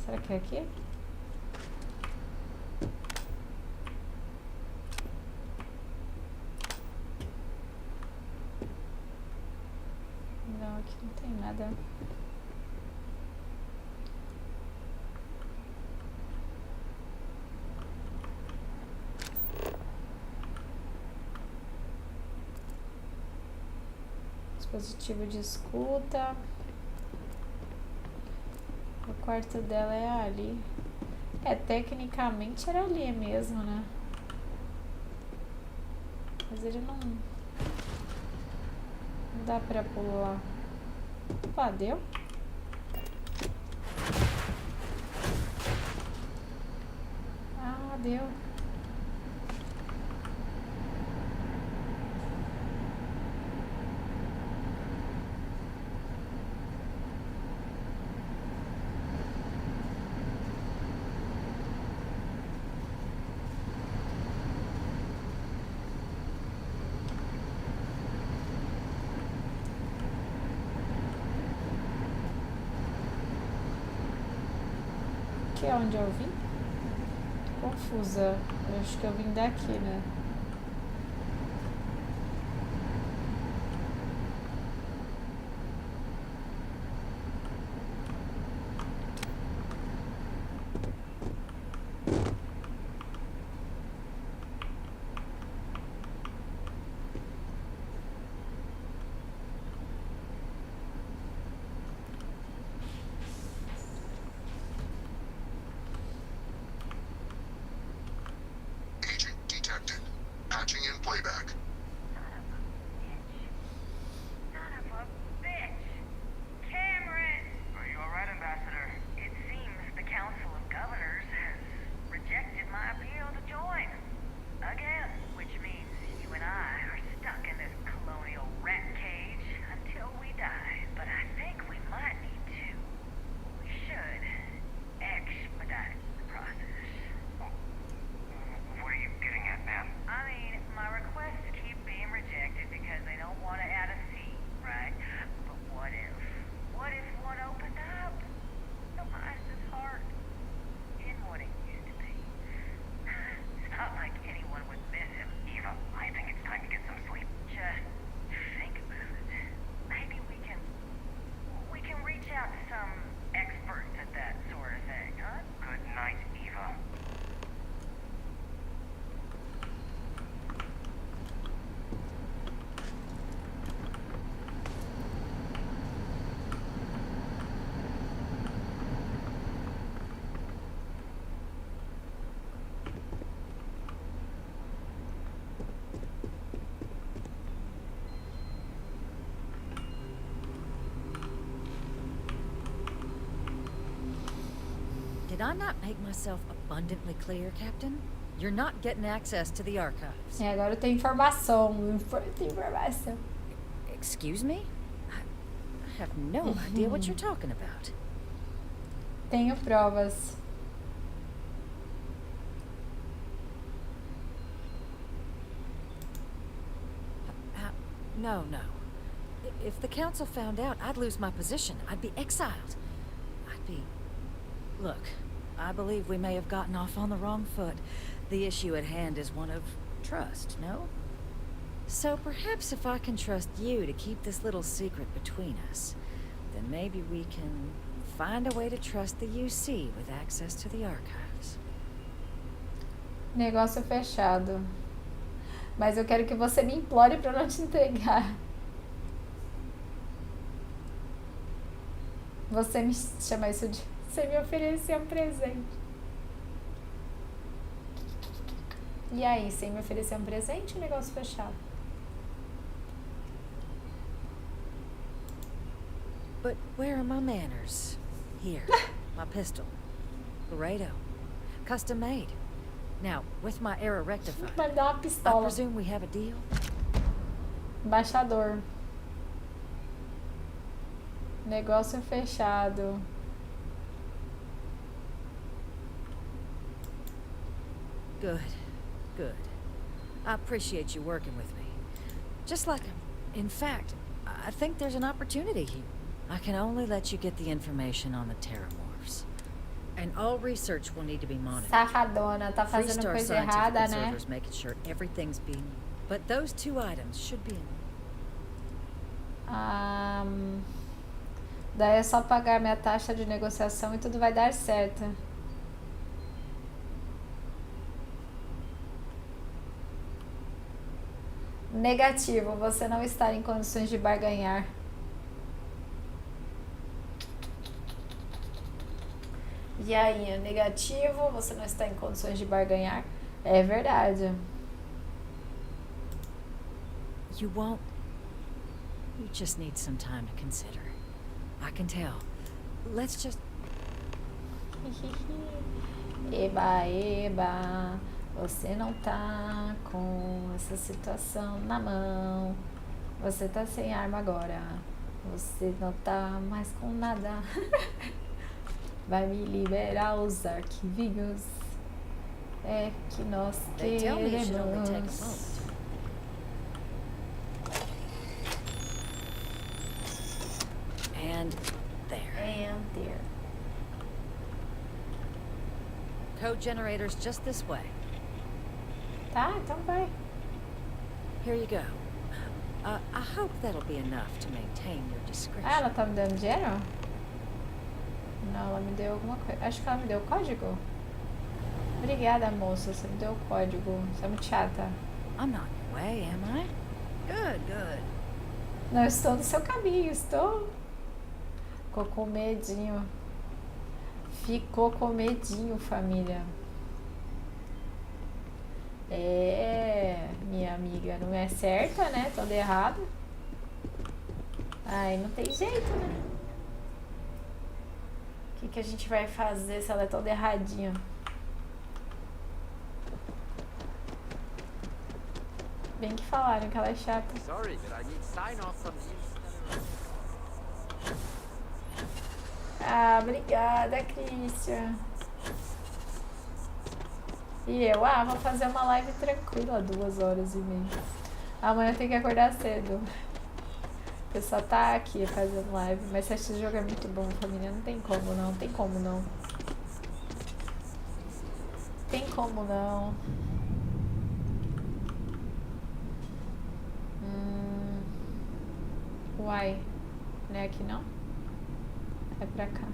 Será que é aqui? Não, aqui não tem nada. Dispositivo de escuta. O quarto dela é ali. É, tecnicamente era ali mesmo, né? Mas ele não... Não dá pra pular. Opa, deu? Ah, deu. Aqui é onde eu vim? Tô confusa. Eu acho que eu vim daqui, né? Did I not make myself abundantly clear, Captain? You're not getting access to the archives. E agora eu tenho informação. Tem informação. Excuse me? I have no idea what you're talking about. Tenho provas. No. If the council found out, I'd lose my position. I'd be exiled. Look, I believe we may have gotten off on the wrong foot. The issue at hand is one of trust, no? So perhaps if I can trust you to keep this little secret between us, then maybe we can find a way to trust the UC with access to the archives. Negócio fechado. Mas eu quero que você me implore pra eu não te entregar. Você me chama isso de... Você me oferecer um presente. E aí, sem me oferecer um presente, negócio fechado. But where are my manners? Here, my pistol. Laredo. Custom made. Now, with my error rectified, Vai me dar uma I pistola. presume we have a deal? Embaixador. Negócio fechado. Good. I appreciate you working with me. Just like, in fact, I think there's an opportunity here. I can only let you get the information on the terramorphs. And all research will need to be monitored. Safadona, tá fazendo Freestar coisa scientific errada, né? observers making sure everything's being... But those two items should be in... Daí é só pagar minha taxa de negociação e tudo vai dar certo. Negativo, você não está em condições de barganhar. E aí, negativo, você não está em condições de barganhar? É verdade. You won't... You just need some time to consider. I can tell. Let's just... Eba. Você não tá com essa situação na mão. Você tá sem arma agora. Você não tá mais com nada. Vai me liberar os arquivinhos. É que nós They tell me it should only take a queremos. moment. And there. Code generators just this way. Tá, então vai. Here you go. I hope that'll be enough to maintain your discretion. Ah, ela tá me dando dinheiro? Não, ela me deu alguma coisa. Acho que ela me deu o código. Obrigada, moça. Você me deu o código. Você é muito chata. I'm not in your way, am I? Good. Não estou no seu caminho, estou. Ficou com medinho. Ficou com medinho, família. É, minha amiga, não é certa, né? Toda errada. Ai, não tem jeito, né? O que a gente vai fazer se ela é toda erradinha? Bem que falaram que ela é chata. Sorry, but I need sign off from you. Ah, obrigada, Christian. E eu, vou fazer uma live tranquila, 2h30. Amanhã eu tenho que acordar cedo. O pessoal tá aqui fazendo live, mas esse jogo é muito bom, família. Não tem como não, tem como não. Tem como não. Uai, não é aqui não? É pra cá.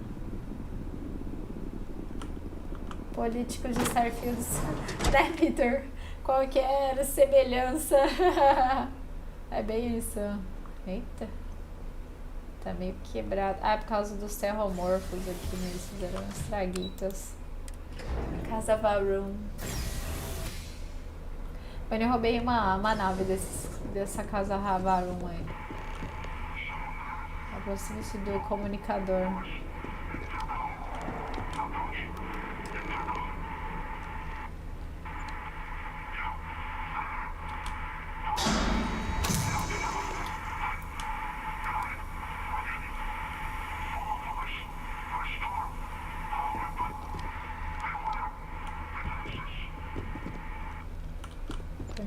Políticos de STARFIELD, né, Peter? Qualquer semelhança. É bem isso. Eita. Tá meio quebrado. Ah, é por causa dos terromorfos aqui, né? Eles fizeram estraguitos. Casa Varun. Eu roubei uma nave dessa casa Varun aí. Aproxime-se do comunicador.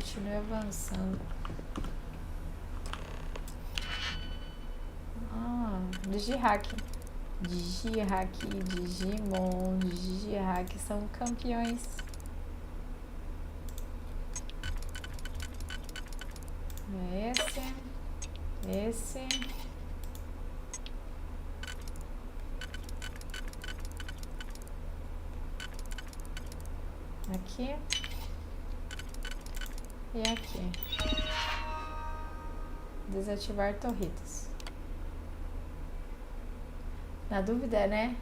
continue avançando. Ah, Digihack. Digihack, Digimon, Digihack são campeões. Esse. Aqui. E aqui. Desativar torretas. Na dúvida, né?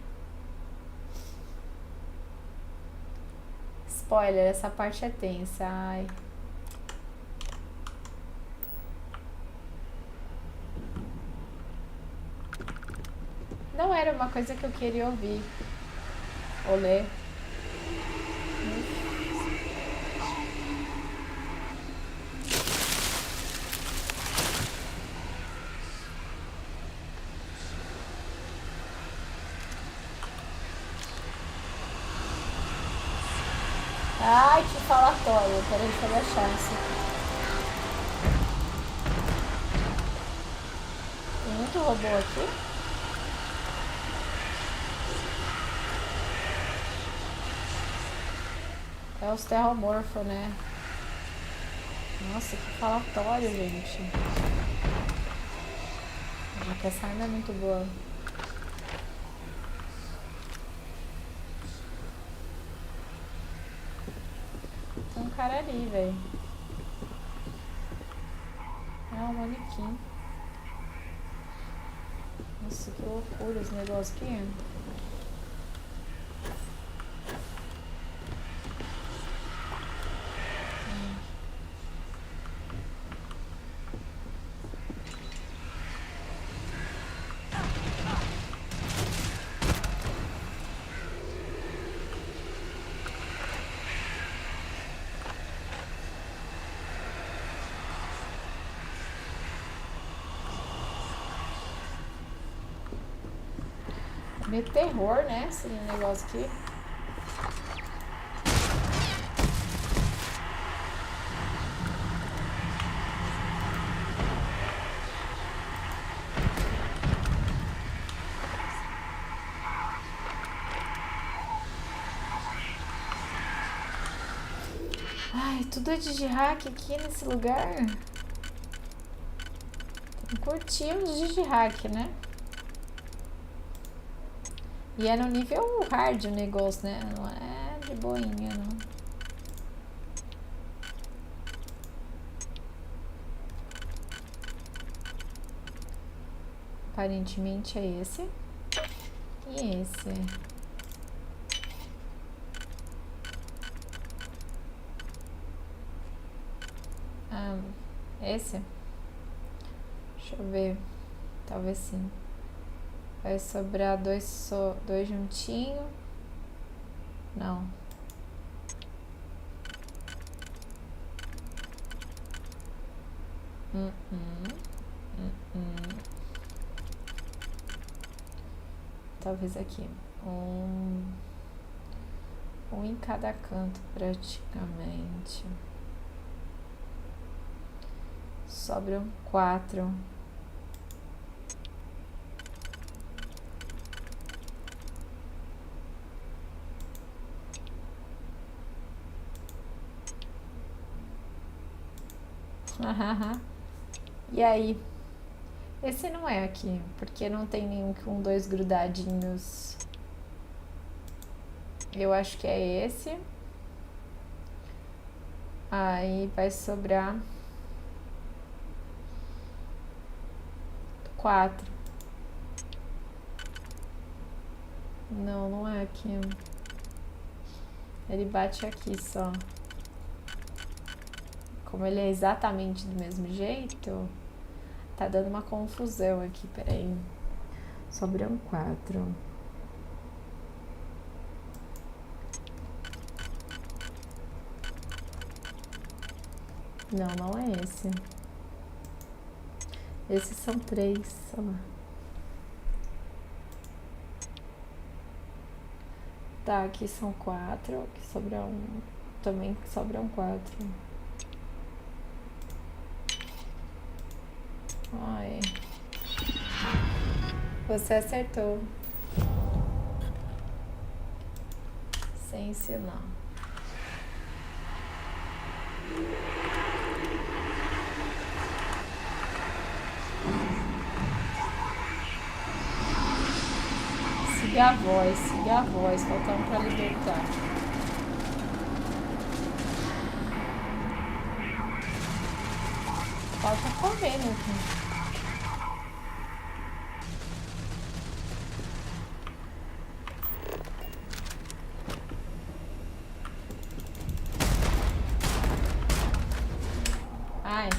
Spoiler, essa parte é tensa. Ai. Não era uma coisa que eu queria ouvir ou ler. Ai, que falatório. Peraí, deixa eu achar isso aqui. Tem muito robô aqui. É os terromorfos, né? Nossa, que falatório, gente. Porque essa arma é muito boa. Tem um cara ali, velho. É um manequim. Nossa, que loucura esse negócio aqui. Meio terror, né? Esse negócio aqui. Ai, tudo é digihack aqui nesse lugar. Curtimos digihack, né? E é no nível hard o negócio, né? Não é de boinha, não. Aparentemente é esse. E esse. Esse? Deixa eu ver. Talvez sim. Vai sobrar dois juntinhos. Não. Talvez aqui. Um em cada canto, praticamente. Sobram 4. E aí? Esse não é aqui, porque não tem nenhum com 2 grudadinhos. Eu acho que é esse. Aí vai sobrar 4. Não, não é aqui. Ele bate aqui só. Como ele é exatamente do mesmo jeito, tá dando uma confusão aqui, peraí. Sobram 4. Não, não é esse. Esses são 3, sei lá. Tá, aqui são 4, aqui sobra 1. Também sobram 4. Ai. Você acertou. Sem ensinar. Siga a voz, falta um pra libertar. Falta comer, meu filho. Ai.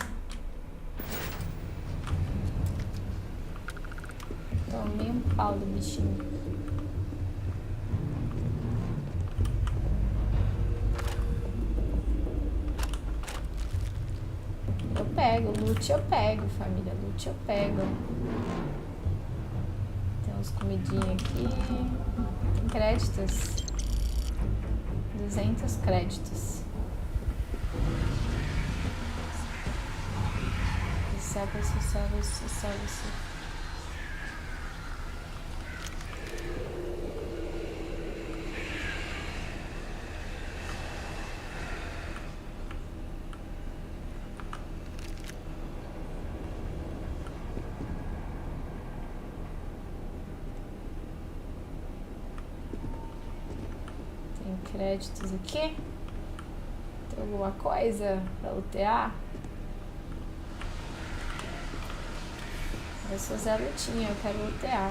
Tomei um pau do bichinho. Eu pego, loot eu pego, família. Loot eu pego. Tem uns comidinhas aqui. Tem créditos. 200 créditos. Salve. Tem créditos aqui. Tem alguma coisa pra lootear? Eu sou Zé Lutinha, eu quero lootear.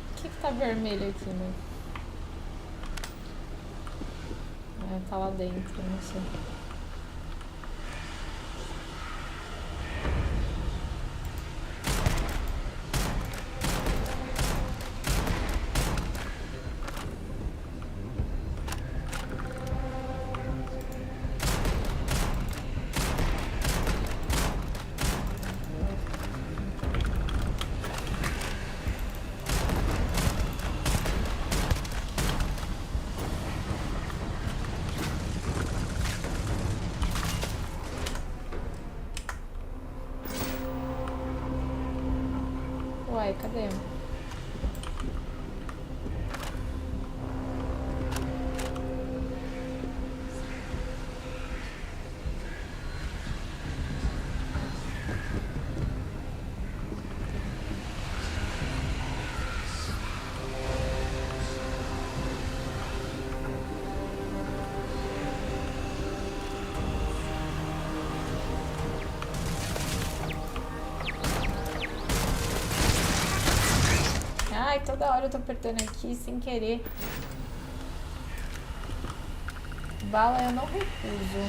O que tá vermelho aqui, né? Tá lá dentro, não sei. Uai, cadê? Ai, toda hora eu tô apertando aqui sem querer. Bala eu não recuso.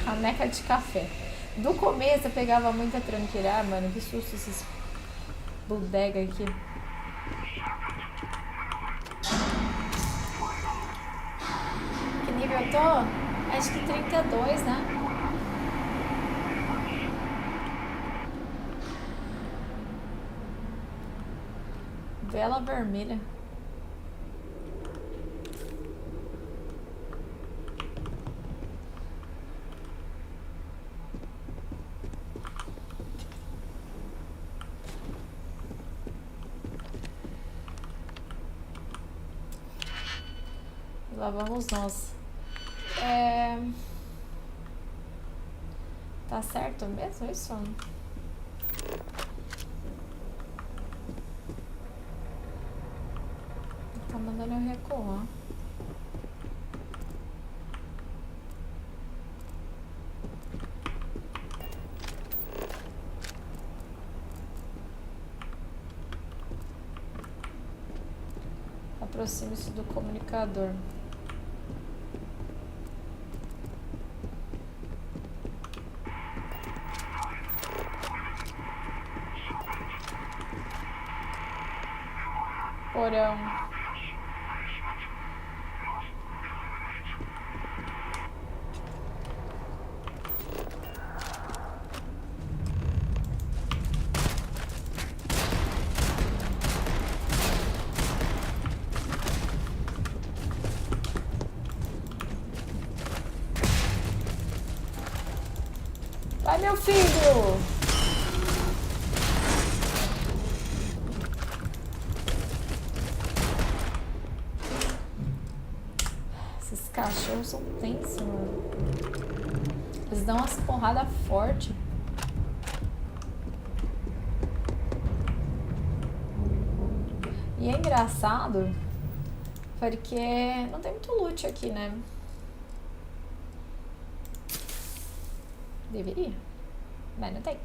Caneca de café. Do começo eu pegava muita tranqueira. Ah, mano, que susto esses bodega aqui. Que nível eu tô? Acho que 32, né? Vela vermelha. Lá vamos nós. Tá certo mesmo isso? Tá mandando eu recuar. Aproxime-se do comunicador. Porão. Vai, meu filho! Esses cachorros são tensos, mano. Eles dão umas porradas fortes. E é engraçado porque não tem muito loot aqui, né? Deveria, mas não tem.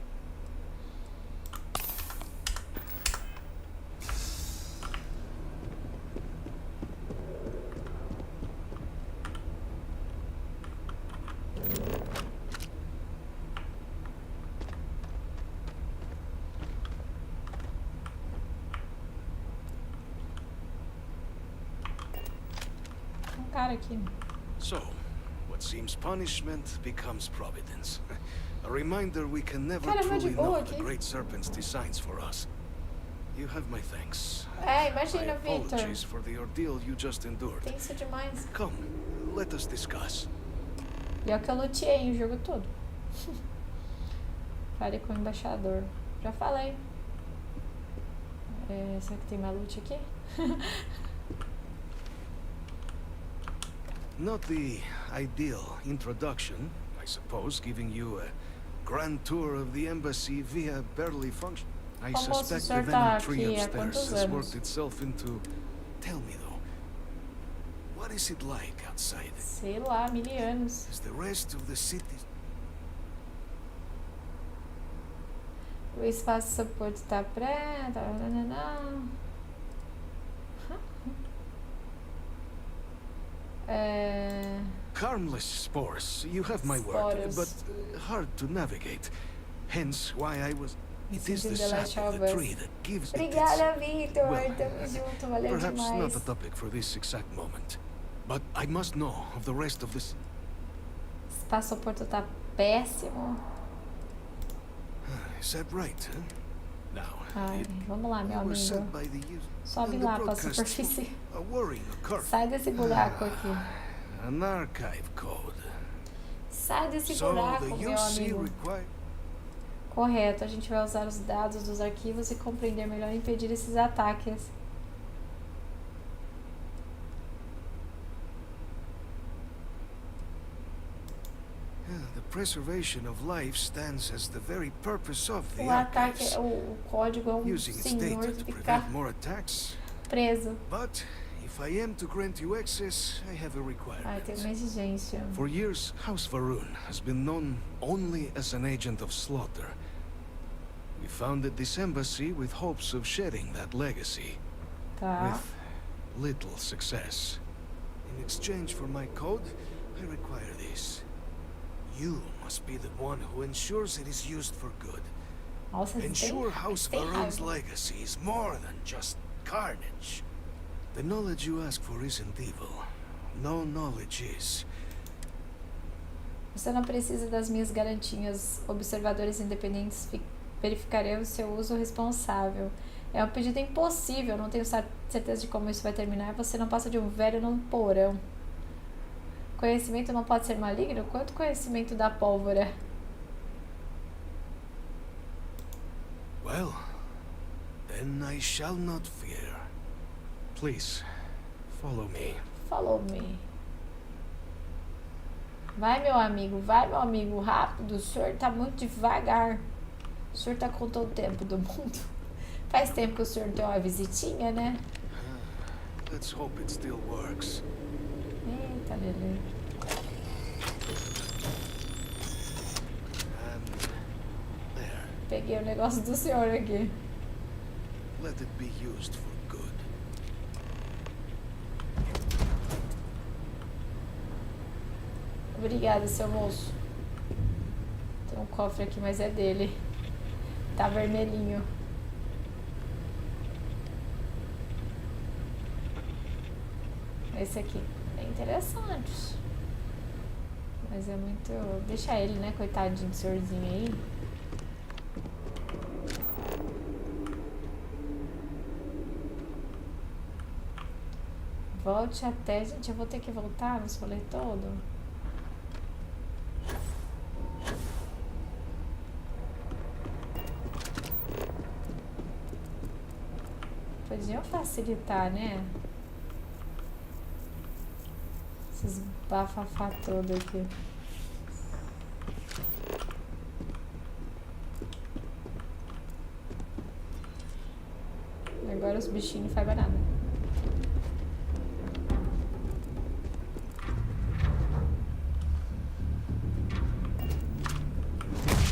Cara aqui. So, what seems punishment becomes providence. A reminder we can never truly know the great serpent's designs for us. You have my thanks. Imagina, My Victor. apologies for the ordeal you just endured. Tenso demais. Come, let us discuss. E é o que eu luteei o jogo todo. Fale com o embaixador. Já falei. Será que tem mais loot aqui? Not the ideal introduction, I suppose, giving you a grand tour of the embassy via barely function. I suspect the venom tree upstairs has worked itself into... Tell me though, what is it like outside? Sei lá, 1000 anos. Is the rest of the city... O espaço de suporte está preto. Harmless spores, you have my word, but hard to navigate. Hence why I was... It is the sap of the tree that gives it its... Obrigada, Victor. Tamo junto, valeu Perhaps demais. not the topic for this exact moment, but I must know of the rest of this... Espaço de suporte tá péssimo. Is that right, huh? Now, Ai, vamos lá, meu amigo. Sobe lá pra superfície. Sai desse buraco aqui. An archive code. Sai desse buraco, meu amigo. Correto, a gente vai usar os dados dos arquivos e compreender melhor e impedir esses ataques. The preservation of life stands as the very purpose of the O ataque, archives. o código é Using its senhor data de to ficar prevent more attacks. preso. But if I am to grant you access, I have a requirement. Ai, tem uma exigência. For years, House Varun has been known only as an agent of slaughter. We founded this embassy with hopes of shedding that legacy. Tá. With little success. In exchange for my code, I require this. You must be the one who ensures it is used for good. Nossa, Ensure House Varun's legacy is more than just carnage. The knowledge you ask for isn't evil. No knowledge is. Você não precisa das minhas garantias. Observadores independentes verificarão o seu uso responsável. É um pedido impossível. Não tenho certeza de como isso vai terminar. Você não passa de um velho num porão. Conhecimento não pode ser maligno? Quanto conhecimento da pólvora? Well, then I shall not fear. Please, follow me. Follow me. Vai, meu amigo, rápido. O senhor tá muito devagar. O senhor tá com todo o tempo do mundo. Faz tempo que o senhor deu uma visitinha, né? Let's hope it still works. Eita, Lelê. Peguei o negócio do senhor aqui. Let it be used for good. Obrigada, seu moço. Tem um cofre aqui, mas é dele. Tá vermelhinho. Esse aqui é interessante. Mas é muito... Deixa ele, né? Coitadinho do senhorzinho aí. Volte até... Gente, eu vou ter que voltar nesse rolê todo. Podiam facilitar, né? Esses bafafá todo aqui. Agora os bichinhos não fazem nada.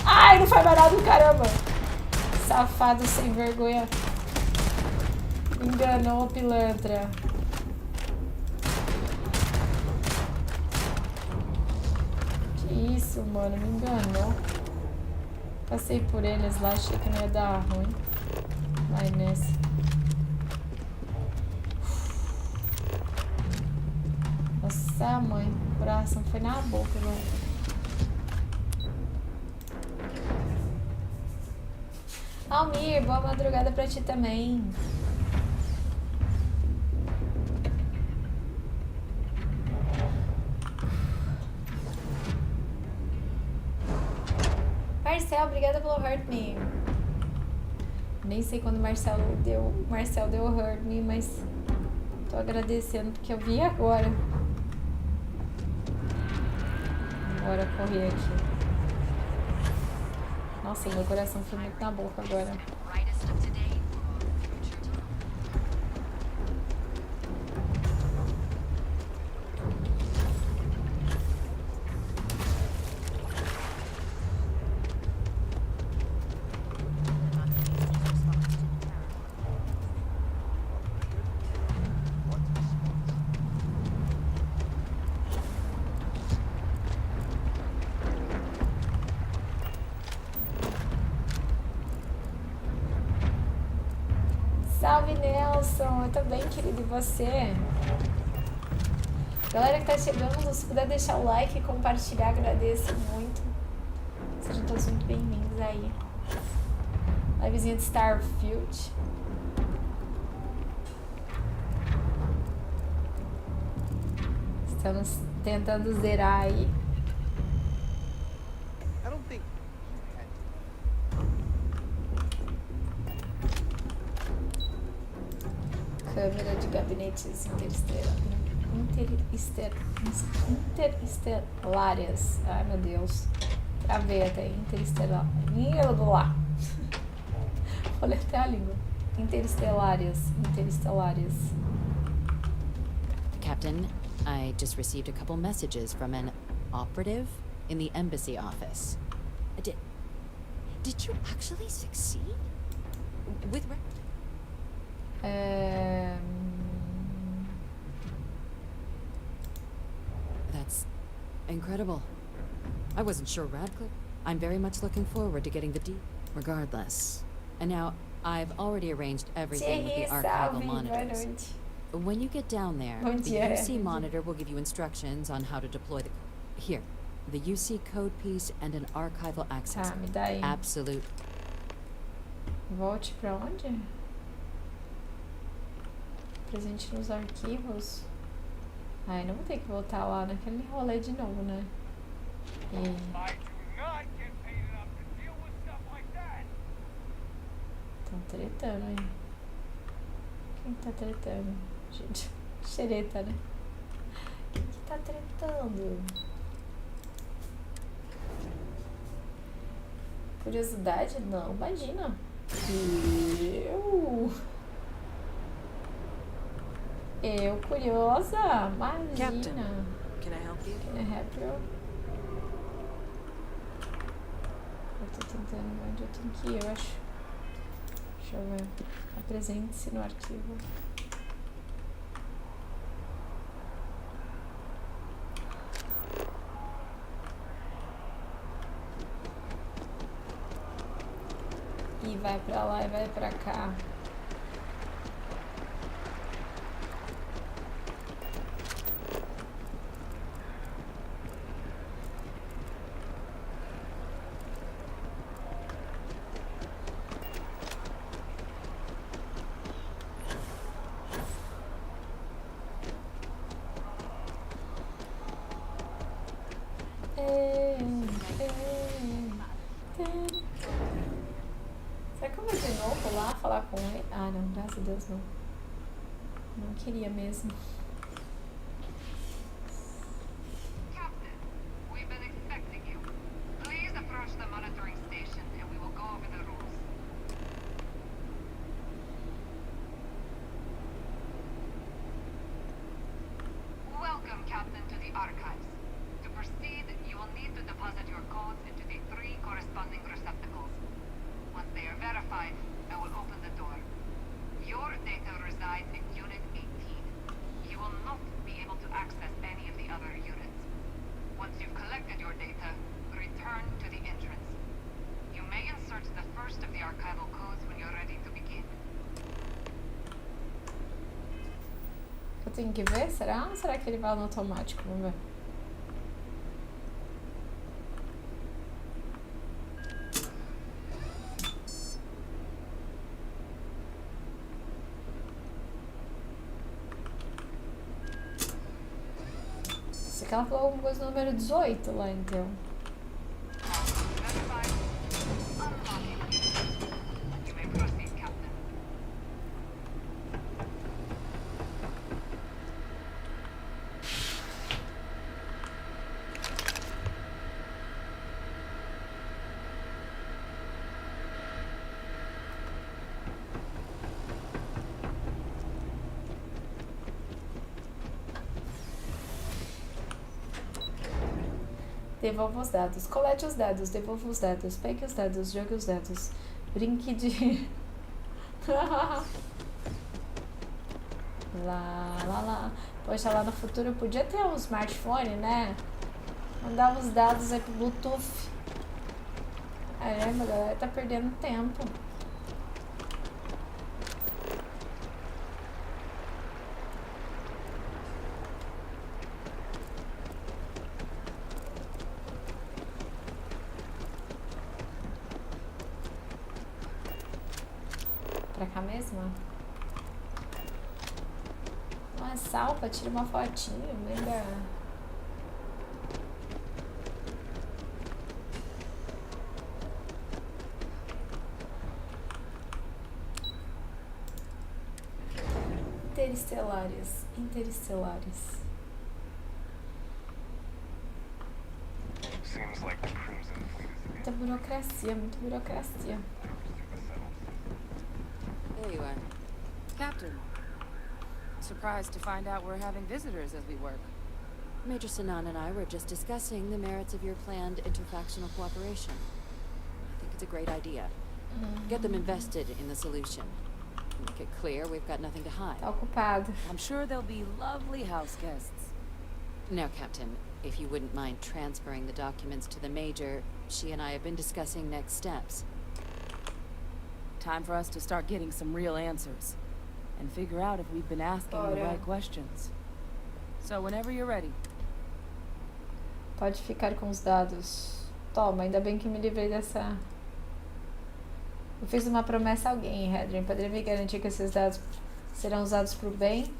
Ai, não faz mais nada, caramba! Safado sem vergonha. Enganou, pilantra. Que isso, mano, me enganou. Passei por eles lá, achei que não ia dar ruim. Vai nessa. Nossa, mãe, o coração foi na boca, velho. Almir, boa madrugada pra ti também. Marcel, obrigada pelo Hurt Me. Nem sei quando o Marcel deu Hurt Me, mas tô agradecendo porque eu vi agora. Bora correr aqui. Nossa, meu coração foi muito na boca agora. Salve, Nelson! Eu tô bem, querido, e você? Galera que tá chegando, se puder deixar o like e compartilhar, agradeço muito. Sejam todos muito bem-vindos aí. Livezinha de Starfield. Estamos tentando zerar aí. Câmera de gabinetes interestelares. Ai, meu Deus. Travei até interestelar. Lá. Olha até a língua. Interestelares. Captain, I just received a couple messages from an operative in the embassy office. Did you actually succeed? With That's incredible. I wasn't sure Radcliffe. I'm very much looking forward to getting the deal. Regardless. And now, I've already arranged everything with the archival monitors. When you get down there, the UC monitor will give you instructions on how to deploy the... Here, the UC code piece and an archival access. Me dá aí. Absolute. Volte pra onde? Presente nos arquivos. Ai, não vou ter que voltar lá naquele rolê de novo, né? Estão tretando aí. Quem tá tretando? Gente, xereta, né? Quem que tá tretando? Curiosidade? Não, imagina. Eu curiosa? Imagina. Captain, can I help you? Can I help you? Eu tô tentando ver onde eu tenho que ir, eu acho. Deixa eu ver. Apresente-se no arquivo. E vai pra lá e vai pra cá. Será que eu vou de novo lá falar com ele? Ah, não, graças a Deus não. Não queria mesmo. Captain, we've been expecting you. Please approach the monitoring station and we will go over the rules. Welcome, Captain, to the archives. To proceed, you will need to deposit your codes into the 3 corresponding receptacles. Once they are verified, I will open the door. Your data resides in Unit 18. You will not be able to access any of the other units. Once you've collected your data, return to the entrance. You may insert the first of the archival codes when you're ready to begin. Eu tenho que ver? Será? Ou será que ele vai no automático? Vamos ver. Sei que ela falou alguma coisa no número 18 lá, então. You may proceed, Captain. Devolva os dados. Colete os dados. Devolva os dados. Pegue os dados. Jogue os dados. Brinque de... lá. Poxa, lá no futuro podia ter um smartphone, né? Mandar os dados aí pro Bluetooth. Caramba, a galera tá perdendo tempo. Pra cá mesmo? Ah, salva, tira uma fotinho, mega. Interestelares. Seems like the Crimson Fleet is Muita burocracia, muita burocracia. There you are. Captain. Surprised to find out we're having visitors as we work. Major Sinan and I were just discussing the merits of your planned interfactional cooperation. I think it's a great idea. Get them invested in the solution. Make it clear we've got nothing to hide. Tá ocupado. I'm sure they'll be lovely house guests. Now, Captain, if you wouldn't mind transferring the documents to the Major, she and I have been discussing next steps. Time for us to start getting some real answers. And figure out if we've been asking the right questions. So whenever you're ready. Pode ficar com os dados. Toma, ainda bem que me livrei dessa... Eu fiz uma promessa a alguém, Hedrin. Poderia me garantir que esses dados serão usados pro bem?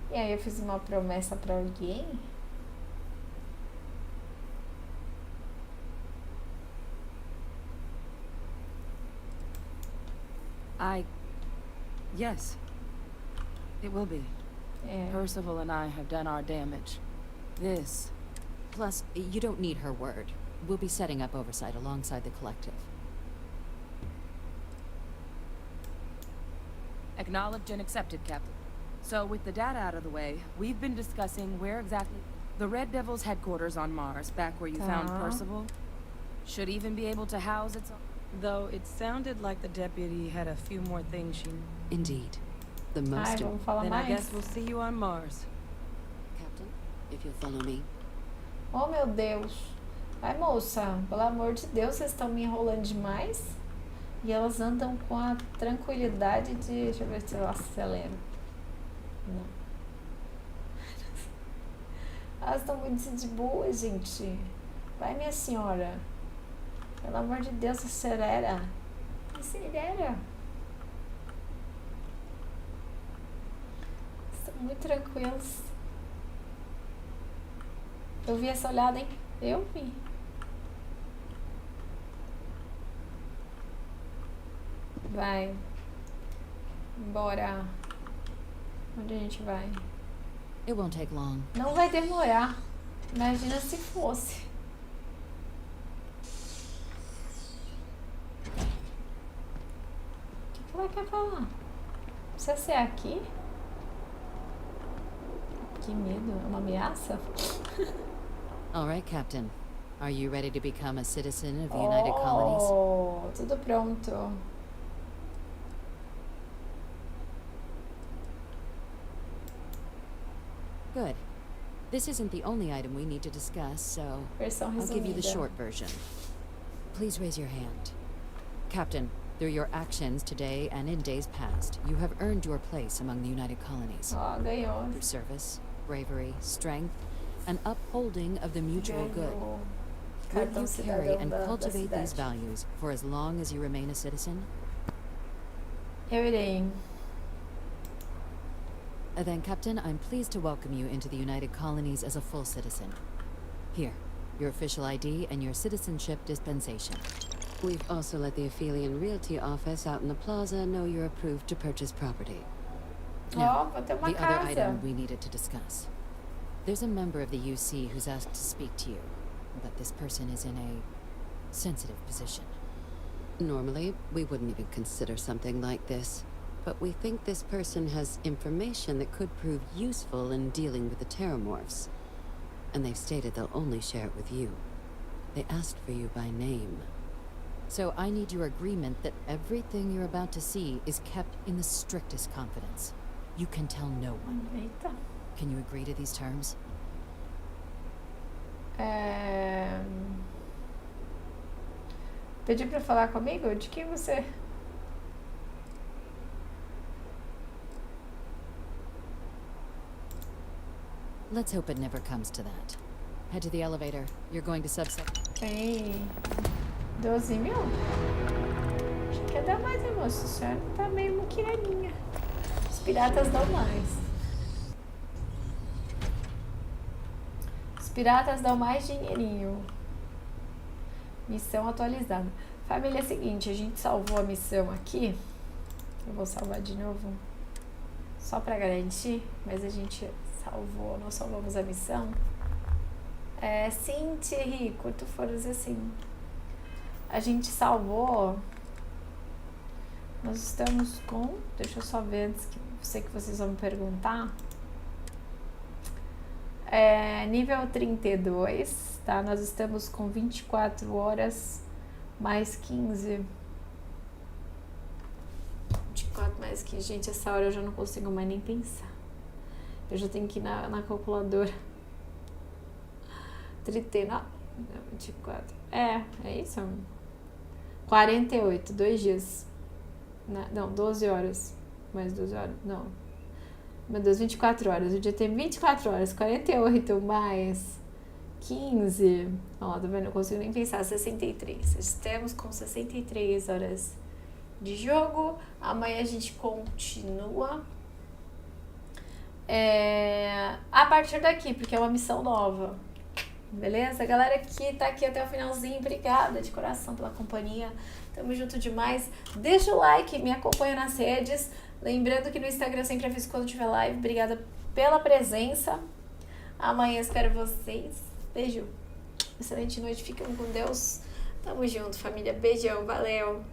E aí eu fiz uma promessa pra alguém? Yes. It will be. Percival and I have done our damage. This... Plus, you don't need her word. We'll be setting up oversight alongside the collective. Acknowledged and accepted, Captain. So, with the data out of the way, we've been discussing where exactly... The Red Devil's headquarters on Mars, back where you found Percival, should even be able to house its own... Though it sounded like the deputy had a few more things she... Indeed. The most... Then I guess we'll see you on Mars. Captain, if you'll follow me. Oh, meu Deus. Ai, moça, pelo amor de Deus, vocês estão me enrolando demais. E elas andam com a tranquilidade de... Deixa eu ver se eu acelero. Não. Elas estão muito de boa, gente. Vai, minha senhora. Pelo amor de Deus, acelera. Acelera. Estão muito tranquilos. Eu vi essa olhada, hein? Eu vi. Vai. Bora. Onde a gente vai? It won't take long. Não vai demorar. Imagina se fosse. O que ela quer falar? Precisa ser aqui? Que medo. É uma ameaça? All right, Captain. Are you ready to become a citizen of the United Colonies? Oh, tudo pronto. Good. This isn't the only item we need to discuss, so I'll give you the short version. Please raise your hand. Captain, through your actions today and in days past, you have earned your place among the United Colonies. Ganhou. Through service, bravery, strength, and upholding of the mutual good. Will you carry and cultivate these values for as long as you remain a citizen? Eu irei. Then, Captain, I'm pleased to welcome you into the United Colonies as a full citizen. Here, your official ID and your citizenship dispensation. We've also let the Aphelion Realty office out in the plaza know you're approved to purchase property. Now, the other item we needed to discuss. There's a member of the UC who's asked to speak to you, but this person is in a sensitive position. Normally, we wouldn't even consider something like this. But we think this person has information that could prove useful in dealing with the Terramorphs. And they've stated they'll only share it with you. They asked for you by name. So I need your agreement that everything you're about to see is kept in the strictest confidence. You can tell no one. Eita. Can you agree to these terms? Pediu pra falar comigo? De quem você... Let's hope it never comes to that. Head to the elevator. You're going to subset. Tem 12 mil? Acho que ia dar mais, hein, moço? O senhor tá meio muquiraninha. Os piratas dão mais. Os piratas dão mais dinheirinho. Missão atualizada. Família, é o seguinte, a gente salvou a missão aqui. Eu vou salvar de novo. Só pra garantir, mas a gente... salvou, nós salvamos a missão. Sim, Thierry, curto foros assim. A gente salvou. Nós estamos com. Deixa eu só ver antes que sei que vocês vão me perguntar. Nível 32, tá? Nós estamos com 24 horas mais 15. 24 mais 15. Gente, essa hora eu já não consigo mais nem pensar. Eu já tenho que ir na calculadora. 39. 24. É isso? 48, 2 dias. Não, 12 horas. Mais 12 horas. Não. Meu Deus, 24 horas. O dia tem 24 horas. 48 mais 15. Ó, tá vendo? Não consigo nem pensar. 63. Estamos com 63 horas de jogo. Amanhã a gente continua. A partir daqui, porque é uma missão nova. Beleza? Galera que tá aqui até o finalzinho, obrigada de coração pela companhia. Tamo junto demais. Deixa o like, me acompanha nas redes. Lembrando que no Instagram eu sempre aviso quando tiver live. Obrigada pela presença. Amanhã espero vocês. Beijo. Excelente noite. Fiquem com Deus. Tamo junto, família. Beijão. Valeu.